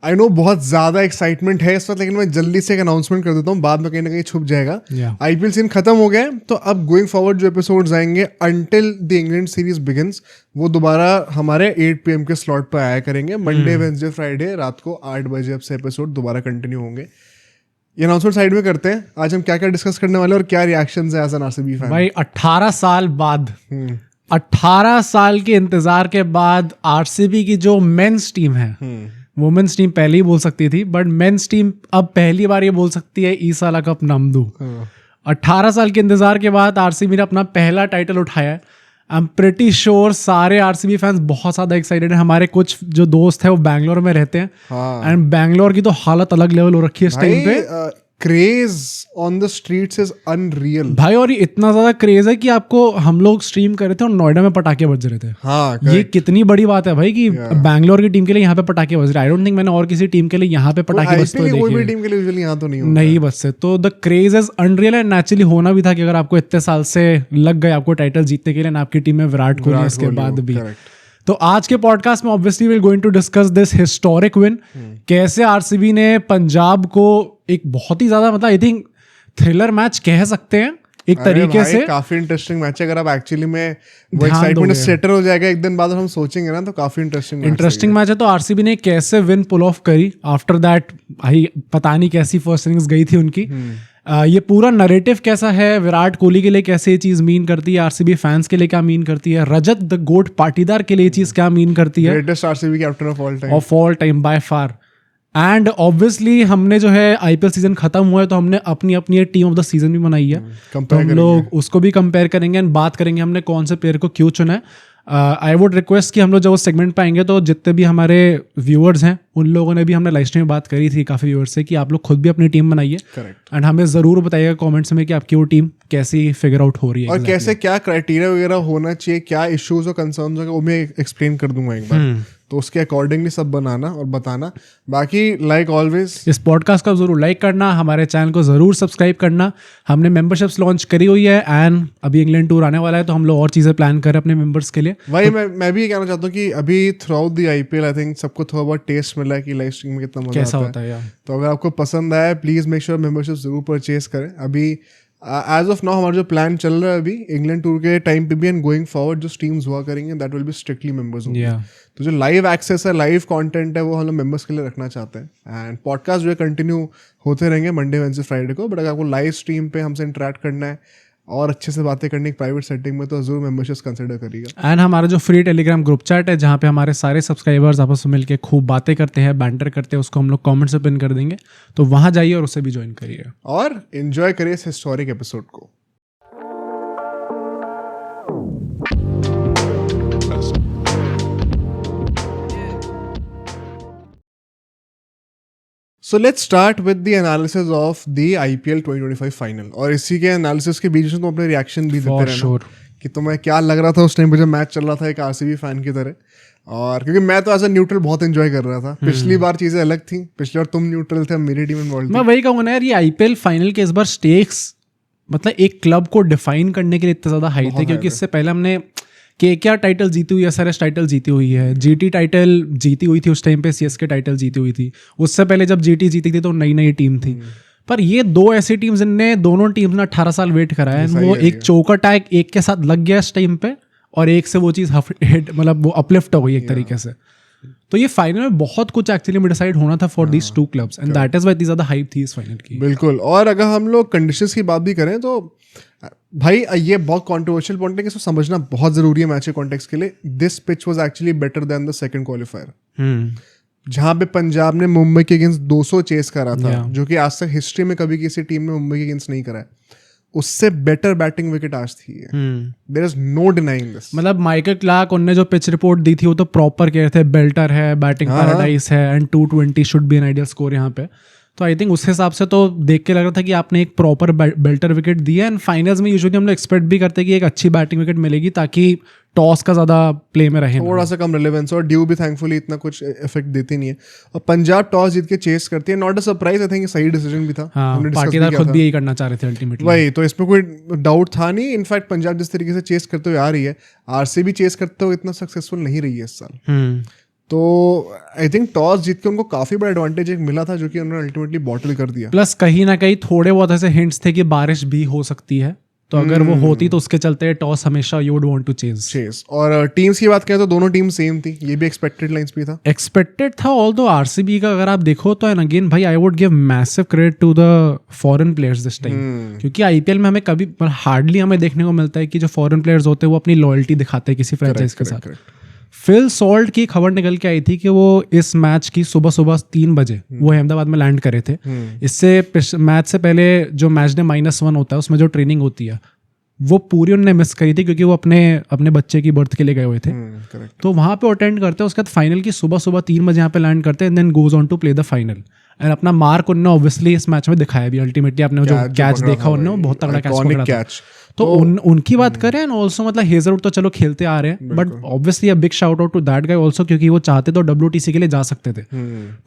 I know बहुत ज़्यादा excitement है इस वक्त, लेकिन मैं जल्दी से एक अनाउंसमेंट कर देता हूँ, बाद में कहीं ना कहीं छुप जाएगा। आईपीएल सीजन खत्म हो गया है, तो अब गोइंग फॉरवर्ड जो एपिसोड्स आएंगे until the England series begins, वो दोबारा हमारे 8 PM के स्लॉट पर आया करेंगे। मंडे, वेडनेसडे, फ्राइडे रात को 8 बजे अब से एपिसोड दोबारा कंटिन्यू होंगे। ये अनाउंसमेंट साइड में करते हैं, आज हम क्या क्या डिस्कस करने वाले और क्या रिएक्शंस है एज एन आरसीबी फैन। भाई 18 साल बाद 18 साल के इंतजार के बाद आरसीबी की जो मेंस टीम है, वुमेन्स टीम पहले ही बोल सकती थी, बट मेंस टीम अब पहली बार ये बोल सकती है ई साला कप नमदू। 18 साल के इंतजार के बाद आरसीबी ने अपना पहला टाइटल उठाया है। आई एम प्रिटी श्योर सारे आरसीबी फैंस बहुत ज़्यादा एक्साइटेड हैं। हमारे कुछ जो दोस्त हैं वो बैंगलोर में रहते हैं, एंड बैंगलोर की तो हालत अलग लेवल हो रखी है इस टाइम पे। Craze on the streets is unreal भाई, और ये इतना ज्यादा क्रेज है कि आपको हम लोग स्ट्रीम कर रहे थे और नोएडा में पटाखे बज रहे थे। हाँ, ये कितनी बड़ी बात है भाई कि बैंगलोर की टीम के लिए यहाँ पे पटाखे बज रहे। आई डोंट थिंक मैंने और किसी टीम के लिए यहाँ पे पटाखे बजते हुए कोई भी टीम के लिए यूजुअली यहाँ तो नहीं बजते। तो the craze is unreal and naturally होना भी था कि अगर आपको इतने साल से लग गए आपको टाइटल जीतने के लिए, आपकी टीम में विराट कोहली इसके बाद भी। तो आज के पॉडकास्ट में obviously we are going to discuss this historic win. कैसे आरसीबी ने पंजाब को एक बहुत ही ज्यादा, मतलब आई थिंक थ्रिलर मैच कह सकते हैं एक तरीके से। काफी इंटरेस्टिंग मैच है, अगर आप एक्चुअली में वो एक्साइटमेंट सेटल हो जाएगा एक दिन बाद और हम सोचेंगे ना, तो काफी इंटरेस्टिंग मैच है। तो आरसीबी ने कैसे विन पुल ऑफ करी आफ्टर दैट, भाई पता नहीं कैसी फर्स्ट इनिंग्स गई थी उनकी। ये पूरा नरेटिव कैसा है, विराट कोहली के लिए कैसे ये चीज मीन करती है, आरसीबी फैंस के लिए क्या मीन करती है, रजत द गोट पाटीदार के लिए ये चीज क्या मीन करती है, greatest RCB captain of all time by far. And obviously हमने जो है आईपीएल सीजन खत्म हुआ है तो हमने अपनी अपनी टीम ऑफ द सीजन भी बनाई है, तो हम लोग उसको भी कंपेयर करेंगे एंड बात करेंगे हमने कौन से प्लेयर को क्यों चुना है। आई वुड रिक्वेस्ट कि हम लोग जब उस सेगमेंट पे आएंगे तो जितने भी हमारे व्यूअर्स हैं उन लोगों ने भी, हमने लाइव स्ट्रीम में बात करी थी काफ़ी व्यूअर्स से, कि आप लोग खुद भी अपनी टीम बनाइए एंड हमें ज़रूर बताइएगा कमेंट्स में कि आपकी वो टीम कैसी फिगर आउट हो रही है और कैसे क्या क्राइटेरिया वगैरह होना चाहिए, क्या इश्यूज और कंसर्न्स होंगे, वो मैं एक्सप्लेन कर दूंगा एक बार, तो उसके अकॉर्डिंगली सब बनाना और बताना। बाकी लाइक ऑलवेज इस पॉडकास्ट को जरूर लाइक करना, हमारे चैनल को जरूर सब्सक्राइब करना। हमने मेंबरशिप्स लॉन्च करी हुई है एंड अभी इंग्लैंड टूर आने वाला है, तो हम लोग और चीज़ें प्लान कर रहे हैं अपने मेंबर्स के लिए। भाई मैं भी कहना चाहता हूँ कि अभी through out the IPL I think सबको थोड़ा बहुत टेस्ट मिला है कि लाइव स्ट्रीम में कितना मजा कैसा होता है। तो अगर आपको पसंद आया प्लीज़ मेक श्योर मेंबरशिप जरूर परचेज करें। अभी एज ऑफ नाउ हमारा जो प्लान चल रहा है अभी इंग्लैंड टूर के टाइम पे भी एंड गोइंग फॉरवर्ड जो स्ट्रीम्स हुआ करेंगे that will be strictly members होंगे। तो जो लाइव एक्सेस है, लाइव कंटेंट है, वो हम लोग मेंबर्स के लिए रखना चाहते हैं। एंड पॉडकास्ट जो है कंटिन्यू होते रहेंगे मंडे, वेडनेसडे, फ्राइडे को। बट अगर आपको लाइव स्ट्रीम पे हमसे इंटरेक्ट करना है और अच्छे से बातें करनी एक प्राइवेट सेटिंग में, तो जरूर मेंबरशिप कंसिडर करिएगा। एंड हमारा जो फ्री टेलीग्राम ग्रुप चैट है जहाँ पे हमारे सारे सब्सक्राइबर्स आपस में मिलकर खूब बातें करते हैं, बैंटर करते हैं, उसको हम लोग कमेंट से पिन कर देंगे, तो वहाँ जाइए और उससे भी ज्वाइन करिए और एंजॉय करिए इस हिस्टोरिक एपिसोड को। So let's start with the analysis of the IPL 2025 final, और इसी के एनालिसिस के बीच में तुम अपने रिएक्शन भी देते रहना कि तुम्हें क्या लग रहा था उस टाइम पे जब मैच चल रहा था एक आरसीबी फैन की तरह। और क्योंकि मैं तो एज अ न्यूट्रल बहुत एंजॉय कर रहा था, पिछली बार चीजें अलग थी, पिछली बार तुम न्यूट्रल थे, मेरी टीम इन्वॉल्व। मैं वही कहूँगा ना यार, ये आईपीएल फाइनल के इस बार स्टेक्स मतलब एक क्लब को डिफाइन करने के लिए इतना ज्यादा हाई थे, क्योंकि इससे पहले हमने केकेआर टाइटल जीती हुई है, एसआरएच टाइटल जीती हुई है, जीटी टाइटल जीती हुई थी उस टाइम पे, सीएसके टाइटल जीती हुई थी, उससे पहले जब जीटी जीती थी तो नई नई टीम थी। पर ये दो ऐसी टीम जिनने दोनों टीम ने 18 साल वेट करा है, वो एक चोकर टैग एक के साथ लग गया इस टाइम पे, और एक से वो चीज़ मतलब वो अपलिफ्ट हो गई एक तरीके से। तो ये फाइनल में बहुत कुछ एक्चुअली में डिसाइड होना था for these two clubs and that is why इतनी ज्यादा हाइप थी इस फाइनल की। बिल्कुल। और अगर हम लोग कंडीशंस की बात भी करें तो भाई ये बहुत कंट्रोवर्शियल पॉइंट है कि इसको समझना बहुत जरूरी है मैच के कॉन्टेक्स्ट के लिए। This pitch was actually better than the second qualifier, जहां पे पंजाब ने मुंबई के अगेंस्ट 200 चेस करा था, जो कि आज तक हिस्ट्री में कभी किसी टीम ने मुंबई के अगेंस्ट नहीं करा है। उससे बेटर बैटिंग विकेट आज थी, there is no denying this. मतलब माइकल क्लार्क उन्होंने जो पिच रिपोर्ट दी थी वो तो प्रॉपर कह रहे थे, बेल्टर है, बैटिंग पैराडाइज है and 220 should be an ideal score यहाँ पे। तो आई थिंक उस हिसाब से तो देख के लग रहा था कि आपने एक प्रॉपर बेल्टर विकेट दिया। एंड फाइनल्स में यूजुअली हम लोग एक्सपेक्ट भी करते हैं कि एक अच्छी बैटिंग विकेट मिलेगी ताकि टॉस का ज़्यादा प्ले में रहे, थोड़ा सा कम रिलेवेंस, और ड्यू भी थैंकफुली इतना कुछ इफेक्ट देती नहीं है। और पंजाब टॉस जीत के चेस करती है, not a surprise, I think सही डिसीजन भी था। हाँ, पाटीदार खुद भी यही करना चाह रहे थे अल्टीमेटली, वही तो इसमें कोई डाउट था नहीं। इनफैक्ट पंजाब जिस तरीके से चेस करते हुए आ रही है, आरसीबी चेस करते हुए इतना सक्सेसफुल नहीं रही है इस साल। तो आई थिंक टॉस जीत के उनको काफी बड़ा एडवांटेज एक मिला था जो कि उन्होंने अल्टीमेटली बॉटल कर दिया। प्लस कहीं ना कहीं थोड़े बहुत ऐसे हिंट्स थे कि बारिश भी हो सकती है, तो अगर वो होती तो उसके चलते टॉस हमेशा you would want to chase. और टीम्स की बात करें तो दोनों टीम सेम थी, ये भी एक्सपेक्टेड लाइंस भी था। एक्सपेक्टेड था, ऑल्दो आरसीबी का अगर आप देखो तो एंड अगेन भाई I would give massive credit to the foreign players this time, क्योंकि आईपीएल में हमें कभी हार्डली हमें देखने को मिलता है कि जो फॉरेन प्लेयर्स होते हैं वो अपनी लॉयल्टी दिखाते हैं किसी फ्रेंचाइज के साथ। फिल सॉल्ट की खबर निकल के आई थी कि वो इस मैच की सुबह 3 बजे वो अहमदाबाद में लैंड करे थे। इससे मैच से पहले जो मैच डे -1 होता है उसमें जो ट्रेनिंग होती है वो पूरी उन्होंने मिस करी थी, क्योंकि वो अपने बच्चे की बर्थ के लिए गए हुए थे। तो वहाँ पे अटेंड करते हैं, उसके बाद फाइनल की सुबह 3 बजे यहाँ पे लैंड करते हैं, and then goes on to play the final. And अपना मार्क उन्होंने ऑब्वियसली इस मैच में दिखाया भी। अल्टीमेटली आपने जो कैच देखा उन्होंने, वो बहुत तगड़ा कैच पकड़ा था। तो उनकी बात करें, एंड ऑल्सो मतलब हेजलवुड तो चलो खेलते आ रहे हैं, but obviously a big shout out to that guy also, क्योंकि वो चाहते तो WTC के लिए जा सकते थे।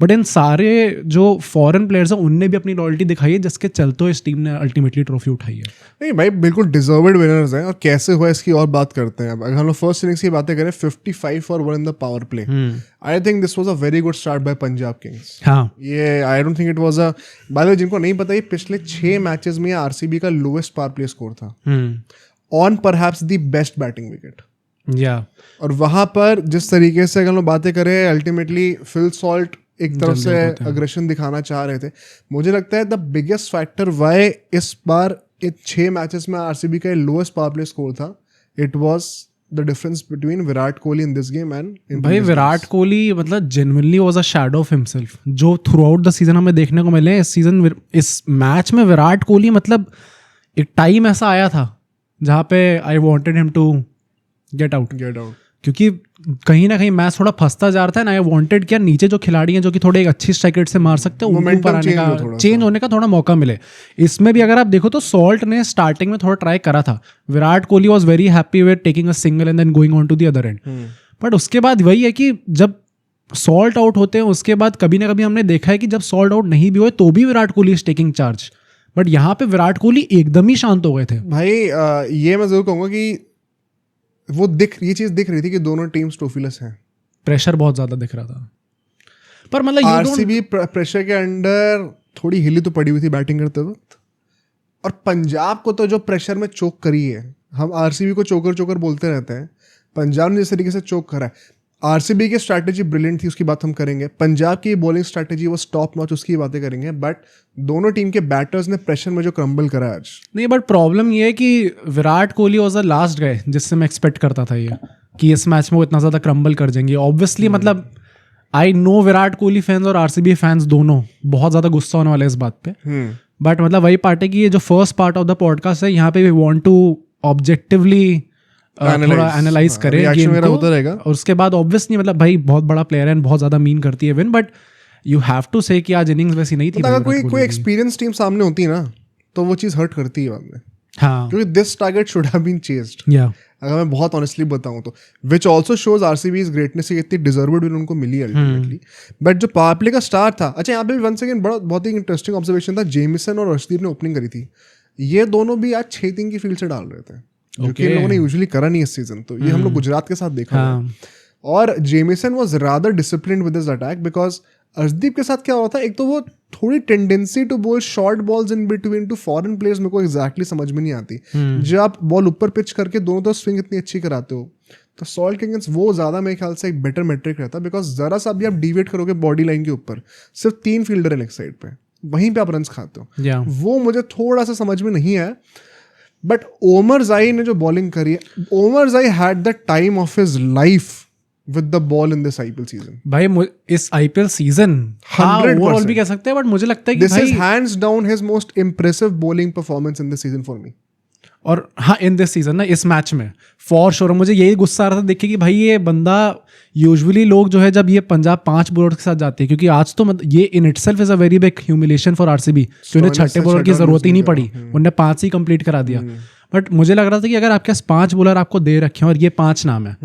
बट इन सारे जो फॉरेन प्लेयर्स हैं उनने भी अपनी लॉयल्टी दिखाई है, जिसके चलते इस टीम ने अल्टीमेटली ट्रॉफी उठाई है। नहीं भाई, बिल्कुल डिजर्व्ड विनर्स हैं। और कैसे हुआ इसकी और बात करते हैं। अब अगर हम लोग फर्स्ट इनिंग्स की बातें करें, 55 for 1 in the power play. I think this was a very good start by Punjab Kings. हाँ, ये आई don't think it was a, bye the वे जिनको नहीं पता, ये पिछले 6 मैचेस में आरसीबी का लोएस्ट पावर प्ले स्कोर था on perhaps the best batting wicket. या और वहां पर जिस तरीके से अगर हम बातें करें, अल्टीमेटली फिल सॉल्ट एक तरफ से अग्रेशन दिखाना चाह रहे थे। मुझे लगता है द बिगेस्ट फैक्टर वाई इस बार 6 मैचेस में आरसीबी का लोएस्ट पावर प्ले स्कोर था, it was the difference between Virat Kohli in this game and भाई विराट कोहली मतलब genuinely was a shadow of himself, जो थ्रू आउट द सीजन हमें देखने को मिले। इस सीजन इस मैच में विराट कोहली मतलब एक टाइम ऐसा आया था जहाँ पे I wanted him to get out, क्योंकि कहीं ना कहीं मैच थोड़ा फंसता जा रहा था। ना आई वांटेड क्या नीचे जो खिलाड़ी हैं जो कि थोड़े एक अच्छी स्ट्राइक रेट से मार सकते हैं, उनको ऊपर आने का चेंज होने का थोड़ा मौका मिले। इसमें भी अगर आप देखो तो सॉल्ट ने स्टार्टिंग में थोड़ा ट्राई करा था। Virat Kohli was very happy with taking a single and then going on to the other end. But उसके बाद वही है कि जब सॉल्ट आउट होते हैं उसके बाद कभी ना कभी हमने देखा है कि जब सॉल्ट आउट नहीं भी हुए तो भी Virat Kohli is taking charge. But यहाँ पे विराट कोहली एकदम ही शांत हो गए थे। भाई ये मैं जरूर कहूँगा कि वो ये चीज दिख रही थी कि दोनों टीम्स ट्रॉफीलेस हैं। प्रेशर बहुत ज्यादा दिख रहा था, पर मतलब आरसीबी प्रेशर के अंडर थोड़ी हिली तो पड़ी हुई थी बैटिंग करते वक्त। और पंजाब को तो जो प्रेशर में चोक करी है, हम आरसीबी को चोकर बोलते रहते हैं, पंजाब ने जिस तरीके से चोक करा है। आरसीबी की स्ट्रैटेजी ब्रिलियंट थी, उसकी बात हम करेंगे। पंजाब की बॉलिंग स्ट्रैटेजी वो टॉप नॉच, उसकी बातें करेंगे। बट दोनों टीम के बैटर्स ने प्रेशर में जो क्रम्बल करा आज। नहीं, बट प्रॉब्लम ये है कि Virat Kohli was the last guy जिससे मैं एक्सपेक्ट करता था ये कि इस मैच में वो इतना ज़्यादा क्रम्बल कर जाएंगे। ऑब्वियसली मतलब I know Virat Kohli fans और आरसीबी फैंस दोनों बहुत ज़्यादा गुस्सा होने वाले इस बात पे। बट मतलब वही पार्ट है कि ये जो first part of the podcast है, यहाँ पे वी वांट टू ऑब्जेक्टिवली थोड़ा एनालाइज करें गेम को। और उसके बाद ऑब्वियसली मतलब भाई बहुत बड़ा प्लेयर है, बहुत ज़्यादा मीन करती है win, but you have to say कि आज इनिंग्स वैसी नहीं थी। अगर कोई एक्सपीरियंस टीम सामने होती है ना तो वो चीज़ हर्ट करती है बाद में। हाँ, क्योंकि this target should have been chased. अगर मैं बहुत ऑनेस्टली बताऊं तो which also shows RCB's greatness, इतनी डिजर्व्ड विन उनको मिली अल्टीमेटली। बट जो पावर प्ले का स्टार था, अच्छा यहाँ पे भी वन सेकंड बहुत ही इंटरेस्टिंग ऑब्जर्वेशन था। जेमिसन और अर्शदीप ने ओपनिंग करी थी। ये दोनों भी आज 6-3 की फील्ड से डाल रहे थे, जो कि इन लोगों ने यूजुअली करा नहीं इस सीजन। तो ये हम लोग गुजरात के साथ देखा। और Jamieson was rather disciplined with his attack, because Arshdeep के साथ क्या हुआ था, एक तो वो थोड़ी tendency to ball short balls in between two foreign players मेरे को एग्जैक्टली समझ में नहीं आती। जब आप बॉल ऊपर पिच करके दोनों तरफ स्विंग इतनी अच्छी कराते हो, तो सॉल्ट के अगेंस्ट वो ज़्यादा मेरे ख्याल से एक बेटर मेट्रिक रहता, बिकॉज ज़रा सा भी आप डिवेट करोगे बॉडी लाइन के ऊपर, सिर्फ 3 फील्डर है लेग साइड पे, वहीं पे आप रन खाते हो। वो मुझे थोड़ा सा समझ में नहीं आया। बट ओमर जाई ने जो बॉलिंग करी है, ओमर जाई had the time of his life with the ball in this IPL season. भाई इस IPL सीजन 100% भी कह सकते हैं, बट मुझे लगता है कि this is hands down his most impressive bowling performance in this season for me. और हाँ, इन दिस सीजन ना, इस मैच में फॉर श्योर मुझे यही गुस्सा आ रहा था देख के कि भाई ये बंदा, यूजुअली लोग जो है जब ये पंजाब 5 बॉलर के साथ जाती है, क्योंकि आज तो ये in itself is a very big humiliation for RCB कि उन्हें 6ठे बॉलर की जरूरत ही नहीं पड़ी, उन्होंने 5 ही कंप्लीट करा दिया। बट मुझे लग रहा था कि अगर आपके पास 5 बॉलर आपको दे रखे हैं और ये 5 नाम है,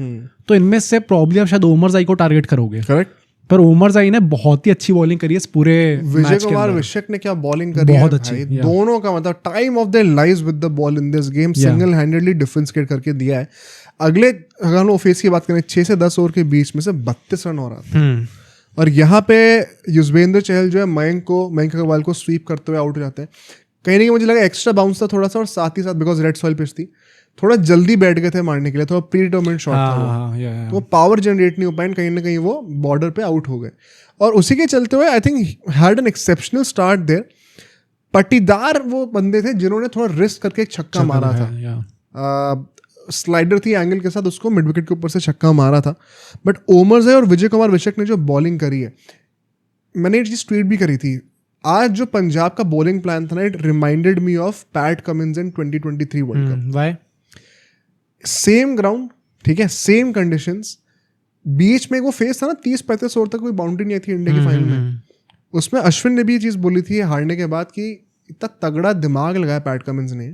तो इनमें से प्रॉब्ली आप शायद ओमर जाई को टारगेट करोगे। करेक्ट। पर ओमर जाई ने बहुत ही अच्छी बॉलिंग करी है इस पूरे विजय कुमार विशक ने क्या बॉलिंग करी है, बहुत अच्छी। दोनों का मतलब time of their lives with the ball in this game, single handedly difference create करके दिया है। अगले अगर हम फेस की बात करें 6 से 10 ओवर के बीच में से 32 रन हो रहा था और यहाँ पे युजवेंद्र चहल जो है मयंक अग्रवाल को स्वीप करते हुए आउट हो जाते हैं। कहीं ना कहीं मुझे लगा एक्स्ट्रा बाउंस था थोड़ा सा और साथ ही साथ बिकॉज रेड सॉइल पिच थी थोड़ा जल्दी बैठ गए थे मारने के लिए, थोड़ा प्री डिटरमिनेड शॉट था वो, तो वो पावर जनरेट नहीं हो पाए, कहीं ना कहीं वो बॉर्डर पे आउट हो गए और उसी के चलते हुए I think had an exceptional start there. Patidar वो बंदे थे जिन्होंने थोड़ा रिस्क करके एक छक्का मारा था, स्लाइडर थी एंगल के साथ, उसको मिड विकेट के ऊपर से छक्का मारा था। बट ओमरज़ई और विजय कुमार विशक ने जो बॉलिंग करी है, मैंने ये चीज़ ट्वीट भी करी थी, आज जो पंजाब का बॉलिंग प्लान था ना, it reminded me of PAT Cummins in 2023 world cup. Why? Same ground, ठीक है, सेम कंडीशंस, बीच में वो फेस था ना 30-35 ओवर तक कोई बाउंड्री नहीं थी इंडिया की फाइनल में। उसमें अश्विन ने भी ये चीज़ बोली थी हारने के बाद कि इतना तगड़ा दिमाग लगाया पैट कमिंस ने,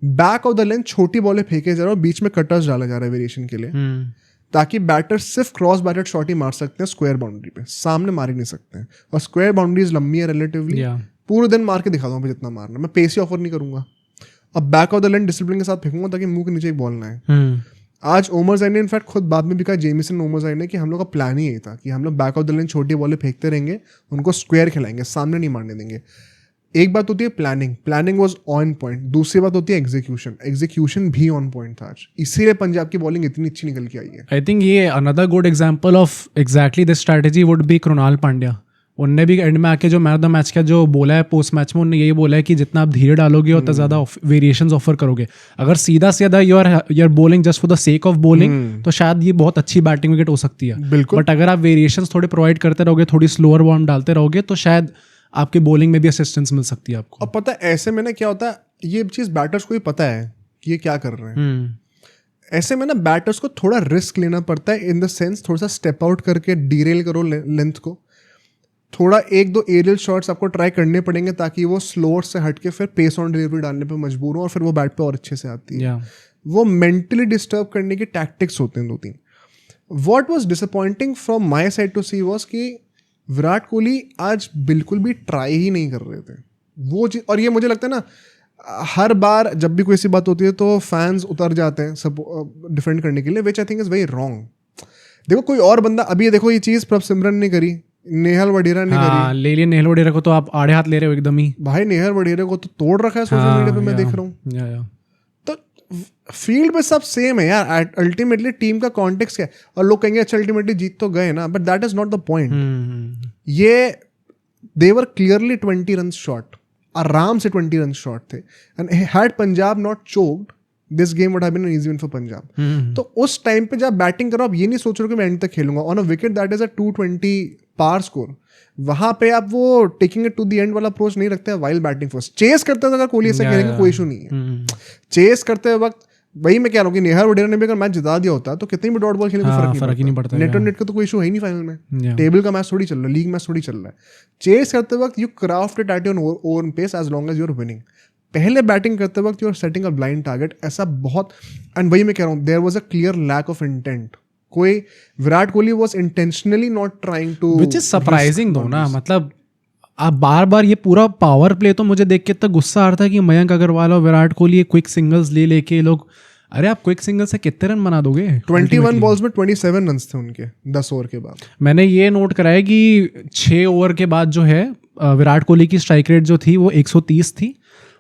बैक ऑफ द लेंथ छोटी बॉलें फेंके जा रहे और बीच में कटर्स डाला जा रहा है वेरिएशन के लिए, ताकि बैटर सिर्फ क्रॉस बैटेड शॉट ही मार सकते हैं स्क्वायर बाउंड्री पे, सामने मार ही नहीं सकते हैं। और स्क्वायर बाउंड्रीज लंबी है रिलेटिवली, पूरे दिन मार के दिखा दूंगा जितना मारना, मैं पेस ही ऑफर नहीं करूंगा। अब back of the length discipline के साथ फेंकूंगा ताकि मुंह के नीचे एक बॉल ना आए। आज ओमरज़ई ने इनफैक्ट खुद बाद में भी कहा, जेमिसन ओमरज़ई ने, कि हम लोग का प्लान ही यही था कि हम लोग बैक ऑफ द लेंथ छोटी बॉलें फेंकते रहेंगे, उनको स्क्वायर खिलाएंगे, सामने नहीं मारने देंगे। एक बात होती है प्लानिंग वाज ऑन पॉइंट, दूसरी बात होती है एग्जीक्यूशन भी ऑन पॉइंट था आज, इसीलिए पंजाब की बॉलिंग इतनी अच्छी निकल के आई है। आई थिंक ये another good example of exactly this strategy would be Krunal Pandya. उनने भी एंड में आके जो मैन ऑफ द मैच का जो बोला है पोस्ट मैच में, उन्होंने यही बोला है कि जितना आप धीरे डालोगे उतना ज़्यादा वेरिएशंस ऑफर करोगे। अगर सीधा सीधा you are bowling just for the sake of bowling, तो शायद ये बहुत अच्छी बैटिंग विकेट हो सकती है। बिल्कुल। बट अगर आप वेरिएशंस थोड़े प्रोवाइड करते रहोगे, थोड़ी स्लोअर बॉल डालते रहोगे, तो शायद आपके बॉलिंग में भी असिस्टेंस मिल सकती है आपको। अब पता है ऐसे में ना क्या होता है, ये चीज़ बैटर्स को ही पता है कि ये क्या कर रहे हैं। ऐसे में ना बैटर्स को थोड़ा रिस्क लेना पड़ता है, इन द सेंस थोड़ा सा स्टेप आउट करके डीरेल करो लेंथ को, थोड़ा 1-2 एरियल शॉट्स आपको ट्राई करने पड़ेंगे ताकि वो स्लोअर से हट के फिर पेस ऑन डिलीवरी डालने पे मजबूर हो और फिर वो बैट पे और अच्छे से आती है। वो मेंटली डिस्टर्ब करने के टैक्टिक्स होते हैं 2-3। What was disappointing from my side to see was कि विराट कोहली आज बिल्कुल भी ट्राई ही नहीं कर रहे थे वो चीज़। और ये मुझे लगता है ना, हर बार जब भी कोई ऐसी बात होती है तो फैंस उतर जाते हैं सब डिफेंड करने के लिए, which I think is very wrong. देखो कोई और बंदा, अभी ये देखो ये चीज़ प्रभ सिमरन ने करी, नेहल वडेरा ने करी। ले लिया नेहल वडेरा को, तो आप आड़े हाथ ले रहे हो एकदम ही। भाई नेहल वडेरा को तो तोड़ रखा है सोशल मीडिया पे, मैं देख रहा हूँ। तो फील्ड पे सब सेम है यार, अल्टीमेटली टीम का कॉन्टेक्स्ट क्या है। और लोग कहेंगे अच्छा अल्टीमेटली जीत तो गए ना, but that is not the point. ये they were clearly 20 run short, आराम से 20 रन शॉर्ट थे, and had Punjab not choked this game would have been an easy win for Punjab. तो उस टाइम पे जब बैटिंग करो, आप ये नहीं सोच रहे हो कि मैं एंड तक खेलूंगा on a wicket that is a 220 par score, वहां पे आप वो taking it to the end वाला अप्रोच नहीं रखते हैं वाइल बैटिंग फर्स्ट। चेस करते हैं अगर कोहली ऐसा खेलेंगे कोई इशू नहीं है। चेस करते वक्त वही मैं कह रहा हूँ कि नेहल वडेरा ने भी अगर मैच जिता दिया होता तो कितनी भी डॉट बॉल खेले कोई फर्क ही नहीं पड़ता। नेट ऑन नेट का तो कोई इशू है ही नहीं फाइनल में, टेबल का मैच थोड़ी चल रहा है, लीग मैच थोड़ी चल रहा है। चेस करते वक्त you craft it at your own pace as long as you are winning. पहले बैटिंग करते वक्त you are setting a blind target, ऐसा बहुत। एंड वही मैं कह रहा हूँ, there was a clear lack of intent. कोई Virat Kohli was intentionally not trying to, which is surprising though ना। मतलब आप बार बार ये पूरा पावर प्ले, तो मुझे देख के इतना गुस्सा आ रहा था कि मयंक अग्रवाल और विराट कोहली क्विक सिंगल्स ले लोग, अरे आप क्विक सिंगल से कितने रन बना दोगे? 21 बॉल्स में 27 रन थे उनके 10 ओवर के बाद। मैंने ये नोट कराया कि 6 ओवर के बाद जो है विराट कोहली की स्ट्राइक रेट जो थी वो 130 थी।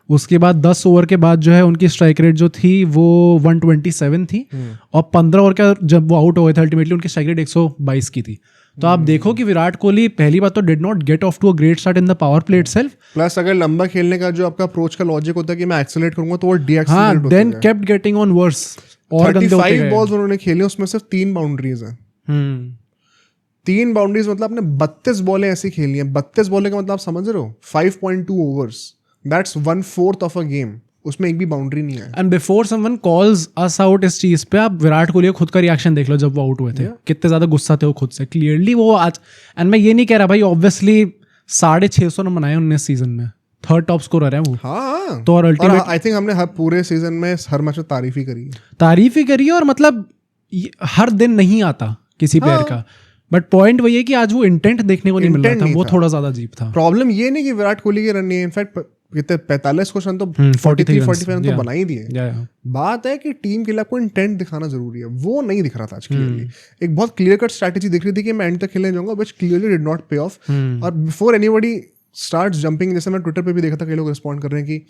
उसके बाद 10 ओवर के बाद जो है उनकी स्ट्राइक रेट जो थी वो 127 थी। और 15 ओवर का जब वो आउट हुए थे अल्टीमेटली उनकी स्ट्राइक रेट 122 की थी। तो आप देखो कि विराट कोहली पहली बात तो did not get off to a great start in the power play itself. Plus अगर लंबा खेलने का जो आपका अप्रोच का लॉजिक होता है कि मैं एक्सेलरेट करूंगा तो वो डीएक्सेलरेट होता है। Then kept getting on worse. और 35 बॉल्स उन्होंने खेले, उसमें सिर्फ 3 बाउंड्रीज हैं। 3 बाउंड्रीज मतलब आपने 32 बॉलें ऐसी खेली हैं। 32 बॉलें का मतलब आप समझ रहे हो 5.2 overs, that's 1/4 of a game, उसमें एक भी बाउंड्री नहीं है। And before someone calls us out इस चीज पे, आप विराट कोहली का खुद का रिएक्शन देख लो जब वो आउट हुए थे, कितने ज्यादा गुस्सा थे वो खुद से। क्लियरली वो आज, एंड मैं ये नहीं कह रहा भाई, ऑब्वियसली 650 रन बनाए उन्होंने सीजन में, 3rd टॉप स्कोरर है वो। हाँ, तो और अल्टीमेट आई थिंक हमने हर पूरे सीजन में हर मैच में तारीफ ही करी है। और मतलब हर दिन नहीं आता किसी प्लेयर का, बट पॉइंट वही है कि आज वो इंटेंट देखने को नहीं मिल रहा था, वो थोड़ा ज्यादा अजीब था। प्रॉब्लम ये नहीं कि विराट कोहली के रन नहीं है, इनफैक्ट कितने 45 कुछ रन तो 43-45 रन तो बना ही दिए। बात है कि टीम के लिए आपको इंटेंट दिखाना जरूरी है, वो नहीं दिख रहा था आज क्लियरली। एक बहुत क्लियर कट स्ट्रैटेजी दिख रही थी कि मैं एंड तक खेलने जाऊंगा, बट क्लियरली डिड नॉट पे ऑफ। और बिफोर एनीबॉडी स्टार्ट्स जंपिंग, जैसे मैं ट्विटर पे भी देखा था कई लोग रिस्पॉन्ड कर रहे हैं कि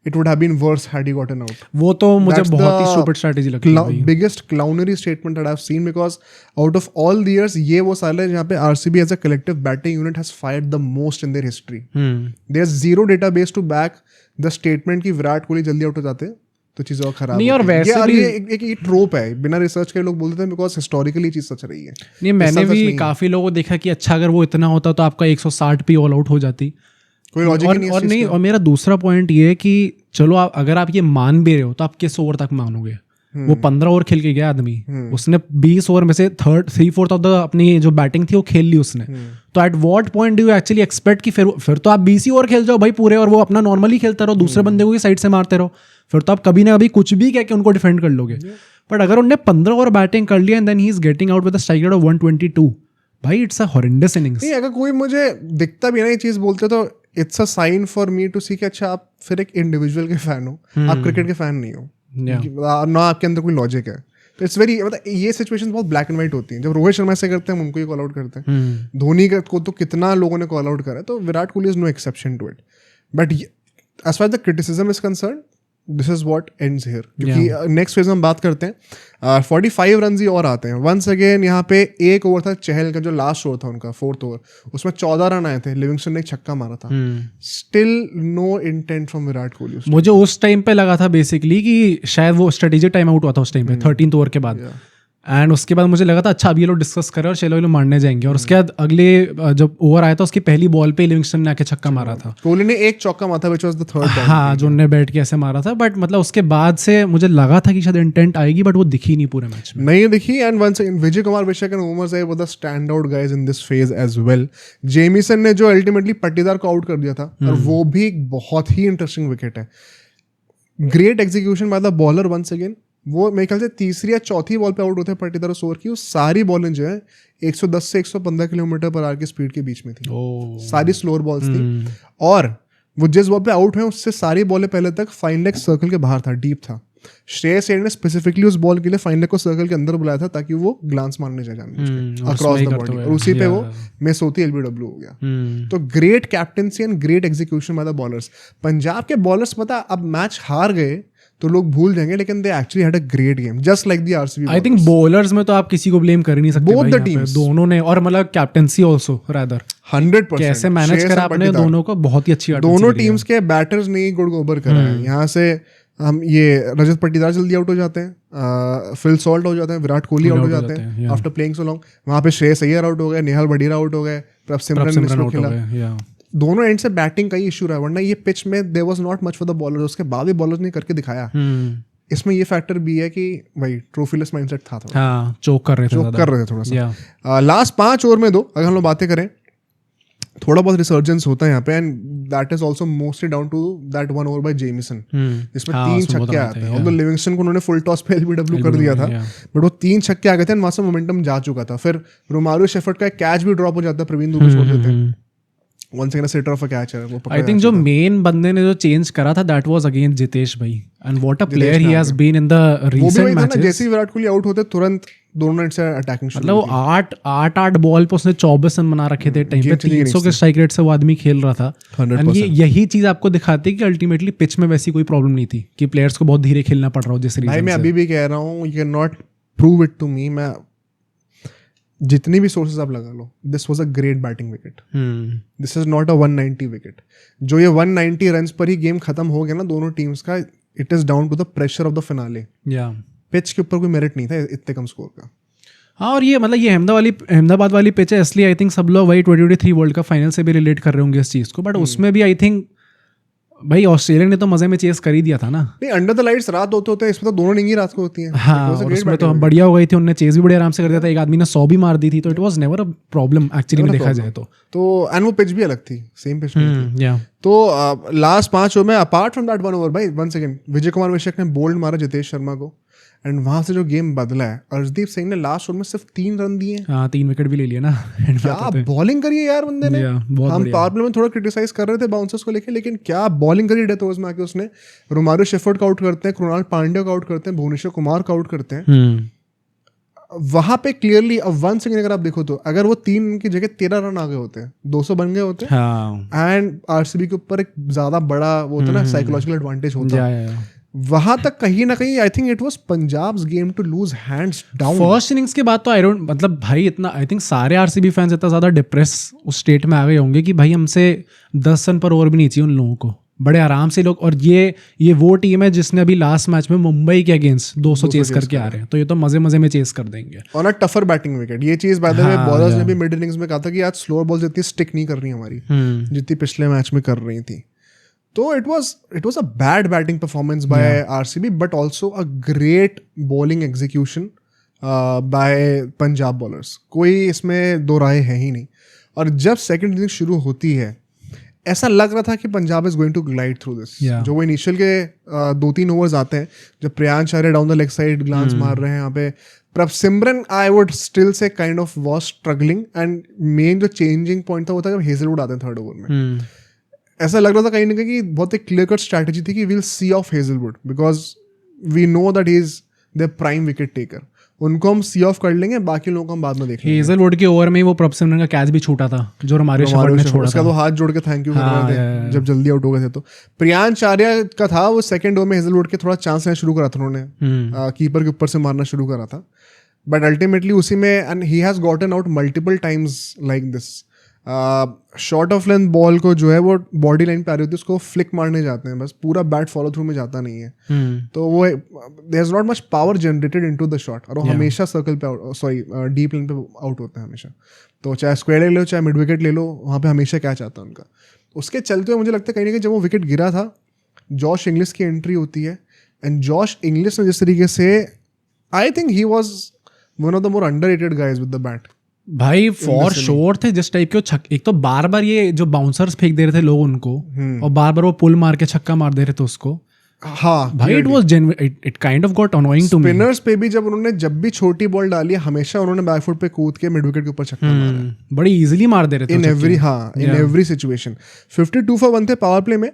it would have been worse had he gotten out. वो तो मुझे बहुत ही स्टूपिड स्ट्रैटेजी लगती है, biggest clownery statement that I have seen, because out of all the years ये वो साल है जहाँ पे RCB as a collective batting unit has fired the most in their history. There is zero database to back the statement कि विराट कोहली जल्दी out हो जाते हैं तो चीजें और खराब नहीं। और वैसे भी एक ट्रोप है, बिना रिसर्च के लोग बोलते हैं, बिकॉज हिस्टोरिकली चीज सच रही है। नहीं, मैंने भी काफी लोगों को देखा कि अच्छा अगर वो इतना होता तो आपका 160 पे ऑल आउट हो जाती, कोई लॉजिक नहीं है। और मेरा दूसरा पॉइंट ये है कि चलो अगर आप ये मान भी रहे हो तो आप किस ओवर तक मानोगे? वो 15 ओवर खेल के गया आदमी, उसने 20 ओवर में से 3/4 ऑफ द अपनी जो बैटिंग थी वो खेल ली उसने। तो at what point do you actually expect कि फिर तो आप 20 ओवर खेल जाओ भाई पूरे, और वो अपना नॉर्मली खेलता रहो, दूसरे बंदे को भी साइड से मारते रहो, फिर तो आप कभी ना कभी कुछ भी कह के उनको डिफेंड कर लोगे। बट अगर उन्होंने 15 ओवर बैटिंग कर लिया and then he is getting out with a strike rate of 122, भाई इट्स अ हॉरेंडस इनिंग्स। अगर कोई मुझे दिखता भी ना ये चीज बोलते तो it's a sign for me to see कि अच्छा आप फिर एक इंडिविजुअल के फैन हो, आप क्रिकेट के फैन नहीं हो, ना आपके अंदर कोई लॉजिक है। तो इट्स वेरी, मतलब ये सिचुएशंस बहुत ब्लैक एंड व्हाइट होती हैं। जब रोहित शर्मा से करते हैं हम उनको ही कॉल आउट करते हैं, धोनी को तो कितना लोगों ने कॉल आउट करा है, तो Virat Kohli is no exception to it. But as far the criticism is concern, this is what ends here, क्योंकि नेक्स्ट फेज में हम बात करते हैं 45 रन ही और आते हैं। वंस अगेन यहाँ पे एक ओवर था चहल का, जो लास्ट ओवर था उनका 4th ओवर, उसमें 14 रन आए थे, लिविंगस्टन ने एक छक्का मारा था। Still no intent from Virat Kohli. मुझे उस टाइम पे लगा था बेसिकली कि शायद वो स्ट्रेटेजिक टाइम आउट हुआ था उस टाइम पे 13th ओवर के बाद, एंड उसके बाद मुझे लगा था अच्छा अब ये लोग डिस्कस करें और चलो ये लोग मारने जाएंगे। और उसके बाद अगले जब ओवर आया था उसकी पहली बॉल पे लिविंगस्टन ने आके छक्का मारा था। कोहली ने एक चौका मारा था which was the third ball, हाँ, जो उन्होंने बैट के ऐसे मारा था। बट मतलब उसके बाद से मुझे लगा था कि शायद इंटेंट आएगी, बट वो दिखी नहीं पूरे मैच में, नहीं दिखी। And once again Vijay Kumar Vishak and Umar Zahir were the stand out guys in this phase as well. Jamieson ने जो अल्टीमेटली पट्टीदार को आउट कर दिया था, और वो भी एक बहुत ही इंटरेस्टिंग विकेट है। Great execution by the bowler once again. वो मेरे ख्याल से तीसरी या चौथी बॉल पे आउट होते हैं पट्टीदार उस ओवर की। वो सारी बॉलें जो है 110 से 115 किलोमीटर पर आवर की स्पीड के बीच में थी, सारी स्लोअर बॉल्स थी। और वो जिस बॉल पे आउट हुए उससे सारी बॉलें पहले तक फाइन लेग सर्कल के बाहर था, डीप था। श्रेयस अय्यर ने स्पेसिफिकली उस बॉल के लिए फाइन लेग को सर्कल के अंदर बुलाया था ताकि वो ग्लांस मारने जाए अक्रॉस द बॉडी, और उसी पे वो मिस होती एलबीडब्ल्यू हो गया। तो great captaincy and great execution by the bowlers. Punjab के बॉलर्स पता अब मैच हार गए तो लोग भूल जाएंगे, लेकिन they actually had a great game just like the RCB. I think bowlers में तो आप किसी को ब्लेम कर ही नहीं सकते, बोथ द टीम्स दोनों ने, और मतलब कैप्टेंसी आल्सो रादर 100% कैसे मैनेज करा आपने दोनों को, बहुत ही अच्छी दोनों टीम्स के बैटर्स ने गुड़ गोबर करा है। यहाँ से हम ये रजत पट्टीदार जल्दी आउट हो जाते हैं, फिल सॉल्ट हो जाते हैं, विराट कोहली आउट हो जाते हैं आफ्टर प्लेइंग सो लॉन्ग। वहाँ पे श्रेयस अय्यर आउट हो गए, नेहाल बडीरा आउट हो गए, प्रभ सिमरन ने खेला। दोनों एंड से बैटिंग का ही इशू रहा है, वरना ये पिच में there was not much for the bowlers. उसके बाद भी बॉलर्स ने करके दिखाया। इसमें ये फैक्टर भी है कि भाई ट्रॉफीलेस माइंडसेट था थोड़ा, हाँ, चोक कर रहे थे थोड़ा सा। लास्ट 5 ओवर में अगर हम लोग बातें करें, थोड़ा बहुत रिसर्जेंस होता है यहाँ पे, and that is also mostly down to that 1 over by Jamieson, जिसमें 3 छक्के आते हैं। और लिविंगस्टन को उन्होंने फुल टॉस पे एलबीडब्ल्यू कर दिया था, बट वो 3 छक्के आ गए थे, वहां से मोमेंटम जा चुका था। फिर रोमारियो शेफर्ड का कैच भी ड्रॉप हो जाता है, प्रवीण दुबे छोड़ देते हैं। once again a sitter of a catch है वो। I think जो मेन बंदे ने जो चेंज करा था that was again जितेश भाई, and what a player he has been in the recent matches। जैसे ही विराट कोहली आउट होते तुरंत दोनों नेट से अटैकिंग शुरू, मतलब वो 8 बॉल पे उसने 24 रन बना रखे थे, टाइम पे 300 के स्ट्राइक रेट से वो आदमी खेल रहा था। एंड ये यही चीज आपको दिखाती है कि अल्टीमेटली पिच में वैसी कोई प्रॉब्लम नहीं थी कि प्लेयर्स को बहुत धीरे खेलना पड़ रहा हो। जिस रीजन भाई मैं अभी भी कह रहा हूँ, you can not prove it to me, मैं जितनी भी सोर्सेज आप लगा लो, this was a great batting wicket, this is not a 190 wicket. जो ये 190 रन्स पर ही गेम खत्म हो गया ना दोनों टीम्स का, it is down to the pressure of the finale. Pitch के ऊपर कोई मेरिट नहीं था इतने कम स्कोर का। हाँ, और ये मतलब ये अहमदाबाद वाली पिच है, इसलिए आई थिंक सब लोग वही 2023 वर्ल्ड कप फाइनल से भी रिलेट कर रहे होंगे इस चीज़ को। बट उसमें भी आई थिंक भाई ऑस्ट्रेलिया ने तो मजे में चेस कर ही दिया था ना। नहीं, अंडर द लाइट्स रात होते हैं, इसमें तो दोनों नहीं रात को होती हैं। हाँ, और उसमें तो बढ़िया हो गई थी, उन्होंने चेस भी बड़े आराम से कर दिया था, एक आदमी ने 100 भी मार दी थी, तो it was never a problem actually में देखा जाए तो। एंड वो पिच भी अलग थी, सेम पिच नहीं थी। तो लास्ट 5 ओवर में अपार्ट फ्रॉम दैट 1 ओवर भाई, वंस अगेन विजय कुमार विशाख ने बोल्ड मारा जितेश शर्मा को, एंड वहां से जो गेम बदला है, अर्शदीप सिंह ने लास्ट ओवर में सिर्फ 3 रन दिए। हाँ 3 विकेट भी ले लिया ना। क्या बॉलिंग करी है यार बंदे ने। हम पावर प्ले में थोड़ा क्रिटिसाइज कर रहे थे बाउंसर्स को लेके, लेकिन क्या बॉलिंग करी डेथ ओवर्स में आके उसने। रोमारियो शेफर्ड को आउट करते हैं, कृणाल पांड्या को आउट करते हैं, भुवनेश्वर कुमार को आउट करते हैं। वहां पे क्लियरली अब 1 सेकंड अगर आप देखो तो अगर वो 3 की जगह 13 रन आ गए होते हैं, 200 बन गए होते हैं, एंड आरसीबी के ऊपर एक ज्यादा बड़ा वो होता है ना साइकोलॉजिकल एडवांटेज होता है। वहां तक कहीं ना कहीं I think it was Punjab's game to lose hands down. First innings के बाद तो आई डोंट, मतलब भाई इतना आई थिंक सारे आरसीबी फैंस इतना ज्यादा डिप्रेस उस स्टेट में आ गए होंगे कि भाई हमसे 10 रन पर ओवर भी नहीं चाहिए उन लोगों को, बड़े आराम से लोग। और ये वो टीम है जिसने अभी लास्ट मैच में मुंबई के अगेंस्ट 200 चेस करके आ रहे हैं, तो ये तो मजे मजे में चेस कर देंगे on a tougher batting wicket. ये चीज बाय द वे बॉलर्स ने भी मिड इनिंग्स में कहा था कि आज स्लोअर बॉल्स इतनी स्टिक नहीं कर रही हमारी जितनी पिछले मैच में कर रही थी। तो it was a bad batting performance by RCB, but also a great bowling execution bye Punjab bowlers. कोई इसमें दो राय है ही नहीं। और जब सेकंड इनिंग शुरू होती है ऐसा लग रहा था कि Punjab is going to glide through this. जो वो इनिशियल के 2-3 ओवर्स आते हैं जब Priyansh Arya down the leg side glance मार रहे हैं, यहाँ पे Prabhsimran I would still say kind of was struggling, and main जो चेंजिंग पॉइंट था वो था जब हेजलवुड आते हैं थर्ड ओवर में। ऐसा लग रहा था कहीं ना कहीं कि बहुत एक क्लियर कट स्ट्रैटेजी थी कि will see off Hazlewood because we know that he is the prime wicket taker. उनको हम सी ऑफ कर लेंगे, बाकी लोगों को हम बाद में देखेंगे। हेजलवुड के ओवर में वो प्रभसिमरन का कैच भी छूटा था जो रोमारियो शेफर्ड ने छोड़ा उसका था। तो हाथ जोड़ के थैंक यू कर रहे थे जब जल्दी आउट हो गए थे। तो प्रियांश आर्या का था वो सेकंड ओवर में हेजलवुड के थोड़ा चांस लेना शुरू करा था उन्होंने, कीपर के ऊपर से मारना शुरू करा था, बट अल्टीमेटली उसी में and he has gotten out multiple times like this. Short of length ball को जो है वो बॉडी लाइन पे आ रही होती है उसको फ्लिक मारने जाते हैं, बस पूरा बैट फॉलो थ्रू में जाता नहीं है। तो वो there is not much power generated into the shot, और वो हमेशा सर्कल पे सॉरी डीप लेन पे आउट होते हैं हमेशा। तो चाहे स्क्वायर ले लो चाहे मिड विकेट ले लो, वहाँ पे हमेशा कैच आता है उनका। उसके चलते हुए मुझे लगता है कहीं ना कहीं जब वो विकेट गिरा था जॉश इंग्लिश की एंट्री होती है, एंड जॉश इंग्लिश ने जिस तरीके से I think he was one of the more underrated guys with the bat. भाई फॉर श्योर थे जिस टाइप के एक तो बार बार ये जो बाउंसर्स फेंक दे रहे थे लोग उनको, और बार बार वो पुल मार के छक्का मार दे रहे थे उसको। हाँ भाई it kind of got annoying to me. Spinners पे भी जब भी छोटी बॉल डाली हमेशा उन्होंने बैकफुट पे कूद के मिड विकेट के ऊपर छक्का मारा, बड़ी इजीली मार दे रहे थे इन एवरी सिचुएशन। 52 for 1 थे पावर प्ले में।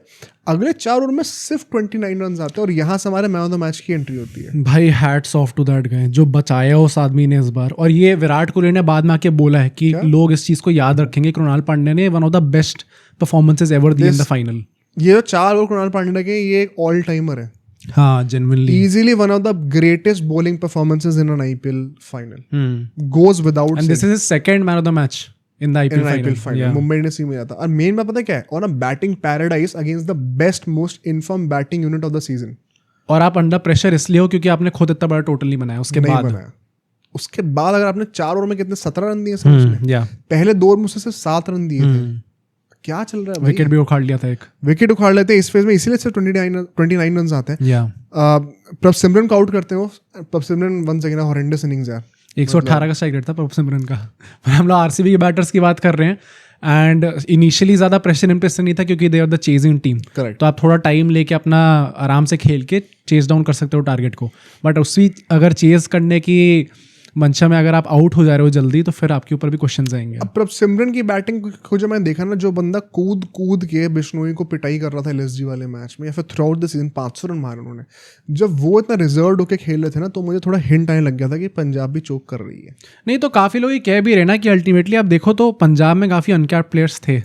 अगले 4 ओवर में सिर्फ 29 रन आते हैं और यहाँ से हमारे मैन ऑफ द मैच की एंट्री होती है। भाई hats off to that guy जो बचाया उस आदमी ने इस बार। और ये विराट कोहली ने बाद में आके बोला है कि लोग इस चीज को याद रखेंगे, कृणाल पांड्या ने one of the best performances ever the in the final. ये जो 4 ओवर कृणाल पांड्या के ये एक ऑल टाइमर है। हाँ genuinely easily one of the greatest bowling performances in an IPL final. Goes without saying. And this is his second man of the match in the IPL final. Yeah. Mumbai Indians team में जाता और main में पता है क्या है, on a batting paradise against the best most informed batting unit of the season. और आप अंडर प्रेशर इसलिए हो क्योंकि आपने खुद इतना बड़ा टोटल नहीं बनाया उसके बाद अगर आपने 4 ओवर में कितने 17 रन दिए समझ पहले 2 ओवर में उससे 7 रन दिए थे। क्या चल रहा है? विकेट भी उखाड़ लिया था एक विकेट उखाड़ लेते हैं इस फेज में, इसीलिए सिर्फ 29 रन आते हैं। प्रभसिमरन को आउट करते हैं। Prabhsimran once again horrendous innings यार। 118 का स्ट्राइक रेट था प्रभसिमरन का। हम लोग आरसीबी के बैटर्स की बात कर रहे हैं एंड इनिशियली ज़्यादा प्रेशर इम्प्रेशन नहीं था क्योंकि they are the chasing team. तो आप थोड़ा टाइम लेके अपना आराम से खेल के चेज डाउन कर सकते हो टारगेट को, बट उसी अगर चेज करने की मंशा में अगर आप आउट हो जा रहे हो जल्दी तो फिर आपके ऊपर भी क्वेश्चंस आएंगे। अब प्रभसिमरन की बैटिंग को जो मैंने देखा ना, जो बंदा कूद के बिश्नोई को पिटाई कर रहा था एलएसजी वाले मैच में या फिर through out the season 500 run मारे उन्होंने, जब वो इतना रिजर्व होकर खेल रहे थे ना तो मुझे थोड़ा हिंट आने लग गया था कि पंजाब भी चोक कर रही है। नहीं तो काफ़ी लोग ये कह भी रहे ना कि अल्टीमेटली आप देखो तो पंजाब में काफ़ी अनकैप्ड प्लेयर्स थे।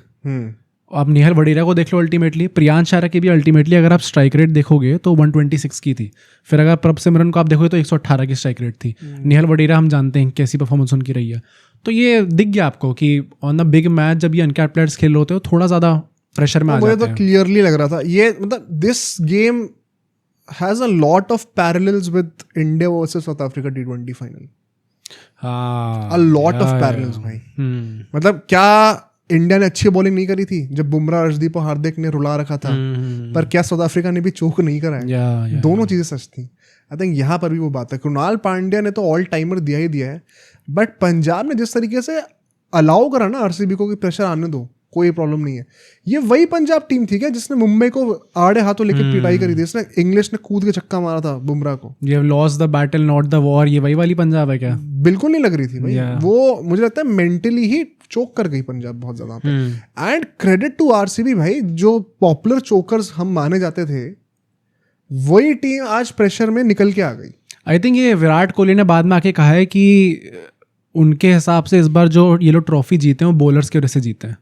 आप निहल वडेरा को देख लो, अल्टीमेटली प्रियांश आर्या की भी अल्टीमेटली अगर आप स्ट्राइक रेट देखोगे तो 126 की थी। फिर अगर प्रभसिमरन को आप देखोगे तो 118 की स्ट्राइक रेट थी। निहल वडेरा हम जानते हैं कैसी परफॉर्मेंस उनकी रही है। तो ये दिख गया आपको कि ऑन द बिग मैच जब ये अनकैप्ड प्लेयर्स खेल रहे होते हो थोड़ा ज़्यादा प्रेशर में आ जाते हैं। मुझे तो क्लियरली लग रहा था ये, मतलब this game has a lot of parallels with India versus south Africa T20 final. A lot of parallels भाई। मतलब क्या इंडिया ने अच्छी बॉलिंग नहीं करी थी जब बुमराह, अर्शदीप और हार्दिक ने रुला रखा था, पर क्या साउथ अफ्रीका ने भी चोक नहीं कराया? दोनों चीजें सच थी। आई थिंक यहाँ पर भी वो बात है। कृणाल पांड्या ने तो ऑल टाइमर दिया ही दिया है, बट पंजाब ने जिस तरीके से अलाउ करा ना आरसीबी को कि प्रेशर आने दो, कोई प्रॉब्लम नहीं है। ये वही पंजाब टीम थी क्या जिसने मुंबई को आड़े हाथों लेके पिटाई करी थी, इसने इंग्लिश ने कूद के छक्का मारा था बुमराह को। ये lost the battle not the war, ये वही वाली पंजाब है क्या? बिल्कुल नहीं लग रही थी भाई। वो मुझे लगता है मेंटली ही चोक कर गई पंजाब बहुत ज्यादा पे। एंड क्रेडिट टू आरसीबी भाई, जो पॉपुलर चोकर्स हम माने जाते थे वही टीम आज प्रेशर में निकल के आ गई। आई थिंक ये विराट कोहली ने बाद में आके कहा है कि उनके हिसाब से इस बार जो ये लोग ट्रॉफी जीते हैं वो बॉलर्स की वजह से जीते हैं।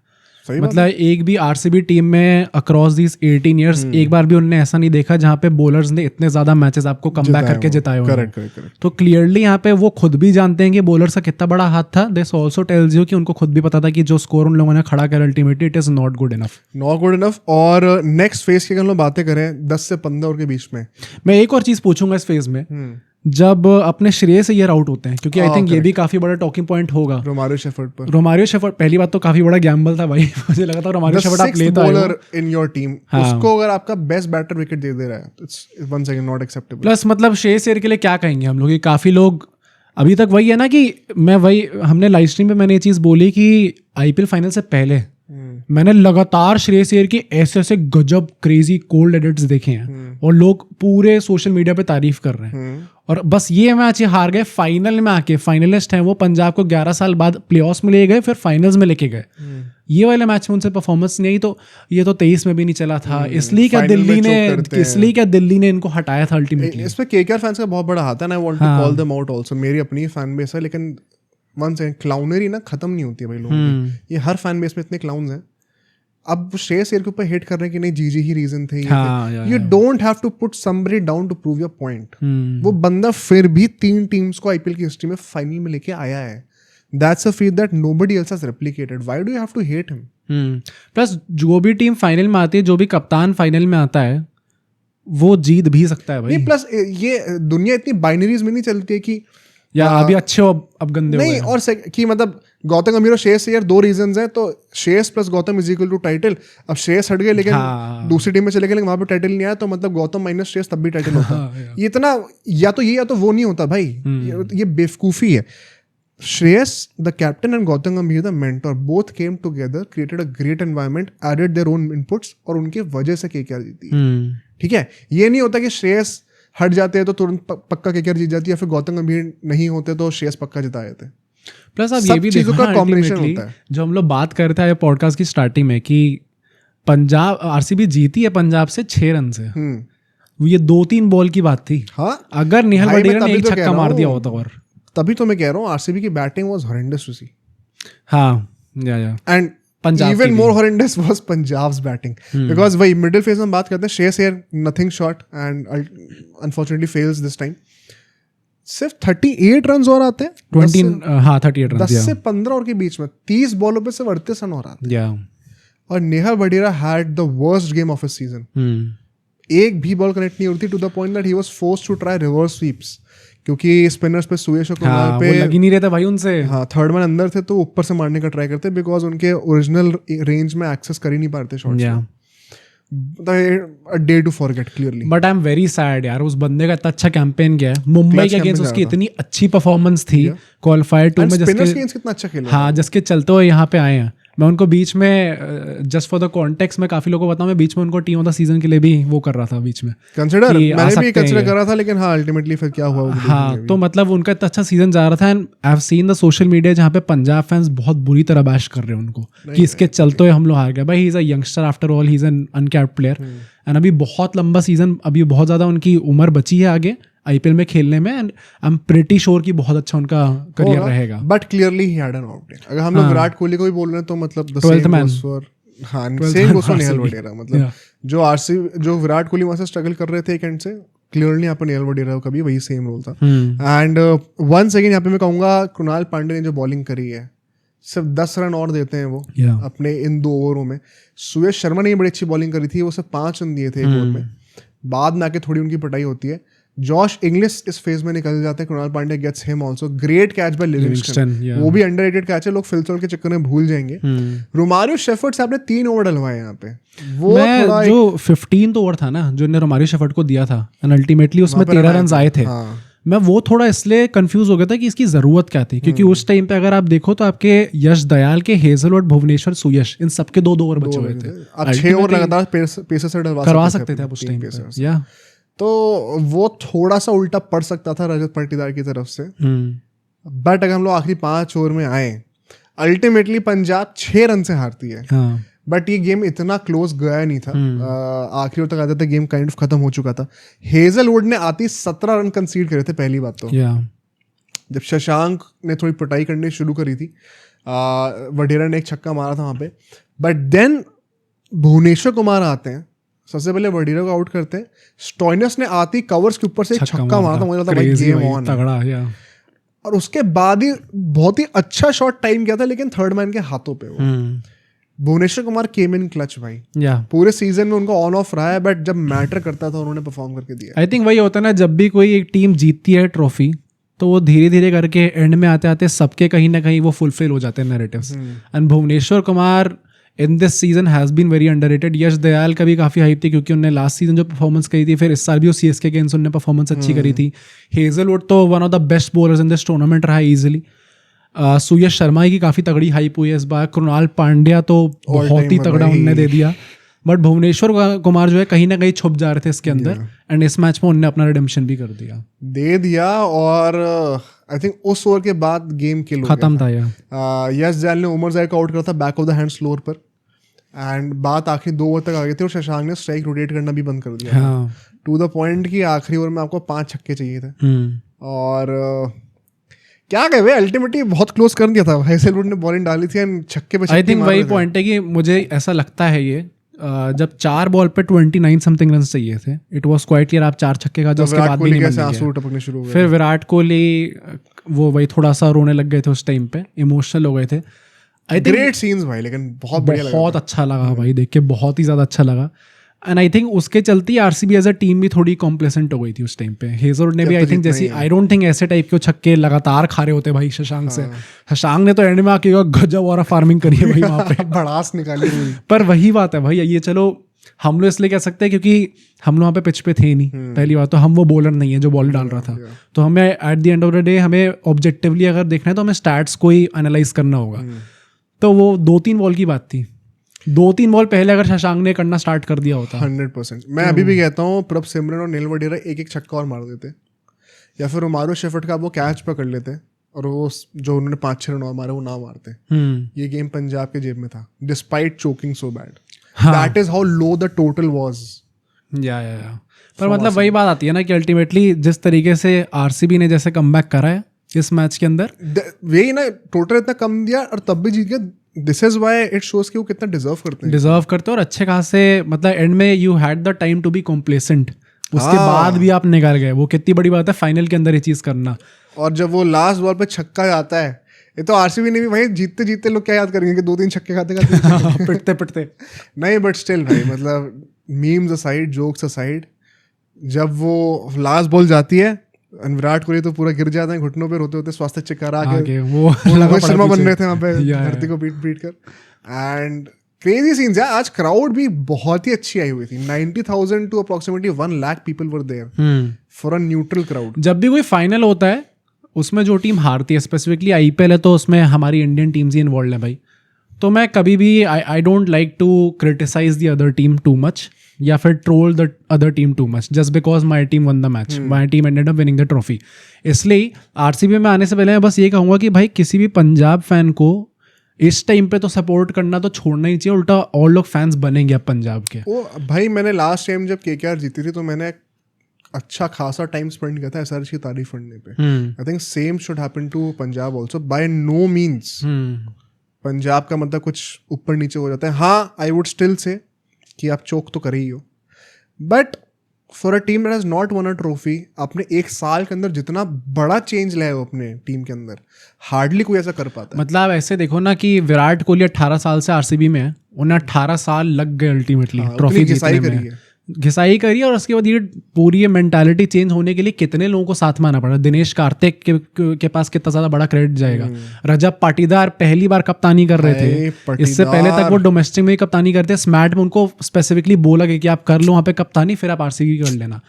मतलब एक भी आरसीबी टीम में अक्रॉस दीज 18 ईयर्स एक बार भी उन्होंने ऐसा नहीं देखा जहाँ पे बॉलर्स ने इतने ज्यादा मैचेस आपको कमबैक करके जिताए हुए हैं। तो क्लियरली यहाँ पे वो खुद भी जानते हैं कि बॉलर्स का कितना बड़ा हाथ था। दिस ऑल्सो टेल्स यू कि उनको खुद भी पता था कि जो स्कोर उन लोगों ने खड़ा किया ultimately it is not good enough. और नेक्स्ट फेज की अगर हम बातें करें 10 से 15 ओवर के बीच में, मैं एक और चीज पूछूंगा इस फेज में, जब अपने श्रेयस अय्यर आउट होते हैं, क्योंकि आई थिंक ये भी काफी बड़ा टॉकिंग पॉइंट होगा रोमारियो शेफर्ड। पहली बात तो काफी बड़ा गैम्बल था भाई। मुझे लगा था रोमारियो शेफर्ड आप लेता हो बॉलर इन योर टीम, उसको अगर आपका बेस्ट बैटर विकेट दे रहा है तो it's once again not acceptable. Plus मतलब श्रेयस अय्यर के लिए क्या कहेंगे हम लोग, कि काफी लोग अभी तक वही है ना कि मैं वही हमने लाइव स्ट्रीम पे मैंने ये चीज बोली कि आईपीएल फाइनल से पहले मैंने लगातार श्रेयस अय्यर के ऐसे ऐसे गजब क्रेजी कोल्ड एडिट्स देखे हैं और लोग पूरे सोशल मीडिया पे तारीफ कर रहे हैं। और बस ये मैच ये हार गए, फाइनल में आके फाइनलिस्ट हैं वो, पंजाब को 11 साल बाद प्लेऑफ्स में ले गए, फिर फाइनल्स में लेके गए। ये वाले मैच में उनसे परफॉर्मेंस नहीं आई, तो ये तो 23 में भी नहीं चला था। इसलिए क्या दिल्ली ने इनको हटाया था अल्टीमेटली। इसमें केकेआर फैंस का बहुत बड़ा हाथ है, I want to call them out also. मेरी अपनी फैन बेस है, लेकिन वन सेकंड, क्लाउनरी ना खत्म नहीं होती है भाई लोगों की। ये हर फैन बेस में इतने क्लाउन्स हैं। अब श्रेयस अय्यर के ऊपर हिट कर रहे हैं कि नहीं जीजी ही रीजन थे। You don't have to put somebody down to prove your point. वो बंदा फिर भी 3 टीम्स को आईपीएल की हिस्ट्री में फाइनल में लेके आया है। That's a feat that nobody else has replicated. Why do you have to hate him? Plus जो भी टीम फाइनल में आती है, जो भी कप्तान फाइनल में आता है, वो जीत भी सकता है भाई। प्लस ये दुनिया इतनी बाइनरीज में नहीं चलती है कि या अभी अच्छे हो अब गंदे नहीं, और कि मतलब गौतम गंभीर और श्रेयस अय्यर 2 रीजंस हैं, तो Shreyas plus Gautam is equal to title. अब श्रेयस हट गए लेकिन दूसरी टीम में चले गए, लेकिन वहां पे टाइटल नहीं आया, तो मतलब गौतम माइनस श्रेयस तब भी टाइटल होता। ये इतना या तो ये या तो वो नहीं होता भाई। ये बेवकूफी है। Shreyas the captain and Gautam Gambhir the mentor both came together, created a great environment, added their own inputs, और उनके वजह से केकेआर जीती है। ठीक है, ये नहीं होता कि श्रेयस हट जाते हैं तो तुरंत पक्का केकेआर जीत जाती है, या फिर गौतम गंभीर नहीं होते तो श्रेयस पक्का जिता जाते। प्लस अब ये भी देखो ना, अल्टीमेटली जो हम लोग बात कर रहे थे पॉडकास्ट की स्टार्टिंग में कि पंजाब आरसीबी जीती है पंजाब से 6 रन से। ये 2-3 बॉल की बात थी। हाँ, अगर निहाल वडेरा ने एक छक्का मार दिया होता, और तभी तो मैं कह रहा हूँ आरसीबी की बैटिंग वाज हॉरेंडस टू सी। हाँ, and even more horrendous was Punjab's batting, because वही मिडिल फेज में बात करते हैं, Shreyas Iyer nothing short and unfortunately fails this time। सिर्फ 38 रन और आते हैं 38 रन 10 से 15 ओवर के बीच में 30 बॉलों पे सिर्फ 38 रन और आते हैं। और नेहाल वडेरा had the worst game of his season। एक भी बॉल कनेक्ट नहीं होती, to the point that he was forced to try reverse sweeps, क्योंकि स्पिनर्स पे सुयश और कुणाल पे लग ही नहीं रहता भाई उनसे। हाँ, थर्ड मैन अंदर थे तो ऊपर से मारने का ट्राई करते, बिकॉज उनके ओरिजिनल रेंज में एक्सेस कर ही नहीं पाते shots. A day to forget clearly। But I am very sad यार, उस बंदे का इतना अच्छा कैंपेन किया है मुंबई के अगेंस्ट, उसकी इतनी अच्छी परफॉर्मेंस थी क्वालिफायर 2 में, कितना अच्छा खेला। हाँ, जिसके चलते हुए यहाँ पे आए हैं। मैं उनको बीच में जस्ट फॉर द कॉन्टेक्स्ट में काफी लोगों को बताऊं, मैं बीच में उनको टीम ऑफ द सीजन के लिए भी वो कर रहा था बीच में, कंसीडर मैंने भी कंसीडर कर रहा था, लेकिन हाँ अल्टीमेटली फिर क्या हुआ। हाँ, तो मतलब उनका इतना अच्छा सीजन जा रहा था, and I have seen the social media जहाँ पे पंजाब फैंस बहुत बुरी तरह बैश कर रहे हैं उनको कि इसके चलते हुए हम लोग हार गए। भाई ही is a youngster after all, he is an uncapped player, and अभी बहुत लंबा सीजन, अभी बहुत ज्यादा उनकी उम्र बची है आगे आईपीएल में खेलने में, and I am pretty sure कि बहुत अच्छा उनका करियर रहेगा। But clearly he had an out day. अगर हम लोग विराट कोहली को भी बोल रहे हैं तो मतलब द 12th मैन, हाँ सेम गोस फॉर नेहाल वडेरा। मतलब जो आरसीबी, जो विराट कोहली वहां से स्ट्रगल कर रहे थे एक एंड से, क्लियरली यहाँ पर नेहाल वडेरा का भी वही सेम रोल था। एंड वंस अगेन यहाँ पे मैं कहूँगा कृणाल पांडे ने जो बॉलिंग करी है, सिर्फ 10 रन और देते हैं वो अपने इन 2 ओवरों में। सुयश शर्मा ने बड़ी अच्छी बॉलिंग करी थी, वो सिर्फ 5 रन दिए थे एक ओवर में, बाद में आके थोड़ी उनकी पिटाई होती है। जॉश इंग्लिश इस फेज में निकल जाते हैं, Krunal Pandya gets him also, great catch by Livingstone, वो भी अंडररेटेड कैच है, लोग फिलसॉल के चक्कर में भूल जाएंगे। रोमारियो शेफर्ड से आपने 3 ओवर डलवाए यहाँ पे, वो थोड़ा जो 15th ओवर था ना जो इन्होंने रोमारियो शेफर्ड को दिया था, एंड अल्टीमेटली उसमें 13 रन आए थे। मैं वो थोड़ा इसलिए कंफ्यूज हो गया था कि इसकी ज़रूरत क्या थी, क्योंकि उस टाइम पे अगर आप देखो तो आपके यश दयाल के, हेजलवुड, भुवनेश्वर, सुयश, इन सबके 2 ओवर बचे हुए थे। आप 6 ओवर लगातार पेसर से करवा सकते थे आप उस टाइम पे, या तो वो थोड़ा सा उल्टा पड़ सकता था रजत पाटीदार की तरफ से। बट अगर हम लोग आखिरी 5 ओवर में आए, अल्टीमेटली पंजाब 6 रन से हारती है। बट ये गेम इतना क्लोज गया नहीं था, आखिरी ओवर तक आते थे गेम काइंड ऑफ खत्म हो चुका था। हेजलवुड ने आती 17 रन कंसीड करे थे पहली बात तो। जब शशांक ने थोड़ी पिटाई करनी शुरू करी थी, वडेरा ने एक छक्का मारा था वहाँ पे, बट देन भुवनेश्वर कुमार आते हैं, सबसे पहले वडेरा को आउट करते हैं, स्टॉइनस ने आती कवर्स के ऊपर से एक छक्का मारा था, मुझे लगा भाई गेम ऑन तगड़ा। और उसके बाद ही बहुत ही अच्छा शॉट टाइम किया था, लेकिन थर्ड मैन के हाथों पे वो भुवनेश्वर कुमार केम इन क्लच भाई। पूरे सीजन में उनका ऑन ऑफ रहा है, बट जब मैटर करता था उन्होंने परफॉर्म करके दिया। आई थिंक वही होता है ना, जब भी कोई एक टीम जीतती है ट्रॉफी, तो वो धीरे धीरे करके एंड में आते आते सबके कहीं ना कहीं वो फुलफिल हो जाते हैं narratives. And Bhuvneshwar Kumar in this season has been very underrated. Yash Dayal का भी काफ़ी हाइप थी, क्योंकि उन्होंने लास्ट सीजन जो परफॉर्मेंस करी थी, फिर इस साल भी वो सीएसके के अगेंस्ट उन्होंने परफॉर्मेंस अच्छी करी थी। हेजलवुड तो one of the best bowlers in this tournament रहा है ईजिली। सुयश शर्मा की काफ़ी तगड़ी हाइप हुई है इस बार। कृणाल पांड्या तो बहुत ही तगड़ा उनने दे दिया। बट भुवनेश्वर कुमार जो है कहीं ना कहीं छुप जा रहे थे इसके अंदर, एंड इस मैच में उन्होंने अपना रिडेम्पशन भी कर दिया। और आई थिंक उस ओवर के बाद गेम किल खत्म था। यश दयाल ने उमर जाय को आउट करा था back of the hand slower पर, एंड बात आखिरी 2 ओवर तक आ गई थी, और शशांक ने स्ट्राइक रोटेट करना भी बंद कर दिया। टू द पॉइंट कि आखिरी ओवर में आपको 5 छक्के चाहिए थे। और क्या कहे भाई, अल्टीमेटली बहुत क्लोज कर दिया था। हेजलवुड ने बॉलिंग डाली थी एंड छक्के पे आई थिंक वही पॉइंट है कि मुझे ऐसा लगता है ये जब 4 बॉल पे 29 समथिंग रन चाहिए थे, इट वाज क्वाइट क्लियर आप 4 छक्के खा जाओ, उसके बाद भी नहीं बन गया। फिर विराट कोहली वो वही थोड़ा सा रोने लग गए थे उस टाइम पे, इमोशनल हो गए थे। आई थिंक ग्रेट सीन्स भाई, लेकिन बहुत बढ़िया लगा, बहुत अच्छा लगा भाई देख के, बहुत ही ज्यादा अच्छा लगा। एंड आई थिंक उसके चलते आरसीबी एज अ टीम भी थोड़ी कॉम्प्लेसेंट हो गई थी उस टाइम पे। हेजलवुड ने भी आई थिंक जैसी, आई डोंट थिंक ऐसे टाइप के छक्के लगातार खा रहे होते भाई शशांक से। शशांक ने तो एंड में आके गजब और फार्मिंग करी है भाई वहाँ पे, भड़ास निकाली। पर वही बात है भाई, ये चलो हम लोग इसलिए कह सकते हैं क्योंकि हम लोग वहाँ पे पिच पे थे नहीं। पहली बात तो हम वो बॉलर नहीं है जो बॉल डाल रहा था, तो हमें at the end of the day हमें ऑब्जेक्टिवली अगर देखना है तो हमें स्टैट्स को ही एनालाइज करना होगा। तो वो 2-3 बॉल की बात थी, 2-3 बॉल पहले अगर शशांक ने करना स्टार्ट कर दिया होता 100%। मैं अभी भी कहता हूँ प्रभ सिमरन और नील वडेरा एक छक्का और मार देते, या फिर उमारो शेफर्ड का वो कैच पकड़ लेते, और वो जो उन्होंने 5-6 रन और मारे वो ना मारते। ये गेम पंजाब के जेब में था, despite choking so bad. That is how low the total was. या पर मतलब वही बात आती है ना कि अल्टीमेटली जिस तरीके से आरसीबी ने जैसे कमबैक करा है इस मैच के अंदर, वही ना, टोटल इतना कम दिया और तब भी जीत गया। This is why it shows कि वो कितना डिजर्व करते हैं। और अच्छे खासे मतलब एंड में you had the time to be complacent, उसके बाद भी आप निकाल गए, वो कितनी बड़ी बात है फाइनल के अंदर ये चीज करना। और जब वो लास्ट बॉल पे छक्का आता है, ये तो आरसीबी ने भी भाई जीतते जीतते लोग क्या याद करेंगे कि 2-3 छक्के खाते पिटते नहीं, बट स्टिल भाई मतलब मीम्स असाइड, जोक्स असाइड, जब वो लास्ट बॉल जाती है विराट कोहली तो पूरा गिर जाते हैं घुटनों पे, रोते होते स्वास्थ्य चक्कर आके वो शर्मा बन रहे थे वहाँ पे धरती को पीट कर। एंड क्रेजी सीन्स है। आज क्राउड भी बहुत ही अच्छी आई हुई थी, 90,000 to approximately 1 lakh people were there for a neutral crowd. जब भी कोई फाइनल होता है उसमें जो टीम हारती है, स्पेसिफिकली आईपीएल है तो उसमें हमारी इंडियन टीम्स ही इन्वॉल्व है भाई, तो मैं कभी भी I don't like to criticize the other team too much या फिर troll the other team too much just because my team won the match, my team ended up winning the trophy. इसलिए RCB में आने से पहले मैं बस ये कहूँगा कि भाई किसी भी पंजाब फैन को इस टाइम पे तो सपोर्ट करना तो छोड़ना ही चाहिए, उल्टा और लोग फैंस बनेंगे अब पंजाब के। ओ भाई मैंने लास्ट टाइम जब केकेआर जीती थी तो मैंने अच्छा खासा टाइम स्पेंड किया था एसआरएच की तारीफ करने पे। I think same should happen to Punjab also. By no means Punjab का मतलब कुछ ऊपर नीचे हो जाता है। हाँ, आई वुड स्टिल से कि आप चोक तो कर ही हो, but for a team that has not one a trophy, आपने 1 साल के अंदर जितना बड़ा चेंज लाया हो अपने टीम के अंदर, हार्डली कोई ऐसा कर पाता है। मतलब ऐसे देखो ना कि विराट कोहली 18 साल से आरसीबी में है, उन्हें 18 साल लग गए अल्टीमेटली ट्रॉफी जीतने में, घिसाई करी, और उसके बाद ये पूरी ये मेंटालिटी चेंज होने के लिए कितने लोगों को साथ में आना पड़ा। दिनेश कार्तिक के पास कितना ज़्यादा बड़ा क्रेडिट जाएगा। रजत पाटीदार पहली बार कप्तानी कर रहे थे, इससे पहले तक वो डोमेस्टिक में ही कप्तानी करते। स्मैट में उनको स्पेसिफिकली बोला कि आप कर लो वहाँ पे कप्तानी, फिर आप आरसीबी कर लेना।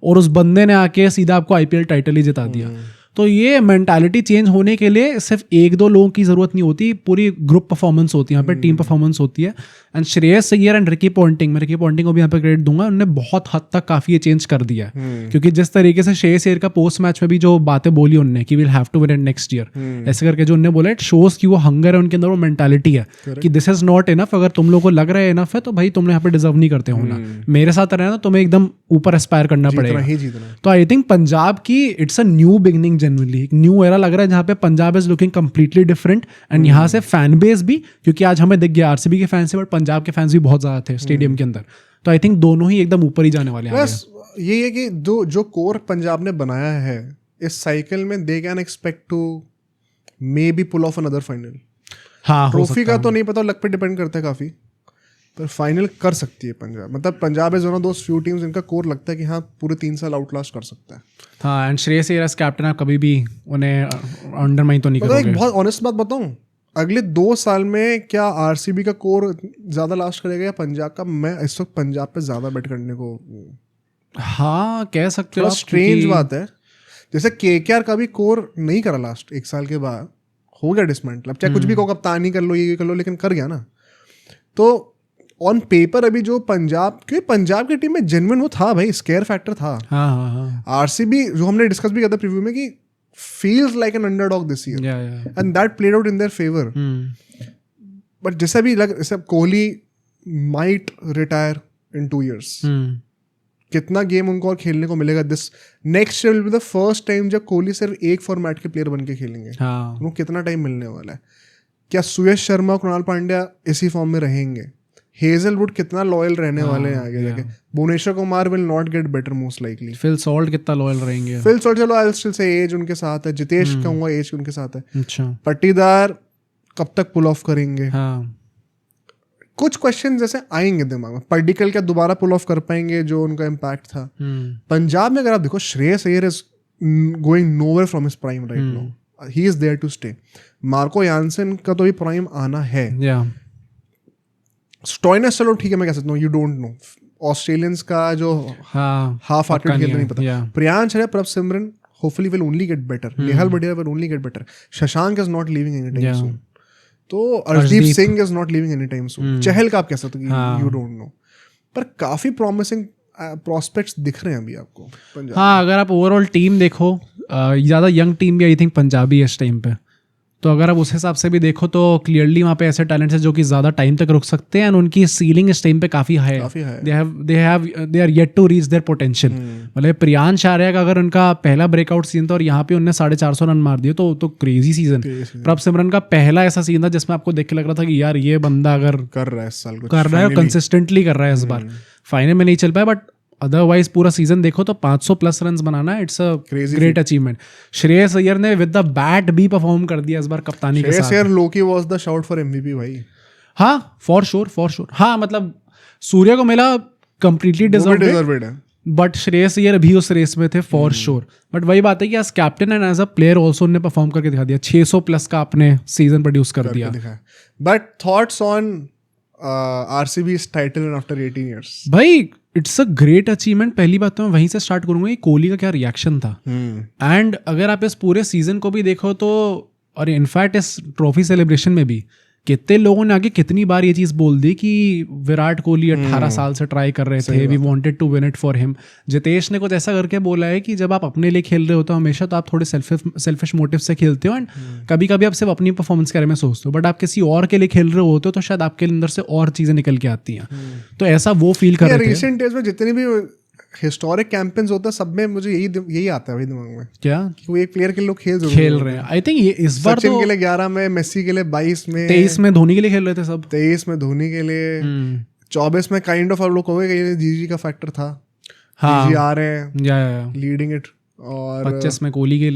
और उस बंदे ने आके सीधा आपको IPL टाइटल ही जिता दिया। तो ये मेंटालिटी चेंज होने के लिए सिर्फ एक दो लोगों की जरूरत नहीं होती, पूरी ग्रुप परफॉर्मेंस होती है यहाँ पे, टीम परफॉर्मेंस होती है। And Shreyas Iyer and Ricky Ponting, मैं रिकी पॉन्टिंग को भी यहाँ पे क्रेडिट दूंगा, उन्होंने बहुत हद तक काफी ये चेंज कर दिया है। क्योंकि जिस तरीके से श्रेयस अय्यर का पोस्ट मैच में भी जो बातें बोली उन्होंने कि will have to win it next year, ऐसे करके जो उन्होंने बोला, इट शोज कि वो हंगर है उनके अंदर, वो मेंटालिटी है कि दिस इज नॉट इनफ। अगर तुम लोग को लग रहा है इनफ है तो भाई तुमने यहाँ पे डिजर्व नहीं करते होना, मेरे साथ रहना, तुम्हें एकदम ऊपर एस्पायर करना पड़ेगा। तो आई थिंक पंजाब की it's a new beginning, generally एक न्यू एरा लग रहा है जहाँ पे Punjab is looking completely different. And यहाँ से फैन बेस भी, क्योंकि आज हमें दिख गया RCB के फैंस से बट पंजाब के फैंस भी बहुत ज्यादा थे स्टेडियम के अंदर, तो आई थिंक दोनों ही एकदम ऊपर ही जाने वाले हैं। बस ये है कि जो कोर पंजाब ने बनाया है इस साइकिल में, they can expect to maybe pull off another final. हाँ, ट्रॉफी का तो नहीं पता, लक पे डिपेंड करता है काफी, पर फाइनल कर सकती है पंजाब। मतलब Punjab is one of those few teams जिनका कोर लगता है कि हाँ पूरे 3 साल आउटलास्ट कर सकता है। हाँ, and Shreyas Iyer as captain आप कभी भी उन्हें अंडरमाइन तो नहीं करोगे। एक बहुत ऑनेस्ट बात बताऊं, अगले 2 साल में क्या RCB का कोर ज्यादा लास्ट करेगा या पंजाब का? मैं इस वक्त पंजाब पे ज्यादा बेट करने को, हाँ कह सकते हो। स्ट्रेंज बात है, जैसे KKR का भी कोर नहीं करा लास्ट 1 साल के बाद, हो गया डिसमेंटल। अब चाहे कुछ भी कहो, कप्तानी कर लो, ये कर लो, लेकिन कर गया ना। तो ऑन पेपर अभी जो पंजाब, क्योंकि पंजाब की टीम में जेन्युइन वो था भाई, स्केयर फैक्टर था। RCB जो हमने डिस्कस भी किया था प्रीव्यू में कि feels like an underdog this year, and that played out in their favor. But जैसा भी लग, जैसे Kohli might retire in 2 years. कितना गेम उनको और खेलने को मिलेगा? This next will be the first time जब कोहली सिर्फ एक फॉर्मेट के प्लेयर बन के खेलेंगे। उनको कितना टाइम मिलने वाला है? क्या सुयश शर्मा, कृणाल पांड्या इसी फॉर्म में रहेंगे? हेजलवुड कितना लॉयल रहने वाले हैं आगे जाके? Bhuvneshwar Kumar will not get better most likely. Phil Salt कितना लॉयल रहेंगे? फिल सॉल्ट चलो आई स्टिल से एज उनके साथ है, जितेश कहूंगा एज उनके साथ है। अच्छा, पट्टीदार कब तक पुल ऑफ करेंगे? हाँ, कुछ क्वेश्चन जैसे आएंगे दिमाग में। पर्डिकल क्या दोबारा पुल ऑफ कर पाएंगे जो उनका इम्पैक्ट था? पंजाब में अगर आप देखो, Shreyas Iyer is going nowhere from his prime right now, he is there to stay. Marco Jansen का तो भी प्राइम आना है। स्टॉइनस चलो ठीक है, मैं कह सकता हूँ, यू डोंट नो, ऑस्ट्रेलियंस का जो हाफ हार्टेड खेलते नहीं पता। प्रियांश है, Prabhsimran hopefully will only get better, Nehal बडिया will only get better, Shashank is not leaving any time soon, तो Arshdeep Singh is not leaving any time soon, Chahal का आप कह सकते हो यू डोंट नो, पर काफी प्रॉमिसिंग प्रॉस्पेक्ट्स दिख रहे हैं अभी आपको पंजाब। हाँ, अगर आप ओवरऑल टीम देखो, ज़्यादा यंग टीम भी आई थिंक पंजाबी है इस टाइम पे, तो अगर आप उस हिसाब से भी देखो तो क्लियरली वहाँ पे ऐसे टैलेंट्स हैं जो कि ज़्यादा टाइम तक रुक सकते हैं, एंड उनकी सीलिंग इस टाइम पे काफ़ी हाई है। They are yet to reach their potential. मतलब प्रियांश आर्या का अगर उनका पहला ब्रेकआउट सीजन था और यहाँ पे उन्होंने 450 रन मार दिए, तो क्रेजी सीजन। प्रभ सिमरन का पहला ऐसा सीजन था जिसमें आपको देख के लग रहा था कि यार ये बंदा अगर कर रहा है इस साल, कर रहा है, कंसिस्टेंटली कर रहा है, इस बार फाइनल में नहीं चल पाया, बट अदरवाइज पूरा सीजन देखो तो 500+ रन बनाना, it's a great achievement. Shreyas Iyer ने विद द बैट भी परफॉर्म कर दिया इस बार कप्तानी के साथ। श्रेयस अय्यर लोकी was the shout for MVP भाई। हाँ, फॉर श्योर। हाँ, मतलब सूर्य को मिला कंप्लीटली डिजर्व्ड है, बट श्रेयस अय्यर भी उस रेस में थे फॉर श्योर। बट वही बात है कि as captain and as a player also उन्होंने परफॉर्म करके दिखा दिया, 600+ का आपने सीजन प्रोड्यूस कर दिया। But thoughts on RCB's title after 18 years? भाई इट्स अ ग्रेट अचीवमेंट। पहली बात तो मैं वहीं से स्टार्ट करूंगा कि कोहली का क्या रिएक्शन था, एंड अगर आप इस पूरे सीजन को भी देखो तो, और इनफैक्ट इस ट्रॉफी सेलिब्रेशन में भी कितने लोगों ने आगे कितनी बार ये चीज़ बोल दी कि विराट कोहली 18 साल से ट्राई कर रहे थे, we wanted to win it for him. Jitesh ने कुछ ऐसा करके बोला है कि जब आप अपने लिए खेल रहे हो तो हमेशा तो आप थोड़े सेल्फिश मोटिव से खेलते हो, एंड कभी कभी आप सिर्फ अपनी परफॉर्मेंस के बारे में सोचते हो, बट आप किसी और के लिए खेल रहे होते हो तो शायद आपके अंदर से और चीज़ें निकल के आती हैं। तो ऐसा वो फील कर रहे थे। रिसेंट डेज में जितने भी हिस्टोरिक कैंपेन्स होता है सब में मुझे यही आता है भाई दिमाग में, क्या कि वो एक प्लेयर के लोग खेल रहे हैं। आई थिंक ये इस बार सचिन के लिए 11 में, मेसी के लिए 22 में, 23 में धोनी के लिए खेल रहे थे सब, 23 में धोनी के लिए, 24 में काइंड ऑफ आप लोग कहोगे जीजी का फैक्टर था। हाँ, जीजी आ रहे हैं लीडिंग इट, और 25 में कोहली के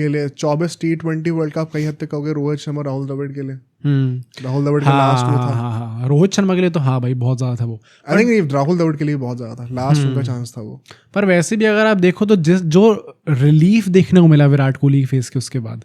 लिए, 24 T20 वर्ल्ड कप कहीं हद तक कहोगे रोहित शर्मा, राहुल द्रविड़ के लिए। राहुल द्रविड़ के लास्ट में था। रोहित शर्मा के लिए तो हाँ भाई बहुत ज्यादा था वो। आई थिंक राहुल द्रविड़ के लिए बहुत ज्यादा था, लास्ट उनका चांस था वो। पर वैसे भी अगर आप देखो तो जो रिलीफ देखने को मिला विराट कोहली के फेस के उसके बाद,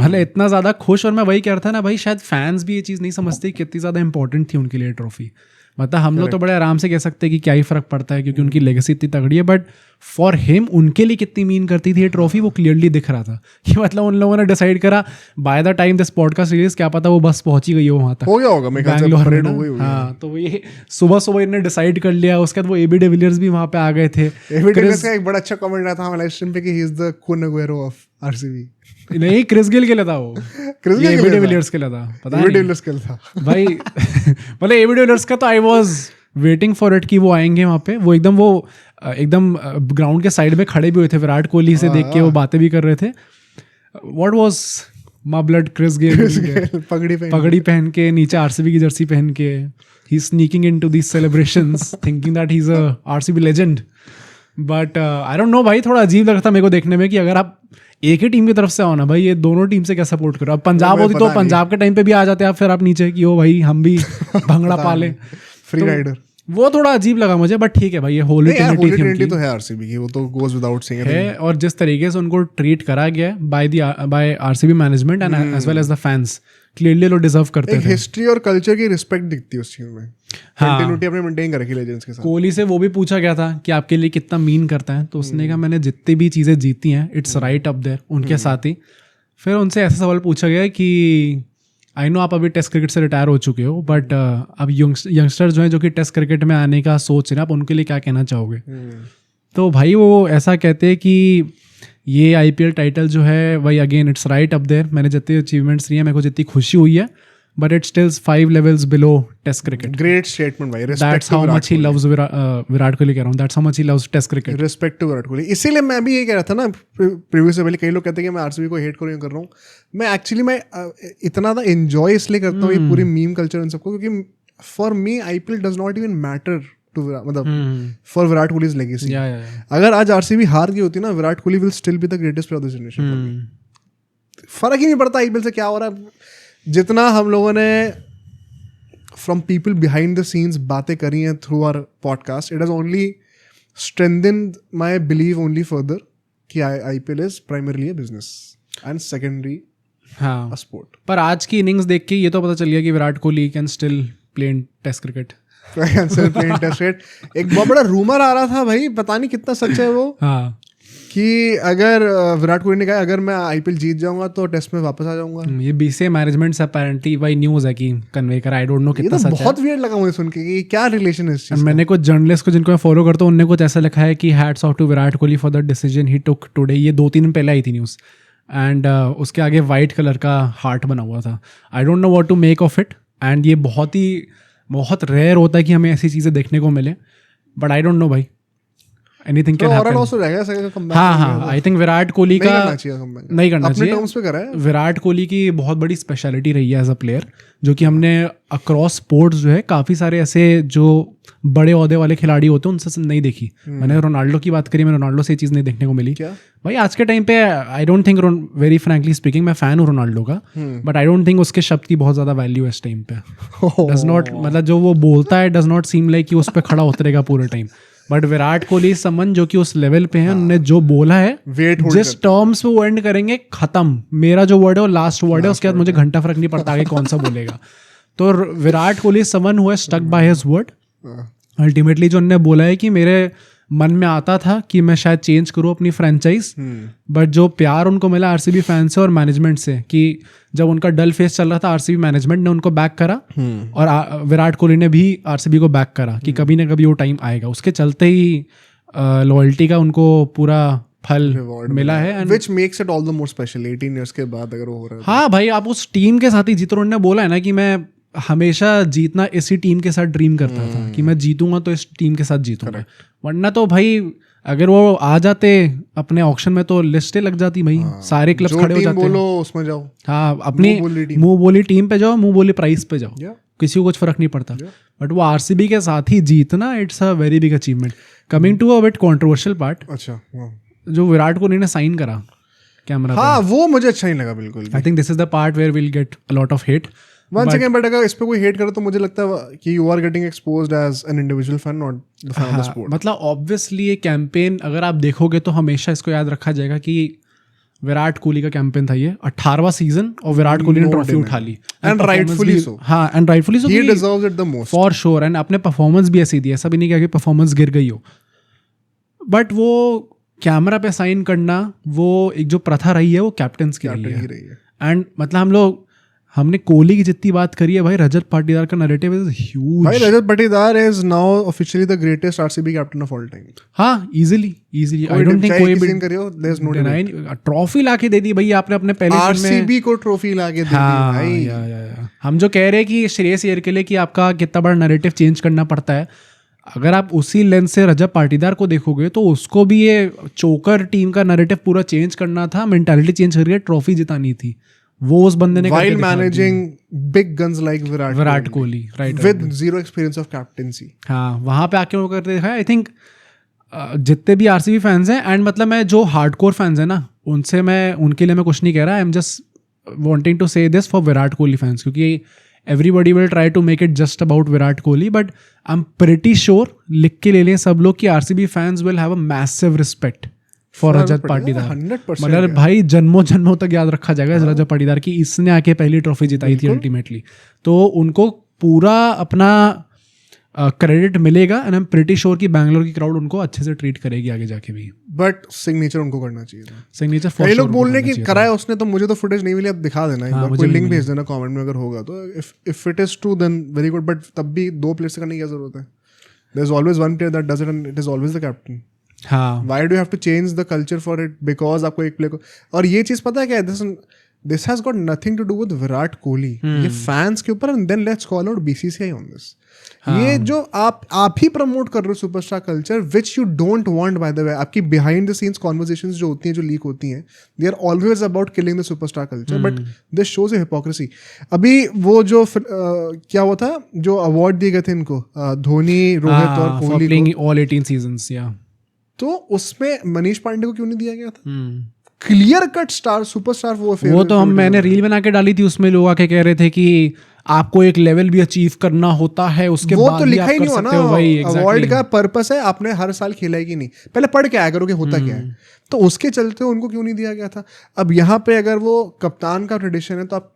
भले इतना ज्यादा खुश, और मैं वही कह रहा था ना भाई, शायद फैंस भी ये चीज नहीं समझते कितनी ज्यादा इंपॉर्टेंट थी उनके लिए ट्रॉफी। मतलब हम लोग तो बड़े आराम से कह सकते हैं कि क्या ही फर्क पड़ता है क्योंकि उनकी लेगेसी इतनी तगड़ी है, बट फॉर हिम उनके लिए कितनी मीन करती थी ये ट्रॉफी, वो क्लियरली दिख रहा था कि मतलब उन लोगों ने डिसाइड करा by the time this podcast release क्या पता वो बस पहुंच ही गई हो वहां तक, हो गया होगा बैंगलोर में ना। हाँ, तो ये सुबह सुबह इन्होंने डिसाइड कर लिया, उसके बाद वो एबी डिविलियर्स भी वहां पे आ गए थे। एबी डिविलियर्स का एक बड़ा अच्छा कमेंट आया था हमारे लाइव स्ट्रीम पे कि ही इज द कुन अगुएरो ऑफ आरसीबी। नहीं, क्रिस गेल के लिए था वो, एबी डिविलियर्स के लिए था, पता नहीं डिविलियर्स के लिए था भाई। मतलब एबी डिविलियर्स का तो I was waiting for it कि वो आएंगे वहाँ पे, वो एकदम ग्राउंड के साइड में खड़े भी हुए थे, विराट कोहली से देख के वो बातें भी कर रहे थे। What was my blood, Chris Gayle पगड़ी पहन के, नीचे आरसीबी की जर्सी पहन के, he is sneaking into these celebrations thinking that he is a RCB legend. But I don't know भाई, थोड़ा अजीब लग रहा था मेरे को देखने में कि अगर आप एक ही टीम की तरफ से आओ ना भाई, ये दोनों टीम से क्या सपोर्ट करो। अब पंजाब होती तो पंजाब के टाइम पे भी आ जाते आप, फिर आप नीचे कि ओ भाई हम भी भंगड़ा पाले, फ्री राइडर। वो थोड़ा अजीब लगा मुझे, बट ठीक है भाई, ये होली ट्रिनिटी तो है आरसीबी की, वो तो गोज विदाउट सेइंग है। और जिस तरीके से उनको ट्रीट करा गया है by RCB management and as well as the fans, clearly लोग डिजर्व करते थे। हिस्ट्री और कल्चर की रिस्पेक्ट दिखती है उस चीज में, कंटिन्यूटी अपने मेंटेन कर रखी लेजेंड्स के साथ। कोहली से वो भी पूछा गया था कि आपके लिए कितना मीन करता है, तो उसने कहा मैंने जितनी भी चीज़ें जीती हैं इट्स राइट अप देयर उनके साथ ही। फिर उनसे ऐसा सवाल पूछा गया कि आई नो आप अभी टेस्ट क्रिकेट से रिटायर हो चुके हो, बट अब यंगस्टर जो हैं जो कि टेस्ट क्रिकेट में आने का सोच रहे हैं, आप उनके लिए क्या कहना चाहोगे? तो भाई वो ऐसा कहते हैं कि ये आईपीएल टाइटल जो है भाई again it's right up there, मैंने जितनी अचीवमेंट्स रही हैं मेरे को जितनी खुशी हुई है, but it stills 5 levels below test cricket. Great statement भाई, that's how much he loves Virat Kohli, कह रहा हूँ that's how much he loves test cricket. Respect to Virat Kohli. इसीलिए मैं भी ये कह रहा था ना प्रीवियस से पहले, कई लोग कहते हैं कि मैं आरसीबी को हेट कर रहा हूँ, मैं एक्चुअली मैं इतना ज़्यादा एंजॉय इसलिए करता हूँ ये पूरी मीम कल्चर इन सबको, क्योंकि for me IPL does not even matter to मतलब फॉर विराट कोहलीज लेगेसी। अगर आज आरसीबी हार गई होती ना, Virat Kohli will still be the greatest player of this generation. फर्क ही नहीं पड़ता आईपीएल से क्या हो रहा है। जितना हम लोगों ने from people behind the scenes बातें करी हैं through our podcast, it has only strengthened my believe only further कि IPL is primarily a business and secondary a sport. पर आज की इनिंग्स देख के ये तो पता चल गया कि Virat Kohli can still play in test cricket. एक बहुत बड़ा रूमर आ रहा था भाई, पता नहीं कितना सच है वो, हाँ, कि अगर विराट कोहली ने कहा अगर मैं आईपीएल जीत जाऊंगा तो टेस्ट में वापस आ जाऊंगा। ये बीसीसीआई मैनेजमेंट से अपेरेंटली भाई न्यूज़ है कि कन्वे करा, आई डोंट नो कितना सच है। बहुत वियर्ड लगा मुझे सुन के कि क्या रिलेशन है इस चीज। मैंने कुछ जर्नलिस्ट को जिनको मैं फॉलो करता हूँ उनने कुछ ऐसा लिखा है कि hats off to Virat Kohli for the decision he took today. ये 2-3 दिन पहले आई थी न्यूज़, एंड उसके आगे वाइट कलर का हार्ट बना हुआ था। I don't know what to make of it, and ये बहुत रेयर होता है कि हमें ऐसी चीज़ें देखने को मिले, बट आई डोंट नो भाई, एनीथिंग कैन हैपन। हाँ, आई थिंक विराट कोहली का नहीं करना चाहिए। विराट कोहली की बहुत बड़ी स्पेशलिटी रही है एज अ प्लेयर, जो कि हमने अक्रॉस स्पोर्ट्स जो है काफ़ी सारे ऐसे जो बड़े ओहदे वाले खिलाड़ी होते हैं उनसे नहीं देखी। मैंने रोनाल्डो की बात करी, मैं रोनाल्डो से ये चीज़ नहीं देखने को मिली भाई आज के टाइम पे। आई don't think, very frankly speaking, मैं फ़ैन हूँ रोनाल्डो का, बट आई डोंट थिंक उसके शब्द की बहुत ज़्यादा वैल्यू है इस टाइम पे। डज नॉट, मतलब जो वो बोलता है डज नॉट सीम लाइक कि उस पर खड़ा उतरेगा पूरे टाइम। बट विराट कोहली समन जो कि उस लेवल पे है, उन्होंने जो बोला है जिस टर्म्स पे वो एंड करेंगे, खत्म, मेरा जो वर्ड है वो लास्ट वर्ड है, उसके बाद मुझे घंटा फर्क नहीं पड़ता आगे कौन सा बोलेगा। तो Virat Kohli someone who stuck by his word. Ultimately जो उन्होंने बोला है कि मेरे मन में आता था कि मैं शायद चेंज करूँ अपनी फ्रेंचाइज, बट जो प्यार उनको मिला आरसीबी फैन से और मैनेजमेंट से, कि जब उनका डल फेस चल रहा था आरसीबी मैनेजमेंट ने उनको बैक करा और विराट कोहली ने भी आरसीबी को बैक करा कि कभी ना कभी वो टाइम आएगा। उसके चलते ही लॉयल्टी का उनको पूरा फल मिला है, which makes it all the more special 18 years के बाद अगर वो हो रहा है। हाँ भाई, आप उस टीम के साथ ही जीतो। उन्होंने बोला है ना कि मैं हमेशा जीतना इसी टीम के साथ ड्रीम करता था कि मैं जीतूंगा तो इस टीम के साथ जीतूंगा, वरना तो भाई अगर वो आ जाते अपने ऑक्शन में तो लिस्टें लग जाती भाई। सारे क्लब्स खड़े हो जाते, बोलो उसमें जाओ। हाँ, अपनी मुंह बोली टीम पे जाओ, मुंह बोली प्राइस पे जाओ, किसी को कुछ फर्क नहीं पड़ता। बट वो आरसीबी के साथ ही जीतना, it's a very big achievement. Coming to a bit controversial part, अच्छा, जो विराट कोहली ने साइन करा कैमरा, हाँ वो मुझे अच्छा नहीं लगा बिल्कुल। I think this is the part where will get a lot of hate. Once again, but अगर इस पे कोई हेट करे तो मुझे लगता है कि you are getting exposed as an individual fan, not the fan of the sport. मतलब ऑब्वियसली ये कैंपेन अगर आप देखोगे तो हमेशा इसको याद रखा जाएगा कि विराट कोहली का कैंपेन था ये, 18वां सीजन और विराट कोहली ने ट्रॉफी उठा ली And rightfully so. हाँ and rightfully so, He deserves it the most. For sure, and अपने परफॉर्मेंस भी ऐसी दी है, ऐसा भी नहीं कहा कि परफॉर्मेंस गिर गई हो, बट वो कैमरा पे साइन करना वो एक जो प्रथा रही है वो कैप्टन्स की रही है। एंड मतलब हमने कोहली की जितनी बात करी है भाई, रजत पाटीदार का नैरेटिव इज ह्यूज भाई। Rajat Patidar is now officially the greatest RCB captain of all time. हाँ इजीली आई डोंट थिंक कोई भी करियो, there is no denying. Trophy लाके दे दी भाई आपने अपने पहले आरसीबी को ट्रॉफी लाके दे दी भाई। या हम जो कह रहे हैं कि श्रेयस अय्यर के लिए कि आपका कितना बड़ा नैरेटिव चेंज करना पड़ता है, अगर आप उसी लेंस से रजत पाटीदार को देखोगे तो उसको भी ये चोकर टीम का नैरेटिव पूरा चेंज करना था, मेंटालिटी चेंज करके ट्रॉफी जितानी थी, वो उस बंदे ने while managing big guns like Virat Kohli, right, with zero experience of captaincy। हाँ वहाँ पे आके वो करते दिखाया। आई थिंक जितने भी आरसीबी फैंस हैं, एंड मतलब मैं जो हार्डकोर फैंस हैं ना उनके लिए मैं कुछ नहीं कह रहा, I am just wanting to say this for Virat Kohli fans, क्योंकि everybody will try to make it just about Virat Kohli, but I am pretty sure, लिख के ले लें सब लोग कि RCB fans will have a massive respect for Rajat Patidar. 100% मतलब भाई जन्मों जन्मों तक याद रखा जाएगा इस रजत पाटीदार की, इसने आके पहली ट्रॉफी जिताई थी अल्टीमेटली, तो उनको पूरा अपना क्रेडिट मिलेगा, and I am pretty sure कि बैंगलोर की क्राउड उनको अच्छे से ट्रीट करेगी आगे जाके भी। बट सिग्नेचर उनको करना चाहिए था। सिग्नेचर कई लोग बोल रहे हैं कि कराया उसने, तो मुझे तो फुटेज नहीं मिली, अब दिखा देना एक बार, कोई लिंक भेज देना कमेंट में अगर होगा तो। If it is true then very good, but तब भी 2 प्लेयर से करने की क्या जरूरत है? There is always one player that does it and it is always the captain. हाँ, why do you have to change the culture for it because आपको एक प्लेयर को। और ये चीज पता है क्या है, this has got nothing to do with Virat Kohli, ये फैंस के ऊपर, and then let's call out BCCI on this. ये जो आप ही प्रमोट कर रहे हो superstar culture, which you don't want by the way. आपकी बिहाइंड द सीन्स कॉन्वर्सेशंस जो होती हैं, जो लीक होती हैं, they are always about killing the superstar culture, but this shows a hypocrisy. अभी वो जो क्या हुआ था, जो अवार्ड दिए गए थे इनको, धोनी, रोहित और कोहली को, ऑल 18 सीजंस, या तो उसमें मनीष पांडे को क्यों नहीं दिया गया था? क्लियर कट स्टार सुपरस्टार वो तो मैंने रील बना के डाली थी, उसमें लोग आके कह रहे थे कि आपको एक लेवल भी अचीव करना होता है, उसके वो बाद तो लिखा ही नहीं हुआ ना। exactly. अवार्ड का पर्पस है आपने हर साल खेला है कि नहीं, पहले पढ़ के आया करो कि होता क्या है, तो उसके चलते उनको क्यों नहीं दिया गया था। अब यहाँ पे अगर वो कप्तान का ट्रेडिशन है तो आप,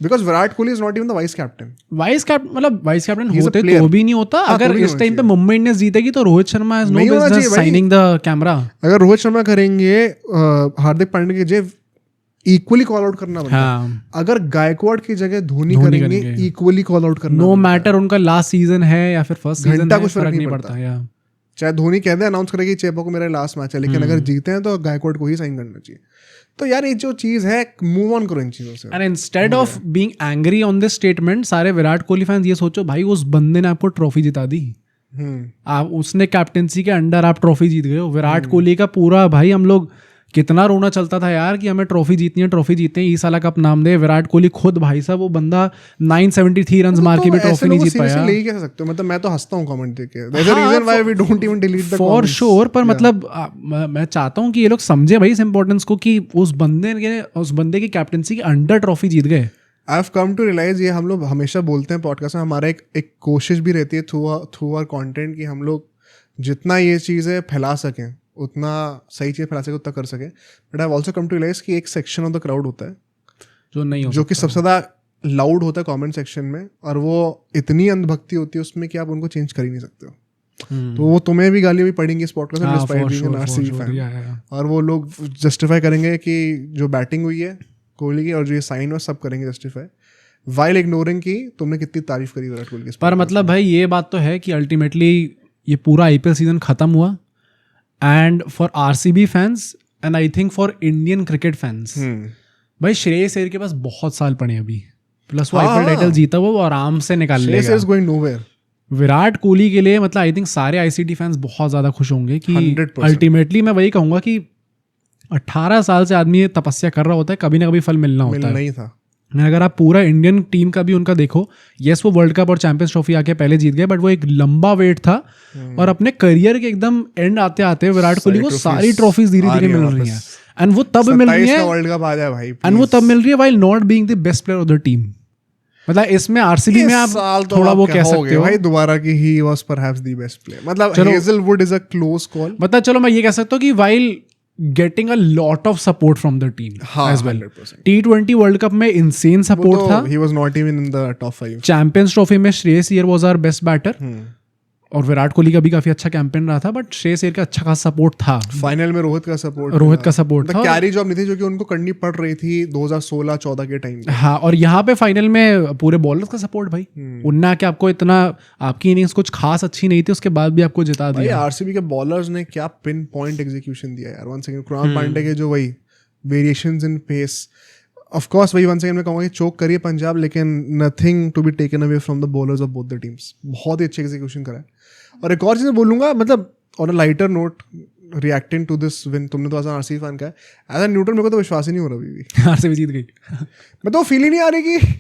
because Virat Kohli is not even the vice captain मतलब वाइस कैप्टन होते तो भी नहीं होता। अगर इस टाइम पे मुंबई इंडियंस जीतेगी तो Rohit Sharma has no business signing the camera. अगर रोहित शर्मा करेंगे, हार्दिक पांड्या की जगह इक्वली कॉल आउट करना बनता है। अगर गायकवाड़ की जगह धोनी करेंगे, इक्वली कॉल आउट करना, नो मैटर उनका लास्ट सीजन है या फिर फर्स्ट सीजन है, कुछ फर्क नहीं पड़ता। चाहे धोनी कह दे, अनाउंस करेगी चेपो को मेरा लास्ट मैच है, लेकिन अगर जीते हैं तो गायकवाड़ को ही साइन करना चाहिए। तो यार ये जो चीज है, मूव ऑन करो इन चीजों से। And instead of being angry on this statement, सारे विराट कोहली फैंस ये सोचो भाई उस बंदे ने आपको ट्रॉफी जिता दी, आप उसने कैप्टेंसी के अंडर आप ट्रॉफी जीत गए हो। विराट कोहली का पूरा भाई हम लोग कितना रोना चलता था यार कि हमें ट्रॉफी जीतनी है, ट्रॉफी जीतनी है, ईसाला कप नाम दे। विराट कोहली खुद भाई साहब वो बंदा 973 रन मार के भी ट्रॉफी नहीं जीत पाया। ले कह सकते हो, मतलब मैं तो हंसता हूं कमेंट देख के, there's a reason why we don't even delete the for sure, पर मतलब मैं चाहता हूं कि ये लोग समझे भाई इस इंपॉर्टेंस को कि उस बंदे की कैप्टेंसी के अंडर ट्रॉफी जीत गए। I have come to realise, ये हम लोग हमेशा बोलते हैं पॉडकास्ट में, हमारा एक कोशिश भी रहती है थ्रू आवर कंटेंट कि हम लोग जितना ये चीज़ें फैला सकें, उतना सही चीज़ फैला सके, उतना कर सके। But I also come to realise कि एक सेक्शन ऑफ द क्राउड होता है जो कि सबसे ज़्यादा लाउड होता है कमेंट सेक्शन में, और वो इतनी अंधभक्ति होती है उसमें कि आप उनको चेंज कर ही नहीं सकते हो। तो वो तुम्हें भी गाली भी पड़ेंगी इस पॉडकास्ट में, despite being an RCB fan, और वो लोग जस्टिफाई करेंगे कि जो बैटिंग हुई है कोहली की और जो ये साइन हुआ सब करेंगे जस्टिफाई, वाइल इग्नोरिंग कि तुमने कितनी तारीफ करी विराट कोहली की। पर मतलब भाई ये बात तो है कि अल्टीमेटली ये पूरा आईपीएल सीजन खत्म हुआ, and for RCB fans and I think for Indian cricket fans, भाई श्रेयस अय्यर के पास बहुत साल पड़े अभी, प्लस वो आईपीएल टाइटल जीता वो आराम से निकाल लेगा। विराट कोहली के लिए मतलब आई थिंक सारे आईसीटी फैंस बहुत ज्यादा खुश होंगे कि अल्टीमेटली मैं वही कहूंगा कि 18 साल से आदमी तपस्या कर रहा होता है, कभी ना कभी फल मिलना होता है। नहीं था। अगर आप पूरा इंडियन टीम का भी उनका देखो, यस वो वर्ल्ड कप और चैंपियंस ट्रॉफी आके पहले जीत गए, बट वो एक लंबा वेट था, और अपने करियर के एकदम एंड आते आते विराट कोहली को सारी ट्रॉफीज धीरे धीरे मिल रही हैं, एंड वो तब मिल रही है वर्ल्ड कप आ जाए भाई, एंड वो तब मिल रही है while not being the best player of the team. मतलब इसमें आरसीबी में आप थोड़ा वो कह सकते हो भाई दोबारा कि he was perhaps the best player, मतलब Hazlewood is a close call. मतलब चलो मैं ये कह सकता हूँ कि while getting a lot of support from the team हाँ, as well. 100%. T20 world cup में इंसेन सपोर्ट था। He was not even in the top 5. Champions trophy में Shreyas Iyer was our best batter और विराट कोहली का भी काफी अच्छा कैंपेन रहा था, बट श्रेयस अय्यर का अच्छा खासा सपोर्ट था। फाइनल में रोहित का सपोर्ट था, कैरी जॉब नहीं थी जो कि उनको करनी पड़ रही थी 2016-14 के टाइम पे। हाँ, और यहाँ पे फाइनल में पूरे बॉलर्स का सपोर्ट भाई, उन्ना के आपको इतना, आपकी इनिंग्स कुछ खास अच्छी नहीं थी, उसके बाद भी आपको जिता दिया। आरसीबी के बॉलर्स ने क्या पिन पॉइंट एग्जीक्यूशन दिया यार। वन सेकंड, कृणाल पांडे के जो वही variations in pace, of course वही वन सेकंड में कहूँगा कि चोक करिए पंजाब, लेकिन nothing to be taken away from the bowlers of both the teams. बहुत ही अच्छे एग्जीक्यूशन करा है। और एक और चीज़ बोलूँगा, मतलब on a lighter note, reacting to this win, तुमने तो आरसीबी फैन का है, एज अ न्यूट्रल मेरे को तो विश्वास ही नहीं हो रहा अभी भी। आरसीबी जीत गई। मैं तो फील ही नहीं आ रही कि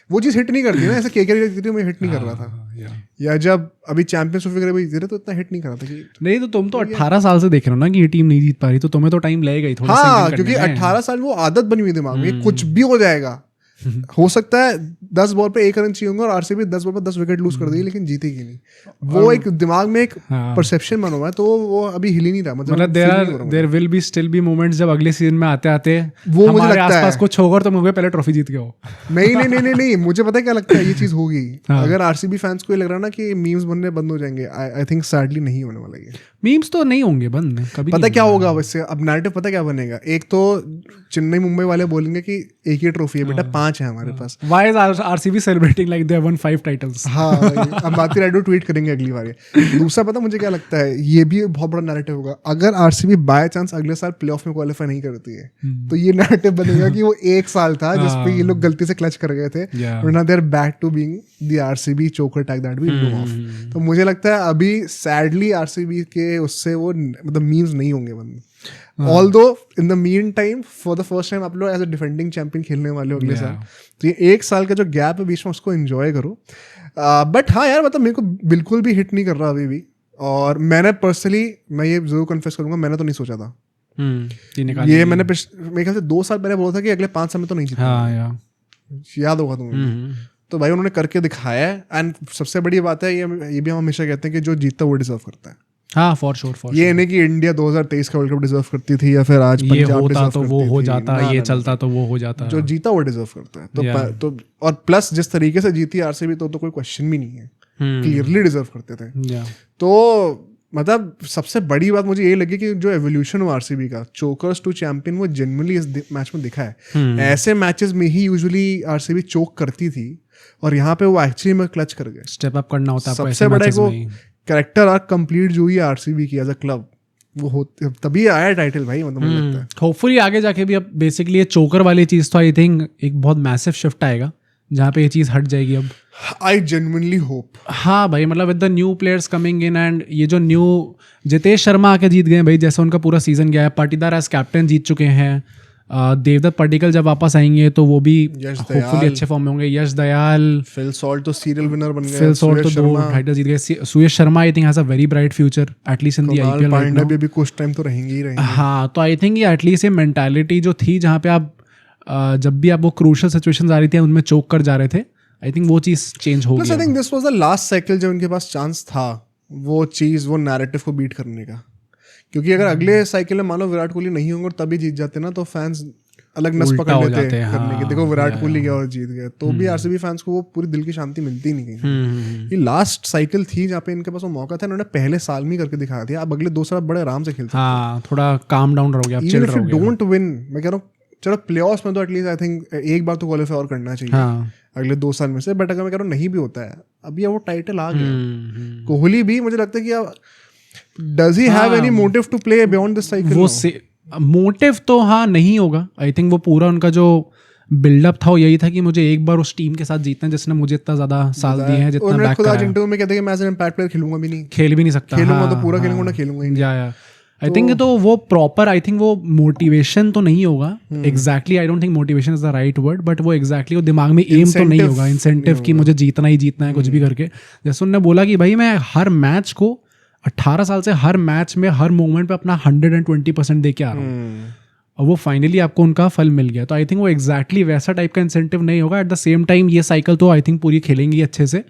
वो चीज़ हिट नहीं करती ना, ऐसे केकेआर जीती थी, मैं हिट नहीं कर रहा था। या जब अभी चैंपियंस ट्रॉफी वगैरह जीत रहे तो इतना हिट नहीं कर रहा था कि नहीं। तो तुम तो 18 साल से देख रहे हो ना कि ये टीम नहीं जीत पा रही, तो तुम्हें तो टाइम लगेगा ही थोड़ा। हाँ, क्योंकि 18 साल वो आदत बनी हुई दिमाग में, कुछ भी हो जाएगा। हो सकता है 10 बॉल पे 1 रन चाहिए होंगे और आरसीबी 10 बॉल पे 10 विकेट लूज कर दी, लेकिन जीतेगी नहीं। वो एक दिमाग में एक परसेप्शन बना हुआ है, तो वो अभी हिल ही नहीं रहा। मतलब there will be still be moments जब अगले सीजन में आते आते वो मुझे लगता है आसपास कुछ होगा तो मुझे पहले ट्रॉफी जीत के हो। नहीं, मुझे पता है क्या लगता है, ये चीज होगी। अगर आरसीबी फैंस को ये लग रहा है ना कि मीम्स बनने बंद हो जाएंगे, आई थिंक सैडली नहीं होने वाला ये। मीम्स तो नहीं होंगे बंद, कभी। पता क्या होगा वैसे, अब नैरेटिव पता क्या बनेगा, एक तो चेन्नई मुंबई वाले बोलेंगे कि एक ही ट्रॉफी है बेटा, 5 है हमारे पास। Why is RCB celebrating like they have won 5 titles? हाँ, अंबाती रायडू ट्वीट करेंगे अगली बार। दूसरा पता मुझे क्या लगता है, ये भी बहुत बड़ा नैरेटिव होगा। अगर आरसीबी बाय चांस अगले साल प्लेऑफ में क्वालिफाई नहीं करती है, तो ये नैरेटिव बनेगा कि वो 1 साल था जिसपे ये लोग गलती से क्लच कर गए थे, और now they are back to being the RCB choker tag that we know of. तो मुझे लगता है अभी सैडली आरसीबी के उससे वो मतलब मीम्स नहीं होंगे बंद। Although in the meantime, for the first time आप लोग एज अ डिफेंडिंग चैंपियन खेलने वाले हो अगले साल, तो ये 1 साल का जो गैप है बीच में उसको एंजॉय करो। बट हाँ यार, मतलब मेरे को बिल्कुल भी हिट नहीं कर रहा अभी भी। और मैंने पर्सनली, मैं ये जरूर कन्फेस करूंगा, मैंने तो नहीं सोचा था ये। मैंने मेरे ख्याल से 2 साल पहले बोला था कि अगले 5 साल में तो नहीं जीता, याद होगा तुम्हें। तो भाई उन्होंने करके दिखाया है। एंड सबसे बड़ी बात है, ये भी हम हमेशा कहते हैं कि जो जीतता वो डिजर्व करता है। हाँ, फॉर श्योर। ये नहीं कि इंडिया 2023 का वर्ल्ड कप डिजर्व करती थी या फिर आज ये होता तो वो हो जाता, ये चलता तो वो हो जाता। जो जीता वो डिजर्व करता है। तो और प्लस जिस तरीके से जीती आरसीबी, तो कोई क्वेश्चन भी नहीं है, क्लियरली डिजर्व करते थे। तो मतलब सबसे बड़ी बात मुझे ये लगी कि जो एवोल्यूशन हुआ आरसीबी का चोकर्स टू चैंपियन, वो जेन्युइनली इस मैच में दिखा है। ऐसे मैचेस में ही यूजुअली आरसीबी चोक करती थी, और यहाँ पे वो एक्चुअली में क्लच कर गए। स्टेप अप करना होता है। सबसे बड़ा वो कैरेक्टर आर्क कंप्लीट जो हुई है आरसीबी की एज अ क्लब, वो हो तभी आया टाइटल भाई, मतलब मुझे लगता है। होपफुली आगे जाके भी अब बेसिकली ये चोकर वाली चीज तो आई थिंक एक बहुत मैसिव शिफ्ट आएगा जहाँ पे ये चीज हट जाएगी अब। I genuinely hope. हाँ भाई, मतलब with the new players coming in, and ये जो न्यू जितेश शर्मा आके जीत गए भाई, जैसे उनका पूरा सीजन गया है। पाटीदार एज कैप्टन जीत चुके हैं। देवदत्त पडिक्कल जब वापस आएंगे तो वो भी होपफुली अच्छे फॉर्म में होंगे। यश दयाल, फिल सॉल्ट तो सीरियल विनर बन गए। फिल सॉल्ट तो 2 टाइटल जीत गए। Suyash Sharma I think has a very bright future at least in the IPL right now. भी कुछ टाइम तो रहेंगे ही रहेंगे। हाँ, तो आई थिंक ये एटलीस्ट ये मेंटालिटी जो थी, जहाँ पे आप जब भी आप वो क्रूशियल सिचुएशंस आ रही थी उनमें चोक कर जा रहे थे, आई थिंक वो चीज़ चेंज हो गई। आई think this was the last cycle जब उनके पास चांस था वो चीज़, वो नैरेटिव को बीट करने का। क्योंकि अगर अगले साइकिल में मान लो विराट कोहली नहीं होंगे और तभी जीत जाते ना, तो फैंस अलग नस पकड़ लेते करने के। देखो विराट कोहली गया और जीत गए, तो भी आरसीबी फैंस को वो पूरी दिल की शांति मिलती नहीं कहीं। ये लास्ट साइकिल थी जहाँ पे इनके पास वो मौका था, इन्होंने पहले साल में करके दिखाया था। अब अगले 2 साल बड़े आराम से खेलते। हाँ, थोड़ा काम डाउन रहोगे आप, चिल रहोगे। डोंट विन, मैं कह रहा हूँ चलो प्लेऑफ्स में तो एटलीस्ट आई थिंक एक बार तो क्वालिफाई और करना चाहिए अगले 2 साल में से। बट अगर मैं कह रहा हूँ नहीं भी होता है, अभी वो टाइटल आ गया। कोहली भी मुझे लगता है कि अब does he have any motive to play beyond this cycle? वो मोटिव तो हाँ नहीं होगा। आई थिंक वो पूरा उनका जो बिल्डअप था वो यही था कि मुझे एक बार उस टीम के साथ जीतना है जिसने मुझे इतना ज्यादा साल दिए हैं, जितना बैक करा है। इंटरव्यू में कहते हैं कि मैं एज एन इम्पैक्ट प्लेयर खेलूंगा भी नहीं, खेल भी नहीं सकता। खेलूंगा तो पूरा खेलूंगा ना, खेलूंगा ही या आई थिंक तो वो प्रॉपर, आई थिंक वो मोटिवेशन तो नहीं होगा exactly. I don't think motivation is the right word, but वो एग्जैक्टली वो दिमाग में एम तो नहीं होगा, इंसेंटिव कि मुझे जीतना ही जीतना है कुछ भी करके। जैसे उन्होंने बोला कि भाई मैं हर मैच को 18 साल से हर मैच में हर मोमेंट पे अपना 120% दे के आ रहा हूँ, और वो फाइनली आपको उनका फल मिल गया। तो आई थिंक वो एग्जैक्टली वैसा टाइप का इंसेंटिव नहीं होगा। एट द सेम टाइम ये साइकिल तो आई थिंक पूरी खेलेंगी अच्छे से।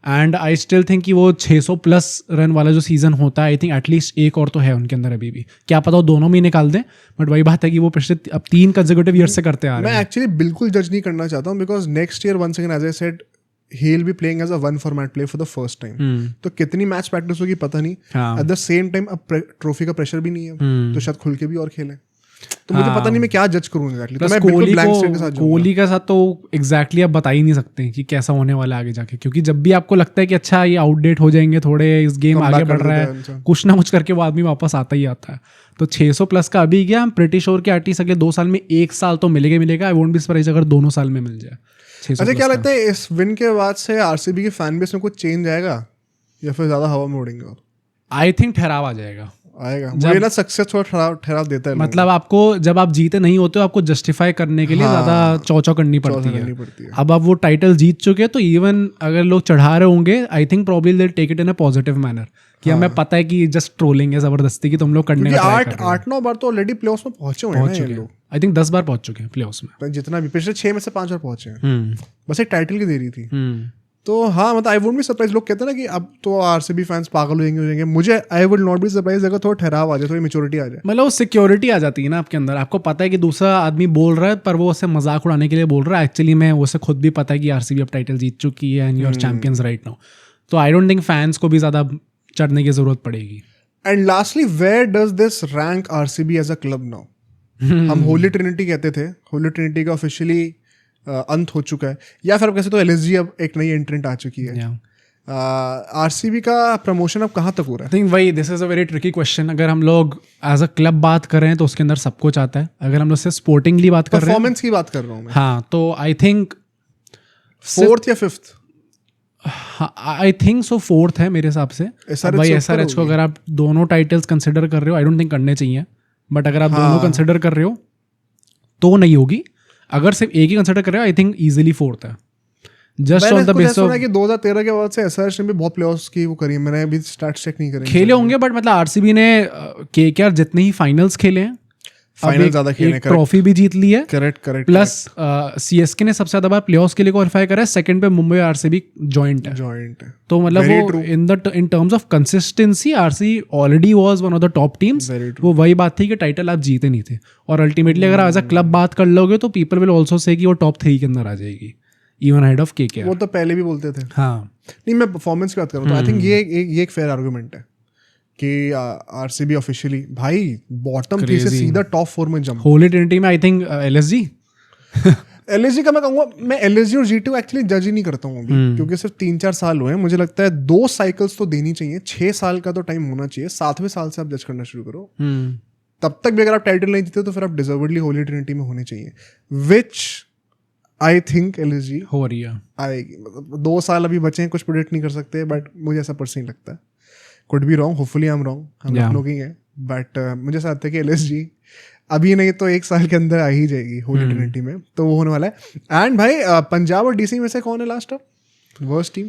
एंड आई स्टिल थिंक कि वो 600 प्लस रन वाला जो सीजन होता है, आई थिंक एटलीस्ट एक और तो है उनके अंदर अभी भी, क्या पता वो दोनों में निकाल दें, बट वही बात है कि वो पिछले अब 3 कंसेक्यूटिव ईयर से करते आ रहे हैं. मैं एक्चुअली बिल्कुल जज नहीं करना चाहता हूँ, because next year once again as I said he will be playing as a one format play for the first time. तो कितनी मैच प्रैक्टिस होगी पता नहीं. At the same time अब ट्रॉफी का प्रेशर भी नहीं है, तो शायद खुल के भी और खेले. तो मुझे पता नहीं मैं क्या जज करूँ एग्जैक्टली. तो मैं बिल्कुल ब्लैंक स्टेट के साथ जाऊंगा. कोहली के साथ तो एग्जैक्टली आप बता ही नहीं सकते कि कैसा होने वाला है आगे जाके, क्योंकि जब भी आपको लगता है कि अच्छा ये आउटडेट हो जाएंगे थोड़े, इस गेम आगे बढ़ रहा है, कुछ ना कुछ करके वो आदमी वापस आता ही आता है. तो 600 प्लस का अभी गया, हम प्रिटी श्योर कि एटलीस्ट अगले 2 साल में 1 साल तो मिलेगा. आई वोंट बी सरप्राइज अगर दोनों साल में मिल जाए. अच्छा, क्या लगता है इस विन के बाद से आरसीबी की फैन बेस में कुछ चेंज आएगा या फिर ज्यादा हवा में उड़ेंगे? आई थिंक ठहराव आ जाएगा. मुझे ना सक्सेस थोड़ा ठहराव देता है. मतलब आपको जब आप जीते नहीं होते हो, आपको जस्टिफाई करने के लिए ज्यादा चौचौ करनी पड़ती है. अब आप वो टाइटल जीत चुके हैं, तो इवन अगर लोग चढ़ा रहे होंगे, I think probably they take it in a positive manner कि हमें पता है कि जस्ट ट्रोलिंग है जबरदस्ती की तुम लोग करने का ट्राई कर रहे हो. 8-9 बार तो ऑलरेडी प्लेऑफ्स में पहुंचे हुए हैं. आई थिंक 10 बार पहुंच चुके हैं प्लेऑफ्स में. जितना भी पिछले 6 में से 5 बार पहुंचे हैं. बस एक टाइटल की देरी थी. तो हाँ, मतलब आई वुड बी सरप्राइज. लोग कहते हैं ना कि अब तो आरसीबी फैंस पागल हो जाएंगे. मुझे आई वुड नॉट बी सरप्राइज अगर थोड़ा ठहराव आ जाए, थोड़ी मैच्योरिटी आ जाए. मतलब सिक्योरिटी आ जाती है ना आपके अंदर. आपको पता है कि दूसरा आदमी बोल रहा है, पर वो उससे मजाक उड़ाने के लिए बोल रहा है. एक्चुअली में उसे खुद भी पता है कि आरसीबी अब टाइटल जीत चुकी है and you are champions right now. तो आई डोंट थिंक फैंस को भी ज्यादा चढ़ने की जरूरत पड़ेगी. And lastly, where does this rank RCB as a club now? हम होली ट्रिनिटी कहते थे. होली ट्रिनिटी का ऑफिशियली अंत हो चुका है, या फिर कैसे तो एलएसजी अब एक नई एंट्रेंट आ चुकी है. आरसीबी का प्रमोशन अब कहाँ तक हो रहा है? आई थिंक वही, this is a very tricky question. अगर हम लोग एज अ क्लब बात कर रहे हैं तो उसके अंदर सब कुछ आता है. अगर हम लोग से स्पोर्टिंगली बात कर रहे हैं, परफॉर्मेंस की बात कर रहा हूँ मैं. हाँ, तो आई थिंक 4th या 5th. I think so 4th है मेरे हिसाब से. भाई एसआरएच को अगर आप दोनों टाइटल्स कंसिडर कर रहे हो, आई डोंट थिंक करने चाहिए, बट अगर आप दोनों कंसिडर कर रहे हो तो नहीं होगी. अगर सिर्फ एक ही कंसिडर कर रहे हो, आई थिंक इजीली 4th है. Just on the base of कि 2013 के बाद से एसआरएच ने भी बहुत प्लेऑफ्स की वो करी है. मैंने अभी स्टैट्स चेक नहीं करे, खेले होंगे, बट मतलब आरसीबी ने केकेआर जितने ही फाइनल्स खेले हैं, फाइनल ज्यादा खेले, ट्रॉफी भी जीत ली है. करेक्ट. प्लस सीएसके ने सबसे ज्यादा बार प्लेऑफ्स के लिए क्वालिफाई करा है. सेकंड पे मुंबई आरसीबी जॉइंट है. तो मतलब वो in terms of consistency RCB already was one of the top teams. वो वही बात थी कि टाइटल आप जीते नहीं थे, और अल्टीमेटली अगर एज अ क्लब बात कर लोगे तो पीपल विल आल्सो से कि वो टॉप 3 के अंदर आ जाएगी, इवन हेड ऑफ केकेआर. वो तो पहले भी बोलते थे. हाँ, नहीं, मैं परफॉर्मेंस की बात कर रहा हूँ. आई थिंक ये एक फेयर आर्गुमेंट है कि आरसीबी ऑफिशियली भाई बॉटम 3 से सीधा टॉप 4 में जंप. होली ट्रिनिटी में आई थिंक एलएसजी का मैं कहूँगा, मैं एलएसजी और जीटी एक्चुअली जज ही नहीं करता हूँ अभी, क्योंकि सिर्फ 3-4 साल हुए हैं. मुझे लगता है 2 साइकिल्स तो देनी चाहिए. 6 साल का तो टाइम होना चाहिए. 7वें साल से आप जज करना शुरू करो. तब तक भी अगर आप टाइटल नहीं जीते तो फिर आप डिजर्वेडली होली ट्रिनिटी में होने चाहिए, विच आई थिंक एलएसजी हो रही है. आएगी. मतलब 2 साल अभी बचे हैं, कुछ प्रेडिक्ट नहीं कर सकते, बट मुझे ऐसा पर्सनली लगता है. Could be wrong, hopefully I am wrong, हम लोग ही हैं, बट मुझे ऐसा लगता है कि एलएसजी अभी नहीं तो 1 साल के अंदर आ ही जाएगी होली ट्रिनिटी में. तो वो होने वाला है. एंड भाई पंजाब और डीसी में से कौन है लास्ट अब worst team?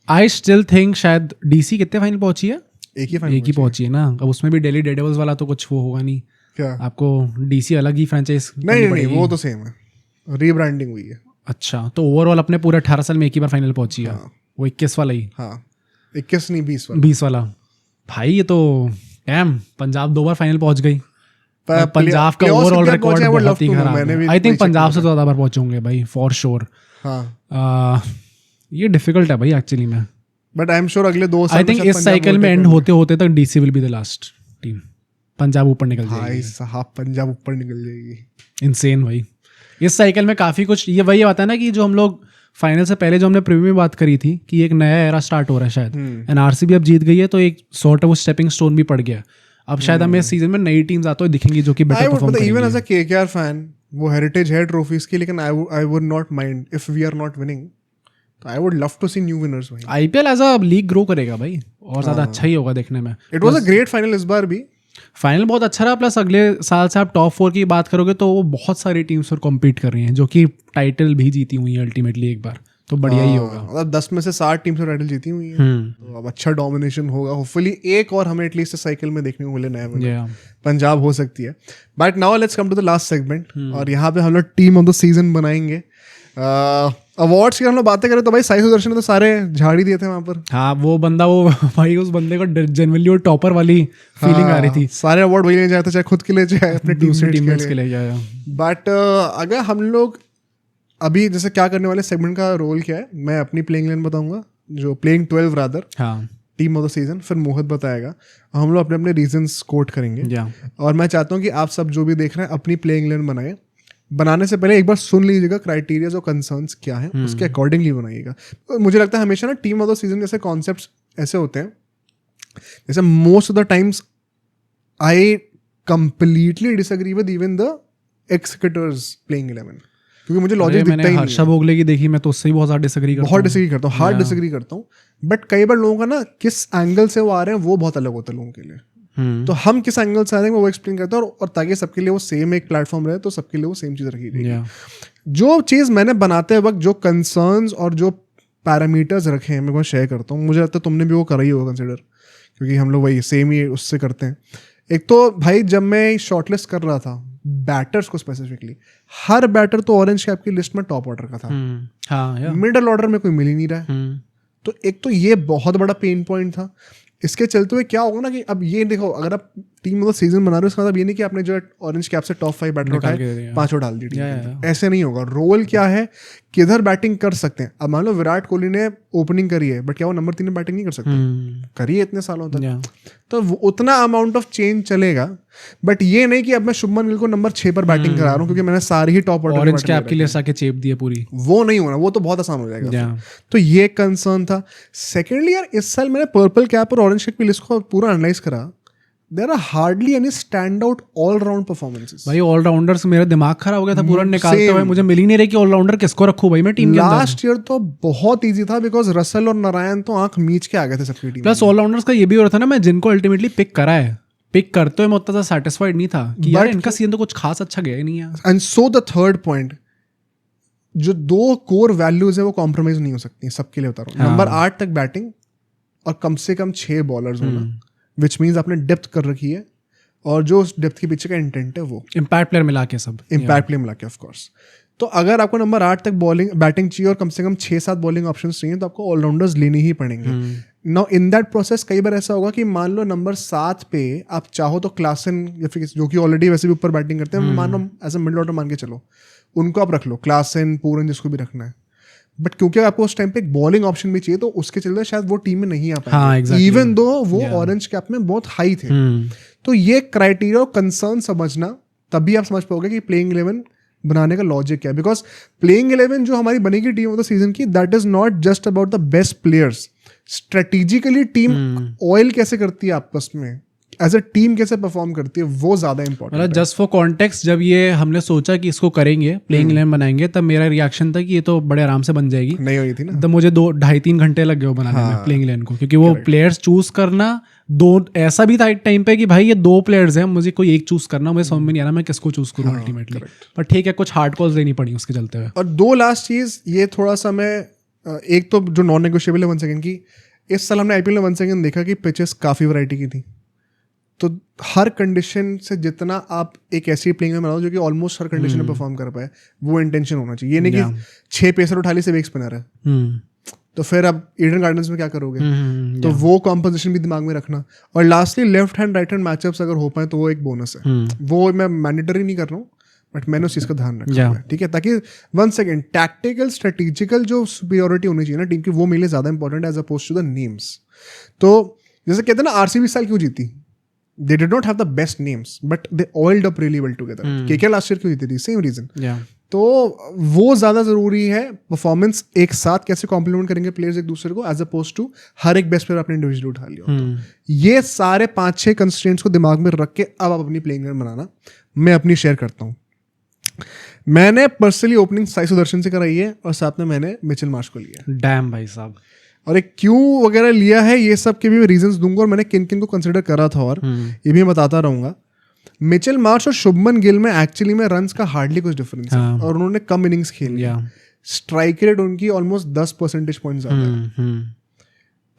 I still think शायद डीसी कितने फाइनल पहुंची है? एक ही पहुंची है ना. अब उसमें भी दिल्ली डेयरडेविल्स वाला तो कुछ वो होगा नहीं. क्या आपको डीसी अलग ही फ्रेंचाइज? नहीं, वो तो सेम है, रीब्रांडिंग हुई है. अच्छा, तो ओवरऑल अपने पूरे 18 साल में एक ही बार फाइनल पहुंची है. वो 21 वाला ही. हाँ, 21 नहीं 20 वाला. भाई ये तो डैम, पंजाब 2 बार फाइनल पहुंच गई. पंजाब का ओवरऑल रिकॉर्ड बहुत ही खराब है. आई थिंक पंजाब से ज्यादा बार पहुंचे होंगे भाई, फॉर श्योर. ये डिफिकल्ट है भाई एक्चुअली में, बट आई एम श्योर अगले 2 साल आई थिंक इस साइकिल में एंड होते होते तक DC will be the last team. Punjab ऊपर निकल जाएगी भाई साहब, पंजाब ऊपर निकल जाएगी. इनसेन भाई. इस साइकिल में काफी कुछ ये वही आता है ना कि जो हम लोग फाइनल से पहले जो हमने प्रीव्यू में बात करी थी कि एक नया एरा स्टार्ट हो रहा है शायद, एंड आरसीबी अब जीत गई है, तो एक सॉर्ट ऑफ स्टेपिंग स्टोन भी पड़ गया. अब शायद हमें इस सीजन में नई टीम्स आते हुए दिखेंगी जो कि बेटर परफॉर्म करेंगी. Even as a KKR fan, वो हेरिटेज है ट्रॉफीज की, लेकिन I would not mind if we are not winning. तो I would love to see new winners भाई. IPL as a league grow करेगा भाई, और ज्यादा अच्छा ही होगा देखने में. It was a great final इस बार भी. फाइनल बहुत अच्छा रहा. प्लस अगले साल से आप टॉप 4 की बात करोगे तो वो बहुत सारी टीम्स और कॉम्पीट कर रही हैं जो कि टाइटल भी जीती हुई है अल्टीमेटली एक बार. तो बढ़िया ही होगा. मतलब 10 में से 7 टीम से टाइटल जीती हुई है. तो अब अच्छा डोमिनेशन होगा. होपफुली एक और हमें एटलीस्ट साइकिल में देखने को मिले नया. पंजाब हो सकती है. But now let's come to the last segment, और यहाँ पे हम लोग टीम ऑफ द सीजन बनाएंगे. अवार्ड्स की हम लोग बातें करें तो भाई साई सुदर्शन ने तो सारे झाड़ ही दिए थे वहां पर। हाँ वो बंदा वो भाई उस बंदे को जनरली वो टॉपर वाली फीलिंग आ रही थी। सारे अवार्ड वही ले जाए थे, चाहे खुद के लिए चाहे अपने दूसरे टीममेट्स के लिए जाया। बट अगर हम लोग अभी जैसे क्या करने वाले सेगमेंट का रोल क्या है, मैं अपनी प्लेइंग लेन बताऊंगा, जो प्लेइंग 12 रादर, हाँ टीम ऑफ द सीजन, फिर मोहित बताएगा, हम लोग अपने अपने रीजंस कोट करेंगे। और मैं चाहता हूँ कि आप सब जो भी देख रहे हैं अपनी प्लेइंग लेन बनाए। बनाने से पहले एक बार सुन लीजिएगा क्राइटेरियाज और कंसर्न्स क्या है, उसके अकॉर्डिंगली बनाइएगा। तो मुझे लगता है हमेशा ना टीम ऑफ द सीजन जैसे कॉन्सेप्ट्स ऐसे होते हैं, जैसे most of the times I completely disagree with even the executives playing 11, क्योंकि मुझे लॉजिक दिखता ही नहीं। हर्षा भोगले की देखी, मैं तो उससे ही बहुत ज़्यादा डिसएग्री करता हूँ। बहुत डिसएग्री करता हूँ, हार्ड डिसएग्री करता हूँ। बट कई बार लोगों का ना किस एंगल से वो आ रहे हैं वो बहुत अलग होता है लोगों के लिए। तो हम किस एंगल से आ रहे हैं वो एक्सप्लेन करते हैं, और ताकि सबके लिए वो सेम एक प्लेटफॉर्म रहे, तो सबके लिए वो सेम चीज़ रखी जाएगी। जो चीज़ मैंने बनाते वक्त जो कंसर्न्स और जो पैरामीटर्स रखे हैं मैं वो शेयर करता हूँ। मुझे लगता है तुमने भी वो करा ही होगा कंसिडर, क्योंकि हम लोग वही सेम ही उससे करते हैं। एक तो भाई जब मैं शॉर्टलिस्ट कर रहा था बैटर्स को स्पेसिफिकली, हर बैटर तो ऑरेंज कैप की लिस्ट में टॉप ऑर्डर का था, मिडल ऑर्डर में कोई मिल ही नहीं रहा है। तो एक तो ये बहुत बड़ा पेन पॉइंट था। इसके चलते हुए क्या होगा ना कि अब ये देखो, अगर आप टीम मतलब सीजन बना रहे हो, इसका मतलब ये नहीं कि आपने जो ऑरेंज कैप से टॉप 5 बैटर उठाए 5 डाल दी टीम, ऐसे नहीं होगा। रोल क्या है, किधर बैटिंग कर सकते हैं। अब मान लो विराट कोहली ने ओपनिंग करी है, बट क्या वो नंबर 3 में बैटिंग नहीं कर सकते? करी है इतने सालों तक, तो उतना अमाउंट ऑफ चेंज चलेगा। बट ये नहीं कि अब मैं शुभमन गिल को नंबर 6 पर बैटिंग करा रहा हूँ क्योंकि मैंने सारी ही टॉप ऑरेंज कैप की लिस्ट आके चेप दी है पूरी, वो नहीं होना, वो तो बहुत आसान हो जाएगा। तो ये कंसर्न था। सेकेंडली यार, इस साल मैंने पर्पल कैप और ऑरेंज कैप की लिस्ट को पूरा एनालाइज करा। There are hardly any standout all-round performances. भाई ऑलराउंडर से मेरा दिमाग खराब हो गया था पूरा निकालते हुए। मुझे मिल ही नहीं रही कि ऑलराउंडर किसको रखूं भाई मैं टीम के अंदर। लास्ट ईयर तो बहुत इजी था बिकॉज रसल और नारायण तो आंख मीच के आ गए थे सबकी टीम। प्लस ऑलराउंडर्स का ये भी हो रहा था ना, मैं जिनको अल्टीमेटली पिक करा है, पिक करते हुए मैं उतना सेटिस्फाइड नहीं था कि यार इनका सीजन तो कुछ खास अच्छा गया ही नहीं है। And so the third point, जो 2 कोर वैल्यूज है वो कॉम्प्रोमाइज नहीं हो सकती सबके लिए, बता रहा हूँ। नंबर 8 तक बैटिंग और कम से कम 6 बॉलर्स होना, विच मीन्स आपने डेप्थ कर रखी है, और जो उस डेप्थ के पीछे का इंटेंट है वो इम्पैक्ट प्लेयर मिला के, सब इम्पैक्ट प्लेयर मिला के ऑफ कोर्स। तो अगर आपको नंबर 8 तक बैटिंग चाहिए और कम से कम 6-7 बॉलिंग ऑप्शन चाहिए, तो आपको ऑलराउंडर्स लेने ही पड़ेंगे। नाउ इन दैट प्रोसेस कई बार ऐसा होगा कि मान लो नंबर 7 पे आप चाहो तो क्लासन या फिर जो कि ऑलरेडी वैसे भी ऊपर बैटिंग करते हैं, मान लो एज अ मिडल ऑर्डर मान के चलो, उनको आप रख लो, क्लासन, पूरन, जिसको भी रखना है। बट क्योंकि आपको उस टाइम पे एक बॉलिंग ऑप्शन भी चाहिए, तो उसके चलते शायद वो टीम में नहीं आ पाएंगे, इवन दो वो ऑरेंज कैप में बहुत हाई थे। तो ये क्राइटेरिया और कंसर्न समझना, तभी आप समझ पाओगे कि प्लेइंग 11 बनाने का लॉजिक क्या है। बिकॉज प्लेइंग 11 जो हमारी बनेगी टीम ऑफ द सीजन की, that is not just about the best players. Strategically team oil कैसे करती है आपस में, एज अ टीम कैसे परफॉर्म करती है, वो ज्यादा इंपॉर्टेंट है। जस्ट फॉर कॉन्टेक्स्ट, जब ये हमने सोचा कि इसको करेंगे, प्लेइंग 11 बनाएंगे, तब मेरा रिएक्शन था कि ये तो बड़े आराम से बन जाएगी। नहीं हुई थी ना, तब मुझे 2-2.5-3 घंटे लग गए बनाने में प्लेइंग 11 को, क्योंकि वो प्लेयर्स चूज करना ऐसा भी था एक टाइम पे कि भाई ये 2 प्लेयर्स हैं, मुझे कोई एक चूज करना, मुझे समझ में नहीं आ रहा मैं किसको चूज करूं अल्टीमेटली। पर ठीक है, कुछ हार्ड कॉल्स देनी पड़ी उसके चलते हुए। और 2 लास्ट चीज, ये थोड़ा सा मैं एक तो जो नॉन नेगोशिएबल है 1 सेकंड की, इस साल हमने आईपीएल में 1 सेकंड देखा कि पिचेस काफी वैरायटी की थी। तो हर कंडीशन से जितना आप एक ऐसी प्लेइंग में बनाओ जो कि ऑलमोस्ट हर कंडीशन में परफॉर्म कर पाए, वो इंटेंशन होना चाहिए। ये नहीं कि 6 पेसर उठा ली, सिर्फ 1 स्पिनर है, तो फिर अब ईडन गार्डन्स में क्या करोगे? तो वो कॉम्पोजिशन भी दिमाग में रखना। और lastly left hand right hand matchups अगर हो पाए तो वो एक बोनस है। वो मैं मैंडेटरी नहीं कर रहा हूँ, बट मैंने उस चीज़ का ध्यान रखा है, ठीक है, ताकि 1 सेकंड टैक्टिकल स्ट्रेटेजिकल जो सुपीरियोरिटी होनी चाहिए ना टीम की, वो मेरे लिए ज़्यादा important as opposed to the names. तो जैसे कहते हैं ना, आरसीबी साल क्यों जीती? They did not have the best names, but they oiled up really well together. KKR last year क्यों जीती थी? Same reason. तो वो ज़्यादा ज़रूरी है। परफॉर्मेंस एक साथ कैसे कॉम्प्लीमेंट करेंगे प्लेयर्स एक दूसरे को, एज अपोज टू हर एक बेस्ट प्लेयर अपने इंडिविजुअल उठा लिया। तो ये सारे 5-6 कंस्ट्रेंट्स को दिमाग में रख के अब आप अपनी प्लेइंग इलेवन बनाना। मैं अपनी शेयर करता हूँ। मैंने पर्सनली ओपनिंग साई सुदर्शन से कराई है और साथ में मैंने मिचेल मार्श को लिया। डैम भाई साहब। और एक क्यों वगैरह लिया है, ये सब के भी रीजंस दूंगा, और मैंने किन किन को कंसिडर करा था और ये भी मैं बताता रहूंगा। मिचेल मार्श और शुभमन गिल में एक्चुअली में रन्स का हार्डली कुछ डिफरेंस है, और उन्होंने कम इनिंग्स खेली। स्ट्राइक रेट उनकी ऑलमोस्ट 10 परसेंटेज पॉइंट ज्यादा है।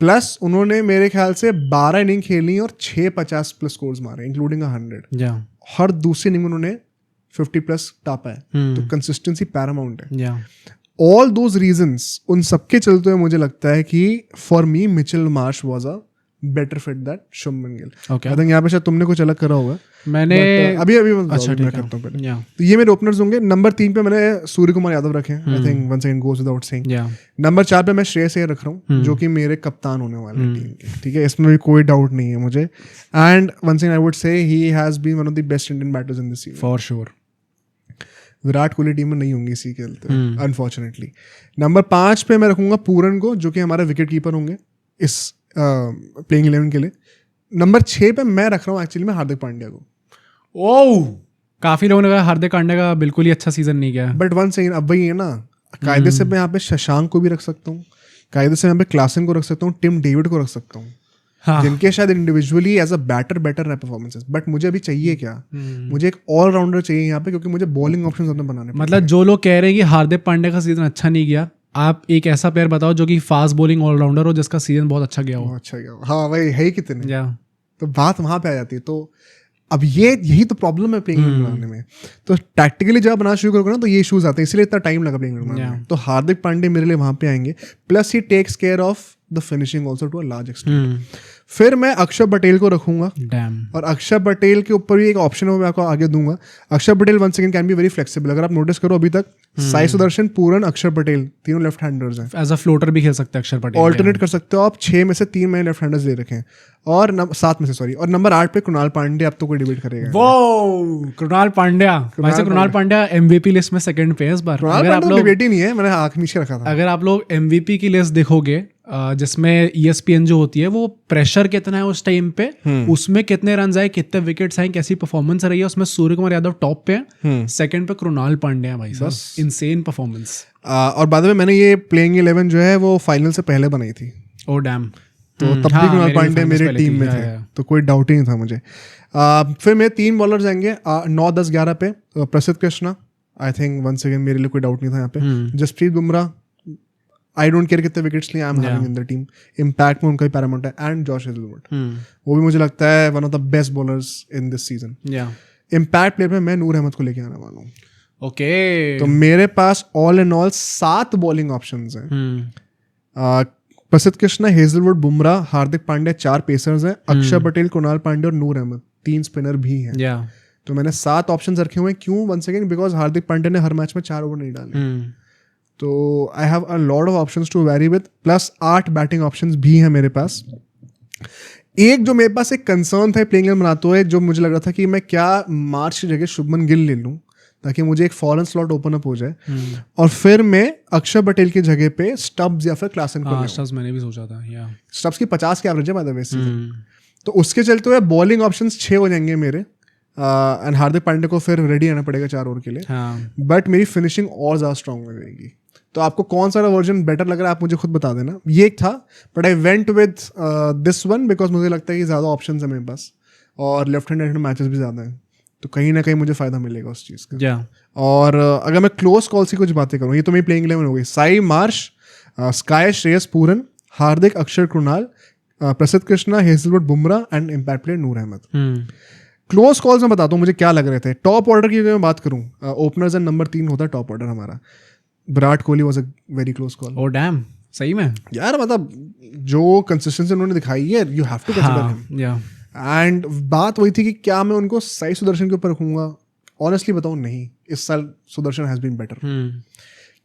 प्लस उन्होंने मेरे ख्याल से 12 इनिंग खेली और 6 50 प्लस स्कोर्स मारे, इंक्लूडिंग 100। हर दूसरी इनिंग में उन्होंने 50 प्लस टापा है। तो कंसिस्टेंसी पैरामाउंट है। ऑल दोज रीजंस, उन सबके चलते हुए मुझे लगता है कि for me Mitchell Marsh was a better fit that Shubman Gill. Okay. I think यहाँ पे शायद तुमने कुछ अलग करा होगा. मैंने अभी अच्छा मैं करता हूँ पहले. या तो ये मेरे ओपनर्स होंगे. नंबर 3 पे मैंने सूर्य कुमार यादव रखे हैं. आई think one second goes without saying. या नंबर 4 पे मैं श्रेयस अय्यर रख रहा हूँ, जो कि मेरे कप्तान होने वाले हैं टीम के. ठीक है, इसमें भी कोई डाउट नहीं है मुझे. And one second I would say he has been one of the best Indian batters in this season. For sure. Virat Kohli team में नहीं होंगी इसी के चलते, अनफॉर्चुनेटली. नंबर 5 पे मैं रखूंगा पूरन को, जो कि हमारे विकेट कीपर होंगे इस प्लेइंग 11 के लिए. नंबर 6 पे मैं रख रहा हूँ एक्चुअली में हार्दिक पांड्या को. ओह, काफी लोगों ने कहा हार्दिक पांड्या का बिल्कुल ही अच्छा सीजन नहीं गया. बट वन सेकंड, अब वही है ना, कायदे से मैं यहाँ पे शशांक को भी रख सकता हूँ, कायदे से मैं यहाँ पे क्लासन को रख सकता हूँ, टिम डेविड को रख सकता हूँ, हाँ. जिनके शायद individually as a batter better रहे परफॉर्मेंसेस. बट मुझे अभी चाहिए क्या, मुझे एक ऑलराउंडर चाहिए यहाँ पे, क्योंकि मुझे बॉलिंग ऑप्शंस अपने बनाने पड़ेंगे. मतलब जो लोग कह रहे हैं कि हार्दिक पांड्या का सीजन अच्छा नहीं गया, आप एक ऐसा प्लेयर बताओ जो कि फास्ट बॉलिंग ऑलराउंडर हो जिसका सीजन बहुत अच्छा गया हो. अच्छा गया, हाँ भाई है ही कितने. या तो बात वहां पे आ जाती है. तो अब यही तो प्रॉब्लम है प्लेइंग बनाने में. तो टैक्टिकली जब बनाना शुरू करोगे ना, तो ये इश्यूज आते हैं, इसलिए इतना टाइम लगा प्लेइंग बनाने में. तो हार्दिक पांड्या मेरे लिए वहां पे आएंगे. Plus he takes care of the finishing also to a large extent. फिर मैं अक्षर पटेल को रखूंगा. डैम. और अक्षर पटेल के ऊपर भी एक ऑप्शन है, मैं आपको आगे दूंगा. अक्षर Patel one second can be very flexible. अगर आप नोटिस करो अभी तक साई सुदर्शन, पूरन, अक्षर पटेल तीनों लेफ्ट हैंडर्स हैं. एज अ फ्लोटर भी खेल सकते हैं अक्षर पटेल. ऑल्टरनेट कर सकते हो आप. 6 में से 3 मैंने लेफ्ट हैंडर्स ले रखे हैं, और 7 में से सॉरी. और नंबर 8 पे कृणाल पांड्या. अब तो कोई डिबेट करेगा. वो कृणाल पांड्या, वैसे कृणाल पांड्या एमवीपी लिस्ट में सेकंड पे है इस बार. अगर आप लोग डिबेट ही नहीं है, मैंने आंख नीचे रखा था. अगर आप लोग एमवीपी की लिस्ट देखोगे, जिसमें ESPN जो होती है, वो प्रेशर कितना है उस टाइम पे, उसमें कितने रन आए, कितने विकेट्स आए, कैसी परफॉर्मेंस रही है, उसमें सूर्य कुमार यादव टॉप पे है, सेकंड पे कृणाल पांड्या. भाई साहब, इनसेन परफॉर्मेंस. और बाद में मैंने ये प्लेइंग 11 जो है वो फाइनल से पहले बनाई थी. Oh damn. तो तब भी कृणाल पांड्या मेरे टीम में थे, तो कोई डाउट ही नहीं था मुझे. फिर मेरे 3 बॉलर्स आएंगे 9, 10, 11 पे. Prasidh Krishna, I think one second मेरे लिए कोई डाउट नहीं था यहाँ पे. Jasprit Bumrah, I don't care कितने विकेट्स लिए, I am having in the team. Impact में उनका भी पैरामाउंट है. एंड जॉश हेजलवुड, वो भी मुझे लगता है one of the best bowlers in this season. Impact player में मैं नूर अहमद को लेके आने वाला हूँ. ओके. तो मेरे पास all in all 7 bowling options हैं. प्रसिद्ध कृष्णा, हेजलवुड, बुमराह, हार्दिक पांड्या 4 पेसर्स हैं. अक्षर पटेल, कृणाल पांड्या और नूर अहमद 3 स्पिनर भी हैं. तो मैंने 7 ऑप्शंस रखे हुए हैं. क्यों? One second, because Hardik Pandya ने हर मैच में 4 ओवर नहीं डाले. तो I have a lot of options to vary with. Plus 8 batting options भी हैं मेरे पास. एक जो मेरे पास एक कंसर्न था प्लेइंग 11 बनाते हुए, जो मुझे लग रहा था कि मैं क्या मार्च की जगह शुभमन गिल ले लूँ ताकि मुझे एक फॉरन स्लॉट ओपन अप हो जाए. और फिर मैं अक्षर पटेल की जगह पे स्टब्स या फिर क्लासन को. स्टब्स मैंने भी सोचा था. स्टब्स की 50 के एवरेज है बाय द वे सीजन. तो उसके चलते हुए बॉलिंग ऑप्शंस 6 हो जाएंगे मेरे. एंड हार्दिक पांड्या को फिर रेडी आना पड़ेगा 4 ओवर के लिए. बट मेरी फिनिशिंग और ज़्यादा स्ट्रॉन्ग हो जाएगी. तो आपको कौन सा वर्जन बेटर लग रहा है, आप मुझे खुद बता देना. ये एक था, but I went with this one because मुझे लगता है कि ज़्यादा ऑप्शन है मेरे पास, और लेफ्ट हैंड मैचेस भी ज़्यादा हैं, तो कहीं ना कहीं मुझे फ़ायदा मिलेगा उस चीज़ का. और अगर मैं क्लोज कॉल की कुछ बातें करूँ, ये तो मेरी प्लेइंग 11 हो गई. Sai, Marsh, SKY, Shreyas, Pooran, Hardik, Axar, Krunal, Prasidh Krishna, Hazlewood, Bumrah and impact player Noor Ahmad. Close calls में बताता हूँ मुझे क्या लग रहे थे. टॉप ऑर्डर की मैं बात करूँ, ओपनर्स एंड नंबर 3 होता है टॉप ऑर्डर हमारा. Virat Kohli was a very close call. Oh damn, सही में यार, मतलब जो कंसिस्टेंसी उन्होंने दिखाई है, you have to consider him. And बात वही थी कि क्या मैं उनको साई सुदर्शन के ऊपर रखूंगा. ऑनेस्टली बताऊं, नहीं. इस साल सुदर्शन हैज बीन बेटर.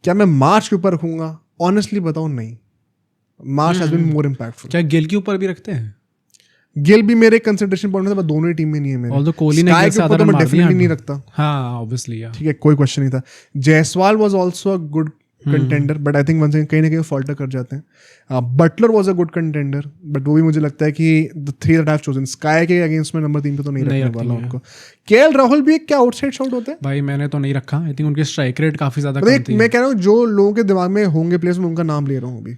क्या मैं मार्च के ऊपर रखूंगा? ऑनेस्टली बताऊं, नहीं. मार्च हैज बीन मोर इम्पैक्टफुल. क्या गिल के ऊपर भी रखते हैं? गिल भी मेरे कंसिडरेशन पॉइंट में था, दोनों ही टीम में नहीं है मेरे. कोहली ने गिल से ऊपर तो मैं डेफिनेटली नहीं रखता. हाँ, ऑब्वियसली. ठीक है, कोई क्वेश्चन नहीं था. Jaiswal was also a good contender, but I think one second कहीं ना कहीं फॉल्टर कर जाते हैं. Buttler was a good contender, but वो भी मुझे लगता है कि the 3 that I have chosen, SKY के अगेंस्ट में नंबर 3 पे तो नहीं रखने वाला उनको. केएल राहुल भी क्या आउटसाइड शॉट होते हैं भाई, मैंने तो नहीं रखा. आई थिंक उनकी स्ट्राइक रेट काफी ज्यादा कम थी. मैं कह रहा हूँ जो लोगों के दिमाग में होंगे प्लेयर्स, में उनका नाम ले रहा हूँ अभी.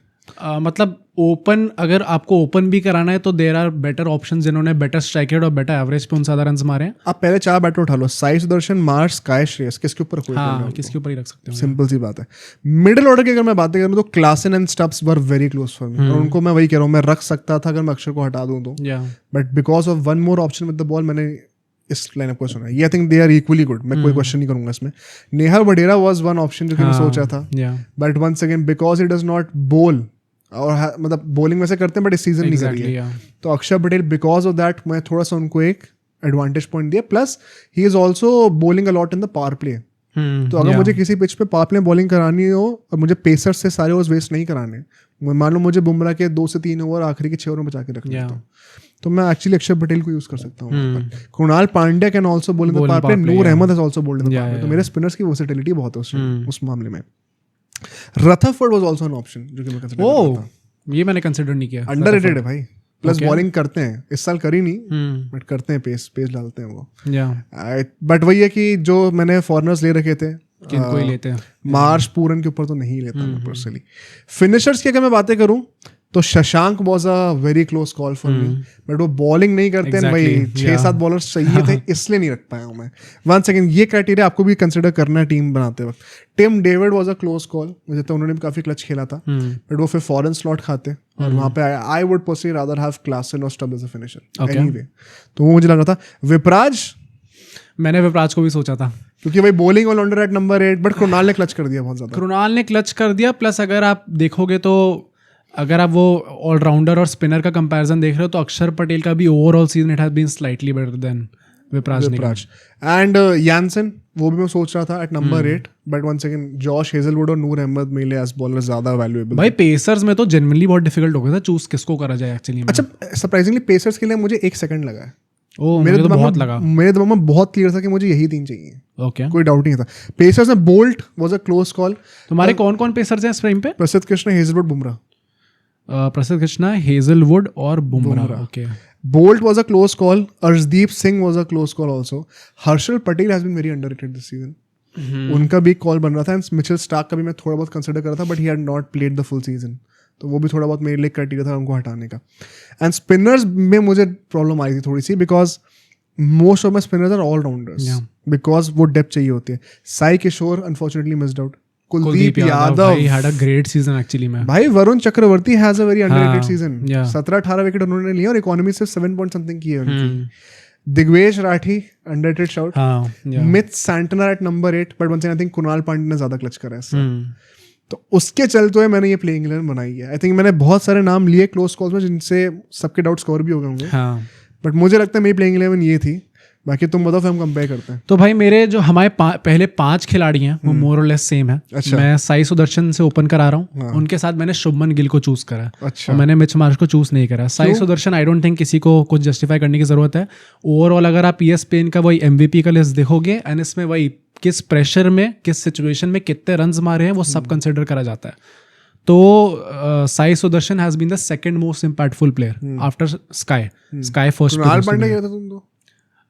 मतलब ओपन, अगर आपको ओपन भी कराना है तो देयर आर बेटर ऑप्शंस जिन्होंने बेटर स्ट्राइक रेट और बेटर एवरेज पे उन ज्यादा रन मारे हैं. आप पहले 4 बैटर उठा लो, साई सुदर्शन, मार्श, स्काई, श्रेयस, किसके ऊपर कोई? हाँ, किसके ऊपर ही रख सकते हो. सिंपल सी बात है. मिडिल ऑर्डर की अगर मैं बातें करूँ तो Klaasen and Stubbs were very close for me, और उनको मैं वही कह रहा हूँ, मैं रख सकता था अगर मैं अक्षर को हटा दूं तो. But because of one more option with the ball, मैंने इस लाइनअप को सुना है, ये I think they are equally good, मैं कोई क्वेश्चन नहीं करूंगा इसमें। Nehal Wadhera was one option जो कि मैं सोचा था, but once again because it does not bowl, और मतलब बॉलिंग वैसे करते हैं बट इस सीजन नहीं करी है, तो अक्षर पटेल बिकॉज ऑफ दैट मैं थोड़ा सा उनको एक एडवांटेज पॉइंट दिया। Plus he is also bowling a lot in the power play, तो अगर मुझे किसी पिच पे पावर प्ले बॉलिंग करानी हो और मुझे पेसर्स से सारे ओवर्स वेस्ट नहीं कराने, मान लो मुझे बुमराह के 2 से 3 ओवर आखिरी के 6 ओवर में बचा के रखना है, तो मैं एक्चुअली अक्षर पटेल को यूज कर सकता हूँ। Krunal Pandya can also bowl in the power play, Noor Ahmad has also bowled in the power play, तो मेरे स्पिनर्स की वर्सेटिलिटी बहुत है उस मामले में। रथरफोर्ड वाज आल्सो एन ऑप्शन जो कि मैं कंसीडर करता था, ये मैंने कंसीडर नहीं किया। अंडररेटेड है भाई, प्लस बॉलिंग करते हैं, इस साल करी नहीं बट करते हैं, पेस डालते हैं वो। बट वही है कि जो मैंने फॉरनर्स ले रखे थे, किनको ही लेते हैं, मार्श पूरन के ऊपर तो नहीं लेता मैं पर्सनली। फिनिशर्स की अगर मैं बातें करूं तो Shashank was a very close call for me, but वो बॉलिंग नहीं करते हैं भाई, 6-7 बॉलर्स चाहिए थे इसलिए नहीं रख पाया हूं मैं। वन सेकंड, ये क्राइटेरिया आपको भी कंसिडर करना है टीम बनाते वक्त। Tim David was a close call, मुझे तो उन्होंने भी काफी क्लच खेला था, बट वो फिर फॉरेन स्लॉट खाते और वहां पे I would personally rather have Klaasen और Stubbs as a finisher anyway, तो वो मुझे लग रहा था। विपराज, मैंने विपराज को भी सोचा था क्योंकि भाई bowling allrounder at number 8, but Krunal ने क्लच कर दिया बहुत ज्यादा। कृणाल ने क्लच कर दिया, प्लस अगर आप देखोगे तो अगर आप वो ऑलराउंडर और स्पिनर का कंपैरिजन देख रहे हो तो अक्षर पटेल का भी overall season it has been slightly better than Vipraj. And Jansen, वो भी मैं सोच रहा था at number 8, but one second, Josh Hazlewood और नूर अहमद मिले एज बॉलर ज्यादा वैल्यूएबल। भाई पेसर्स में तो जनरली बहुत डिफिकल्ट हो गया था चूज किसको करा जाए एक्चुअली। अच्छा, सरप्राइजिंगली पेसर्स के लिए मुझे 1 सेकंड लगा है। मेरे तो बहुत लगा, मेरे दिमाग में बहुत क्लियर था कि मुझे यही 3 चाहिए। ओके, कोई डाउट नहीं था। पेसर्स में bolt was a close call. तुम्हारे कौन कौन पेसर्स हैं इस टाइम पे? प्रसिद्ध कृष्णा, हेजलवुड, बुमराह। प्रसिद्ध कृष्णा, हेजलवुड और Bumrah. Okay, Boult was a close call. Arshdeep Singh was a close call also. Harshal Patel has been very underrated this season, उनका भी कॉल बन रहा था। एंड मिचेल स्टार्क का भी मैं थोड़ा बहुत कंसिडर कर रहा था, but he had not played the full season, तो वो भी थोड़ा बहुत मेरे लिए क्राइटेरिया था उनको हटाने का। एंड स्पिनर्स में मुझे प्रॉब्लम आई थी थोड़ी सी, because most of my spinners are all rounders, because वो डेप्थ चाहिए होती है। Sai Kishore unfortunately missed out. Kuldeep Yadav had a great season actually में। भाई Varun Chakravarthy has a very underrated season. 17-18 wicket उन्होंने लिए और इकोनॉमी सिर्फ 7 पॉइंट समथिंग की है उनकी। Digvesh Rathi underrated shout. Mitch Santner at number 8, but once I think Krunal Pandya ने ज्यादा क्लच करा है, तो उसके चलते हुए मैंने ये प्लेइंग 11 बनाई है। आई थिंक मैंने बहुत सारे नाम लिए क्लोज कॉल्स में जिनसे सबके डाउट्स कवर भी हो गए होंगे, बट मुझे लगता है मेरी प्लेइंग 11 ये थी। बाकी तुम बताओ, फिर हम कंपेयर करते हैं। तो भाई मेरे जो हमारे पहले 5 खिलाड़ी हैं वो मोर और लेस सेम है। अच्छा। मैं साई सुदर्शन से ओपन करा रहा हूँ। उनके साथ मैंने शुभमन गिल को चूज करा। अच्छा। और मैंने मिच मार्श को चूज नहीं करा। साई सुदर्शन आई डोंट थिंक किसी को कुछ जस्टिफाई करने की जरूरत है। ओवरऑल अगर आप ESPN का वही MVP का लिस्ट देखोगे एंड इसमें वही किस प्रेशर में, किस सिचुएशन में कितने रन्स मारे हैं, वो सब कंसिडर करा जाता है। तो Sai Sudharsan has been the second most impactful player after SKY first. Krunal Pandya क्या था तुम तो?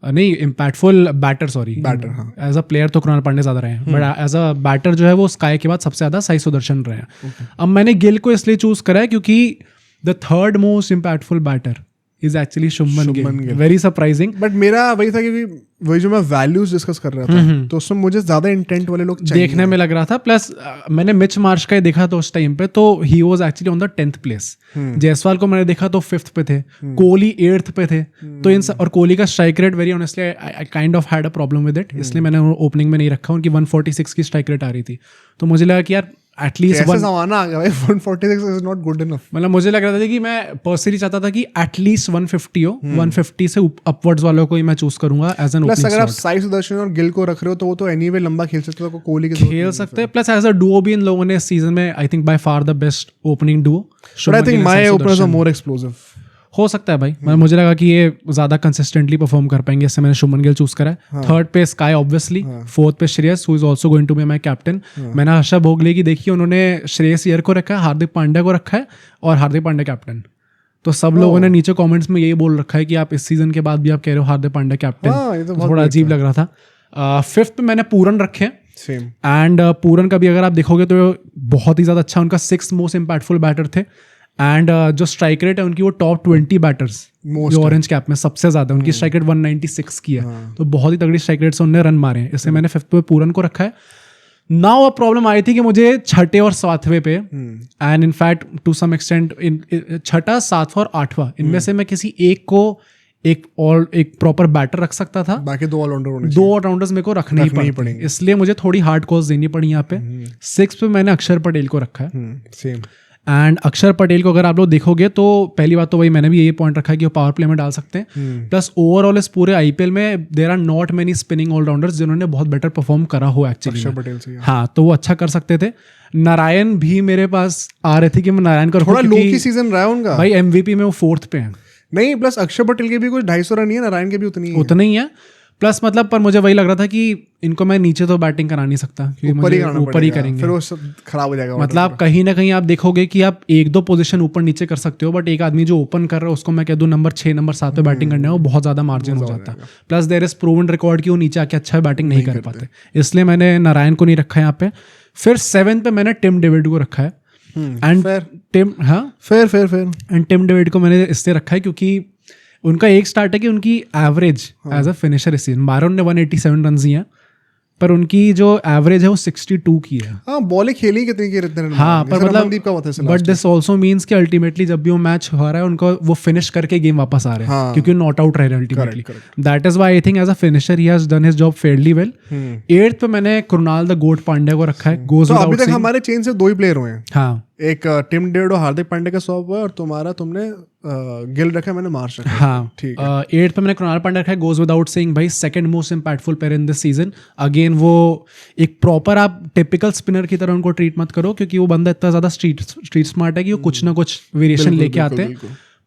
नहीं, इम्पैक्टफुल बैटर, सॉरी बैटर, हाँ। एज अ प्लेयर तो कृणाल पांड्या ज्यादा रहे हैं, बट एज अ बैटर जो है वो स्काई के बाद सबसे ज्यादा साई सुदर्शन रहे हैं। अब मैंने गिल को इसलिए चूज करा है क्योंकि the third most impactful batter is actually Shubman Gill. Very surprising. But मेरा वही था क्योंकि वही जो मैं वैल्यूज डिस्कस कर रहा था, तो उसमें मुझे ज्यादा इंटेंट वाले लोग देखने में लग रहा था। प्लस मैंने मिच मार्श का देखा तो उस टाइम पे तो he was actually on the 10th place. Jaiswal को मैंने देखा तो 5th पे थे, कोहली 8th पे थे। तो इन और कोहली का strike rate very honestly I kind of had a problem with it, इसलिए मैंने ओपनिंग में नहीं रखा। उनकी 146 की स्ट्राइक रेट आ रही थी, तो मुझे लगा कि यार एटलीस्ट जमाना आ गया भाई, 146 इज नॉट गुड इनफ। मतलब मुझे लग रहा था कि मैं पर्सनली चाहता था कि एटलीस्ट 150 हो। 150 से अपवर्ड्स वालों को ही मैं चूज करूंगा एज एन ओपनिंग। प्लस अगर आप साई सुदर्शन और गिल को रख रहे हो तो वो तो एनीवे लंबा खेल सकते हो, कोहली के खेल सकते हैं। प्लस एज अ डुओ भी इन लोगों ने इस सीजन में I think by far the best opening duo. But I think my openers are more explosive. हो सकता है भाई, मुझे लगा कि ये ज्यादा कंसिस्टेंटली परफॉर्म कर पाएंगे, इससे मैंने शुभमन गिल चूज करा है। थर्ड पे स्काई ऑब्वियसली, फोर्थ पे Shreyas who is also going to be my captain. मैंने हर्षा भोगले की देखी, उन्होंने श्रेयस अय्यर को रखा है, हार्दिक पांड्या को रखा है और हार्दिक पांड्या कैप्टन। तो सब लोगों ने नीचे कमेंट्स में यही बोल रखा है कि आप इस सीजन के बाद भी आप कह रहे हो हार्दिक पांड्या कैप्टन। थोड़ा अजीब लग रहा था। 5th पे मैंने पूरन रखे हैं एंड पूरन का भी अगर आप देखोगे तो बहुत ही ज्यादा अच्छा, उनका 6th मोस्ट इम्पैक्टफुल बैटर थे। एंड जो स्ट्राइक रेट है उनकी वो टॉप 20 बैटर्स जो ऑरेंज कैप में सबसे ज्यादा, उनकी स्ट्राइक रेट 196 की है। तो बहुत ही तगड़ी स्ट्राइक रेट से उन्होंने रन मारे हैं, इसलिए मैंने 5th पे पूरन को रखा है। नाउ अब प्रॉब्लम आई थी कि मुझे 6ठे और 7वें पे and in fact to some extent 6ठा, 7वां और 8वां इनमें से मैं किसी एक को एक प्रॉपर बैटर रख सकता था, बाकी 2 ऑलराउंडर होने दो ऑलराउंडर्स मेरे को रखने ही पड़ेंगे, इसलिए मुझे थोड़ी हार्ड कॉस्ट देनी पड़ी यहाँ पे। 6 पे मैंने अक्षर पटेल को रखा है। सेम। एंड अक्षर पटेल को अगर आप लोग देखोगे तो पहली बात तो वही मैंने भी यही पॉइंट रखा है कि वो पावर प्ले में डाल सकते हैं, प्लस ओवरऑल इस पूरे आईपीएल में there are not many spinning allrounders जिन्होंने बहुत बेटर परफॉर्म करा हो एक्चुअली। अक्षर पटेल से हाँ, तो वो अच्छा कर सकते थे। नारायण भी मेरे पास आ रहे थे कि मैं नारायण को थोड़ा लो की सीजन रहा है उनका भाई, एमवीपी में वो 4th पे है। नहीं, प्लस अक्षर पटेल के भी कुछ 250 रन नहीं है, नारायण के भी उतनी ही है। प्लस मतलब पर मुझे वही लग रहा था कि इनको मैं नीचे तो बैटिंग करा नहीं सकता, क्योंकि ऊपर ही करेंगे, फिर वो सब खराब हो जाएगा। मतलब कहीं ना कहीं आप देखोगे कि आप 1-2 पोजीशन ऊपर नीचे कर सकते हो, बट एक आदमी जो ओपन कर रहा है उसको मैं कह दूं नंबर 6 नंबर 7 पे बैटिंग करने वो बहुत ज्यादा मार्जिन हो जाता है। Plus there is proven record कि वो नीचे आके अच्छा बैटिंग नहीं कर पाते, इसलिए मैंने नारायण को नहीं रखा यहाँ पे। फिर 7 पे मैंने टिम डेविड को रखा है। And Tim and Tim David को मैंने इससे रखा है क्योंकि उनका एक स्टार्ट है कि उनकी एवरेज एज अ फिनिशर इस सीजन मारोन ने 187 रन दिए हैं, पर उनकी जो एवरेज है वो 62 की है। हाँ, बॉल खेली कितनी की रहते हैं। हाँ, पर मतलब बट दिस ऑल्सो मीन्स कि अल्टीमेटली जब भी वो मैच हो रहा है उनको वो फिनिश करके गेम वापस आ रहे हैं। हाँ, क्योंकि नॉट आउट रहे ultimately. That is why I think as a finisher he has done his job fairly well. 8th पे मैंने कृणाल द गोट पांड्या को रखा है। गोज अभी तक हमारे चेन से 2 ही प्लेयर हुए हैं। हाँ, एक टिम डेविड और हार्दिक पांड्या का स्वैप हुआ, और तुमने गिल रखा, मैंने मार्श रखा। हाँ, ठीक है। 8th पे मैंने कृणाल पांड्या रखा है। गोज विदाउट सेइंग भाई, second most impactful player in this season. Again वो एक प्रॉपर आप टिपिकल स्पिनर की तरह उनको ट्रीट मत करो, क्योंकि वो बंदा इतना ज्यादा स्ट्रीट स्मार्ट है कि वो कुछ ना कुछ वेरिएशन लेके आते हैं।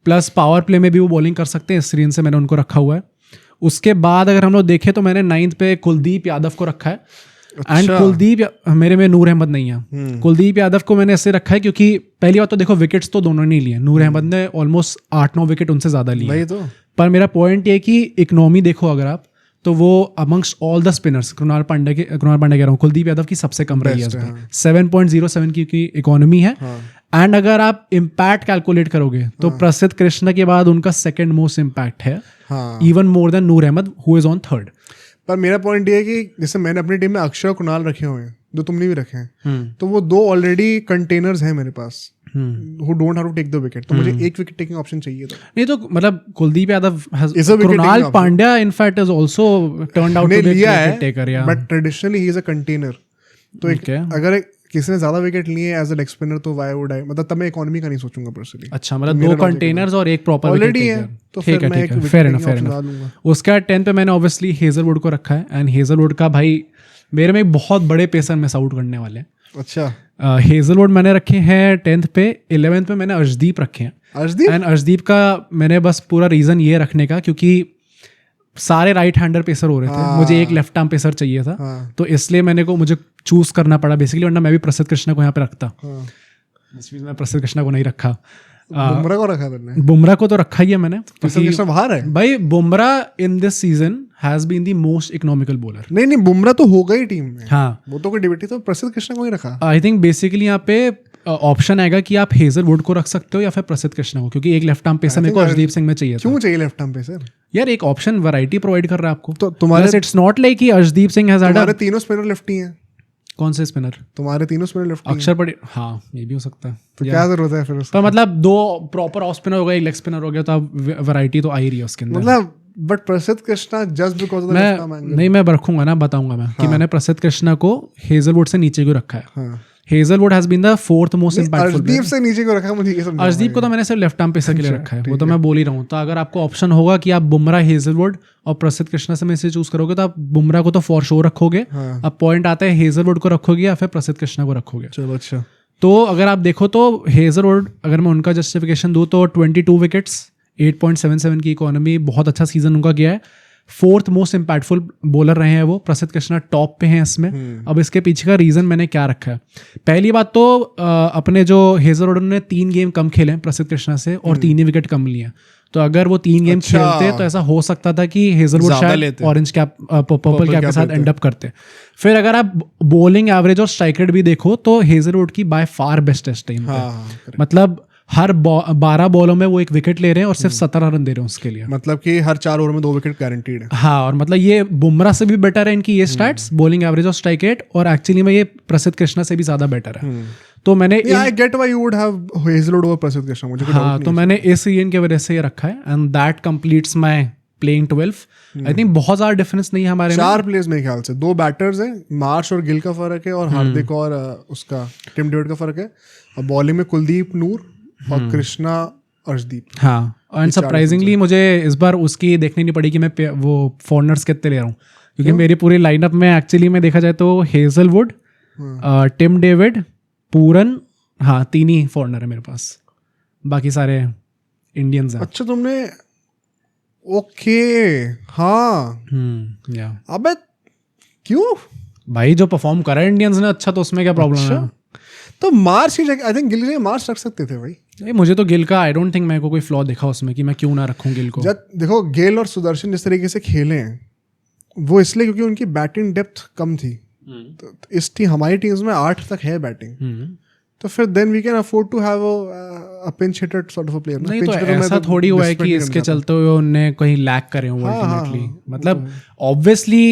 प्लस पावर प्ले में भी वो बॉलिंग कर सकते हैं, इस रीजन से मैंने उनको रखा हुआ है। उसके बाद अगर हम लोग देखें तो मैंने 9th पे कुलदीप यादव को रखा है। एंड कुलदीप मेरे में नूर अहमद नहीं है। कुलदीप यादव को मैंने ऐसे रखा है क्योंकि पहली बात तो देखो विकेट्स तो दोनों ने लिए, नूर अहमद ने ऑलमोस्ट 8-9 विकेट उनसे ज्यादा लिए तो। पर मेरा पॉइंट ये कि इकोनॉमी देखो अगर आप, तो वो amongst all the spinners Krunal Pandya कह रहा हूँ, कुलदीप यादव की सबसे कम रही है। 7.07 की इकोनॉमी है। एंड अगर आप इम्पैक्ट कैलकुलेट करोगे तो प्रसिद्ध कृष्णा के बाद उनका सेकंड मोस्ट इम्पैक्ट है, even more than Noor Ahmad who is on 3rd। पर मेरा पॉइंट ये है कि जैसे मैंने अपनी टीम में अक्षर और कुणाल रखे हुए हैं, जो तुमने भी रखे हैं, तो वो 2 ऑलरेडी कंटेनर्स हैं मेरे पास who don't have to take the wicket, तो मुझे एक विकेट टेकिंग ऑप्शन चाहिए था। नहीं तो मतलब Kuldeep Yadav Krunal Pandya in fact is also turned out to be wicket taker, या but traditionally he is a container. तो अगर किसी ने ज्यादा विकेट लिए एज अ लेग स्पिनर तो व्हाई वुड आई, मतलब तब मैं इकोनॉमी का नहीं सोचूंगा पर्सनली। अच्छा, मतलब 2 कंटेनर्स और एक प्रॉपर ऑलरेडी है, तो फिर मैं एक फेयर इनफ। उसका 10 पे मैंने ऑब्वियसली हेजलवुड को रखा है। एंड हेजलवुड का भाई मेरे में बहुत बड़े पेसर मिस आउट करने वाले हैं। अच्छा, हेजलवुड मैंने रखे हैं 10th पे। 11th पे मैंने अर्शदीप रखे हैं। एंड अर्शदीप का मैंने बस पूरा रीजन ये रखने का क्योंकि सारे राइट हैंडर पेसर हो रहे थे, मुझे एक लेफ्ट आर्म पेसर चाहिए था, तो इसलिए मुझे चूज करना पड़ा बेसिकली, वरना मैं भी प्रसिद्ध कृष्णा को यहाँ पे रखता। मैं प्रसिद्ध कृष्णा को नहीं रखा। बुमराह को रखा तुमने? बुमराह को तो रखा ही है मैंने। प्रसिद्ध कृष्णा बाहर है भाई। Bumrah in this season has been the most economical bowler. नहीं, बुमराह तो होगा ही टीम में। हाँ, वो तो कोई डिबेट ही, तो प्रसिद्ध कृष्णा को ही रखा। आई थिंक बेसिकली यहाँ पे ऑप्शन आएगा कि आप हेजलवुड को रख सकते हो या फिर प्रसिद्ध कृष्णा को, क्योंकि एक लेफ्ट आर्म पेसर मेरे को अर्शदीप सिंह में चाहिए था। क्यों चाहिए लेफ्ट आर्म पेसर? यार एक ऑप्शन वैरायटी प्रोवाइड कर रहा है आपको। तो तुम्हारे इट्स नॉट लाइक कि अर्शदीप सिंह हैज तुम्हारे तीनों स्पिनर लेफ्टी हैं। कौन से स्पिनर? तुम्हारे तीनों स्पिनर लेफ्टी। अक्षर पटेल, हाँ ये भी हो सकता है। तो क्या जरूरत है फिर उसका? तो मतलब 2 प्रॉपर ऑफ स्पिनर हो गए, एक लेग स्पिनर हो गया, तो अब वैरायटी तो आ ही रही है उसके अंदर। मतलब बट प्रसिद्ध Krishna just because of the left arm angle. नहीं, मैं रखूंगा ना, बताऊंगा मैं कि मैंने प्रसिद्ध कृष्णा को हेजलवुड से नीचे क्यों रखा है। Hazlewood has been the 4th most impactful. Arshdeep से नीचे को रखा, मुझे ये समझ। अर्शदीप को तो मैंने सिर्फ लेफ्ट आर्म पेसर के लिए रखा है, वो तो मैं बोल ही रहा हूँ। तो अगर आपको ऑप्शन होगा कि आप बुमराह, हेजलवुड और प्रसिद्ध कृष्णा से में से चूज करोगे, तो आप बुमराह को तो फॉर श्योर रखोगे। अब पॉइंट आता है हेजलवुड को रखोगे या फिर प्रसिद्ध कृष्णा को रखोगे। चलो अच्छा। तो अगर आप देखो तो हेजलवुड, अगर मैं उनका जस्टिफिकेशन दूँ तो 22 विकेट्स, 8.77 की इकोनॉमी, बहुत अच्छा सीजन उनका गया है। 4th मोस्ट इम्पैक्टफुल बॉलर रहे हैं वो। प्रसिद्ध कृष्णा टॉप पे हैं इसमें। अब इसके पीछे का रीजन मैंने क्या रखा है। पहली बात तो अपने जो हेजलवुड ने 3 गेम कम खेले प्रसिद्ध कृष्णा से और 3 ही विकेट कम लिए। तो अगर वो 3 गेम खेलते तो ऐसा हो सकता था कि हेजलवुड शायद ऑरेंज कैप, पर्पल कैप के साथ एंड अप करते। फिर अगर आप बॉलिंग एवरेज और स्ट्राइक रेट भी देखो तो हेजलवुड की बाय फार बेस्ट है इस टाइम पे। मतलब हर 12 बॉलों में वो एक विकेट ले रहे हैं और सिर्फ 17 रन दे रहे हैं उसके लिए। मतलब कि हर 4 ओवर में 2 विकेट गारंटीड है। हाँ, और मतलब ये बुमराह से भी बेटर है इनकी ये स्टैट्स, बॉलिंग एवरेज और स्ट्राइक रेट, और एक्चुअली में ये प्रसिद्ध कृष्णा से भी ज्यादा बेटर है। तो मैंने I get why you would have Hazlewood over प्रसिद्ध कृष्णा, मुझे कोई डाउट हाँ, नहीं तो मैंने इस रीजन की वजह से ये रखा है, and that completes my playing 12। I think बहुत ज्यादा डिफरेंस नहीं है हमारे में। 4 प्लेयर्स मेरे ख्याल से, 2 बैटर्स हैं, मार्श और गिल का फर्क है, और हार्दिक और उसका टिम डेविड का फर्क है, और बॉलिंग में कुलदीप, नूर और कृष्णा, अर्शदीप। हाँ, एंड सरप्राइजिंगली मुझे इस बार उसकी देखनी नहीं पड़ी कि मैं वो फॉरनर्स कितने ले रहा हूँ, क्योंकि मेरी पूरी लाइनअप में एक्चुअली में देखा जाए तो हेजलवुड, टिम डेविड, पूरन, हाँ 3 ही फॉरनर है मेरे पास, बाकी सारे इंडियंस हैं। अच्छा तुमने, ओके, हाँ, या अबे क्यों भाई, जो परफॉर्म करा है इंडियंस ने अच्छा, तो उसमें क्या प्रॉब्लम है? तो मार्च की जगह आई थिंक गिल मार्च रख सकते थे भाई। मुझे तो गिल का आई डोंट थिंक मेरे को कोई फ्लॉ दिखा उसमें कि मैं क्यों ना रखूं गिल को। जब देखो गिल और सुदर्शन जिस तरीके से खेले हैं, वो इसलिए क्योंकि उनकी बैटिंग डेप्थ कम थी। तो इस हमारी टीम्स में 8 तक है बैटिंग, तो फिर then we can afford to have a pinch hitter sort of a player. नहीं तो ऐसा थोड़ी हुआ है कि इसके चलते हुए उन्हें कहीं लैक करे हो अल्टीमेटली। मतलब obviously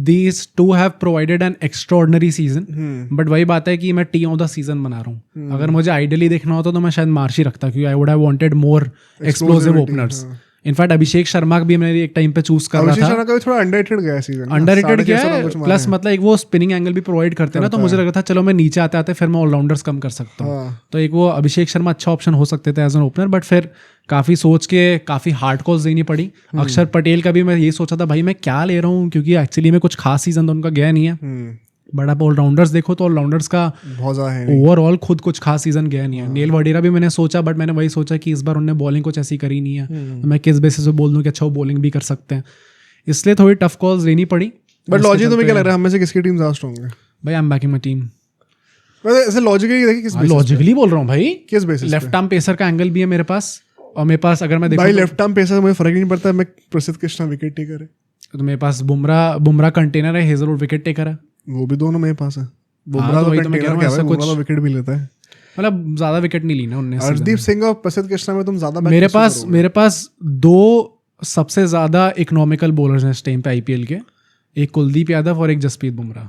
these two have provided an extraordinary season, but वही बात है कि मैं टीम ऑफ द सीजन बना रहा हूँ। अगर मुझे आइडियली देखना होता तो मैं शायद मार्च ही रखता, क्योंकि I would have wanted more explosive openers. In fact Abhishek Sharma भी मैंने एक टाइम पे चूज कर रहा था। अभिषेक शर्मा का भी थोड़ा अंडररेटेड गया सीजन, अंडररेटेड गया है, प्लस मतलब एक वो स्पिनिंग एंगल भी प्रोवाइड करते हैं ना, तो मुझे लगा था चलो मैं नीचे आते आते फिर मैं ऑलराउंडर्स कम कर सकता हूँ। तो एक वो अभिषेक शर्मा अच्छा ऑप्शन हो सकते थे एज एन ओपनर, बट फिर काफ़ी सोच के काफ़ी हार्ड कॉल्स देनी पड़ी। अक्षर पटेल का भी मैं ये सोचा था भाई मैं क्या ले रहा हूँ, क्योंकि एक्चुअली में कुछ खास सीजन तो उनका गया नहीं है। बट आप ऑलराउंडर्स देखो तो ऑलराउंडर्स का बहुत ज़्यादा है, ओवरऑल खुद कुछ खास सीजन गया नहीं है। नेल वडेरा भी मैंने सोचा, बट मैंने वही सोचा कि इस बार उन्होंने बॉलिंग कुछ ऐसी करी नहीं है, तो मैं किस बेसिस पे बोल दूं कि अच्छा वो बॉलिंग भी कर सकते हैं, इसलिए थोड़ी टफ कॉल्स लेनी पड़ी। बट लॉजिक तुम्हें क्या लग रहा है, हम में से किसकी टीम ज़्यादा स्ट्रॉन्ग है? भाई I am banking my team. ऐसे लॉजिकली देखिए किस बेसिस पे? लॉजिकली बोल रहा हूँ भाई, किस बेसिस पे? लेफ्ट आर्म पेसर का एंगल भी है मेरे पास, और मेरे पास अगर मैं देखूं भाई लेफ्ट आर्म पेसर मुझे फर्क नहीं पड़ता, मैं प्रसिद्ध कृष्णा विकेट टेकर है, तो मेरे पास बुमराह कंटेनर है, हेजलवुड विकेट टेकर है, वो भी दोनों मेरे पास है। बुमराह तो तो वही तो मैं कह रहा हूँ, कंटेनर ऐसा क्या है, बुमराह तो विकेट भी लेता है। मतलब ज्यादा विकेट नहीं ली ना उनने। अर्शदीप सिंह और प्रसिद्ध कृष्णा में तुम ज्यादा मेरे पास 2 सबसे ज्यादा इकोनॉमिकल बॉलर्स हैं इस टाइम पे आईपीएल के, एक कुलदीप यादव और एक जसप्रीत बुमराह।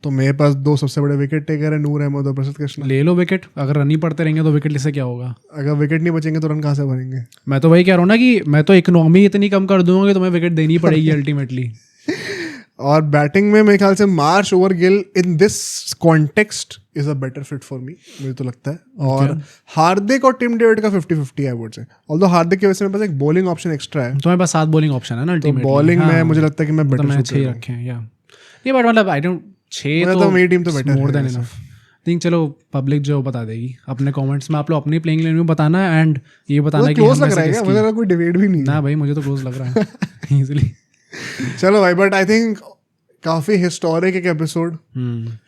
तो मेरे पास 2 सबसे बड़े विकेट टेकर है, नूर अहमद और प्रसिद्ध कृष्णा। ले लो विकेट, अगर रन ही पड़ते रहेंगे तो विकेट लेसे क्या होगा? अगर विकेट नहीं बचेंगे तो रन कहाँ से भरेंगे? मैं तो वही कह रहा हूँ ना कि मैं तो इकोनॉमी इतनी कम कर दूंगा कि तुम्हें विकेट देनी पड़ेगी अल्टीमेटली। और बैटिंग में मेरे ख्याल से Marsh over Gill in this context is a better fit for me, मुझे तो लगता है। और हार्दिक और टिम डेविड का 50-50 है वोट से, ऑल्दो हार्दिक की वजह से मेरे पास एक बॉलिंग ऑप्शन एक्स्ट्रा है। तुम्हारे पास 7 बॉलिंग ऑप्शन है ना अल्टीमेटली। बॉलिंग में मुझे लगता है कि मैं बेटर मैंने 6 रखे हैं, या ये बट मतलब आई डोंट 6 तो मेरी टीम तो better more than enough. Think चलो पब्लिक जो बता देगी अपने कमेंट्स में, आप लोग अपनी प्लेइंग लेन में बताना, एंड ये बताना कि क्लोज लग रहा है, मुझे कोई डिबेट भी नहीं ना भाई, मुझे तो क्लोज लग रहा है इजीली। चलो भाई, बट आई थिंक काफी हिस्टोरिक एक एपिसोड,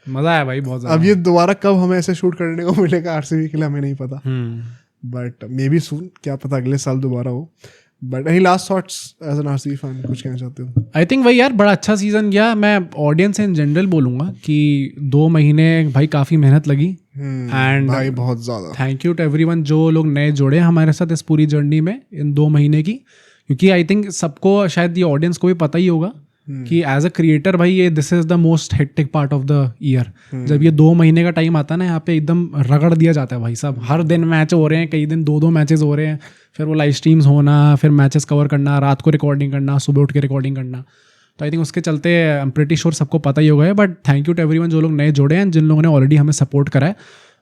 मजा आया भाई बहुत ज्यादा। अब ये दोबारा कब हमें ऐसे शूट करने को मिलेगा आरसीबी के लिए हमें नहीं पता, बट मे बी सून, क्या पता अगले साल दोबारा हो। But any last thoughts as an RCB fan, कुछ कहना चाहते हो? आई थिंक भाई यार बड़ा अच्छा सीजन गया। मैं ऑडियंस इन जनरल बोलूंगा कि 2 महीने भाई काफी मेहनत लगी, एंड भाई बहुत ज्यादा थैंक यू टू एवरीवन जो लोग नए जुड़े हमारे साथ इस पूरी जर्नी में इन 2 महीने की, क्योंकि आई थिंक सबको शायद ये ऑडियंस को भी पता ही होगा कि एज अ क्रिएटर भाई ये this is the most hectic part of the year. जब ये 2 महीने का टाइम आता है ना, यहाँ पे एकदम रगड़ दिया जाता है भाई साहब। हर दिन मैच हो रहे हैं, कई दिन 2-2 मैचेस हो रहे हैं, फिर वो लाइव स्ट्रीम्स होना, फिर मैचेस कवर करना, रात को रिकॉर्डिंग करना, सुबह उठ के रिकॉर्डिंग करना। तो आई थिंक उसके चलते आई एम प्रीटी श्योर सबको पता ही होगा है। But thank you to everyone जो लोग नए जुड़े हैं, जिन लोगों ने ऑलरेडी हमें सपोर्ट करा है।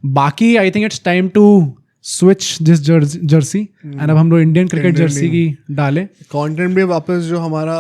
बाकी I think it's time to switch this jersey, and अब हम लोग इंडियन क्रिकेट जर्सी की डालें। कंटेंट भी वापस जो हमारा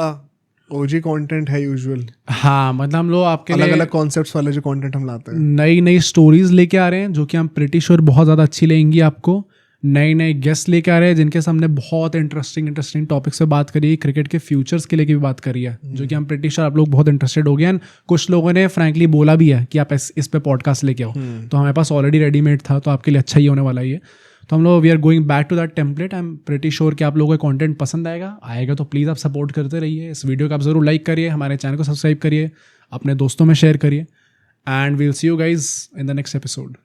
ओजी कंटेंट है यूजुअल, हाँ मतलब हम लोग आपके अलग अलग कॉन्सेप्ट्स वाले जो कंटेंट हम लाते हैं, नई नई स्टोरीज लेके आ रहे हैं जो कि हम प्रीटी श्योर बहुत ज़्यादा अच्छी लेंगी आपको। नए नए गेस्ट लेके आ रहे हैं जिनके सामने बहुत इंटरेस्टिंग टॉपिक्स पे बात करी है, क्रिकेट के फ्यूचर्स के लिए भी बात करी है, जो कि हम प्रीटी श्योर आप लोग बहुत इंटरेस्टेड हो गए। एंड कुछ लोगों ने फ्रैंकली बोला भी है कि आप इस पे पॉडकास्ट लेके आओ, तो हमारे पास ऑलरेडी रेडीमेड था, तो आपके लिए अच्छा ही होने वाला ही है। तो हम लोग we are going back to that template. I am pretty sure कि आप लोगों को कंटेंट पसंद आएगा तो प्लीज़ आप सपोर्ट करते रहिए। इस वीडियो को आप ज़रूर लाइक करिए, हमारे चैनल को सब्सक्राइब करिए, अपने दोस्तों में शेयर करिए, and we'll see you guys in the next episode.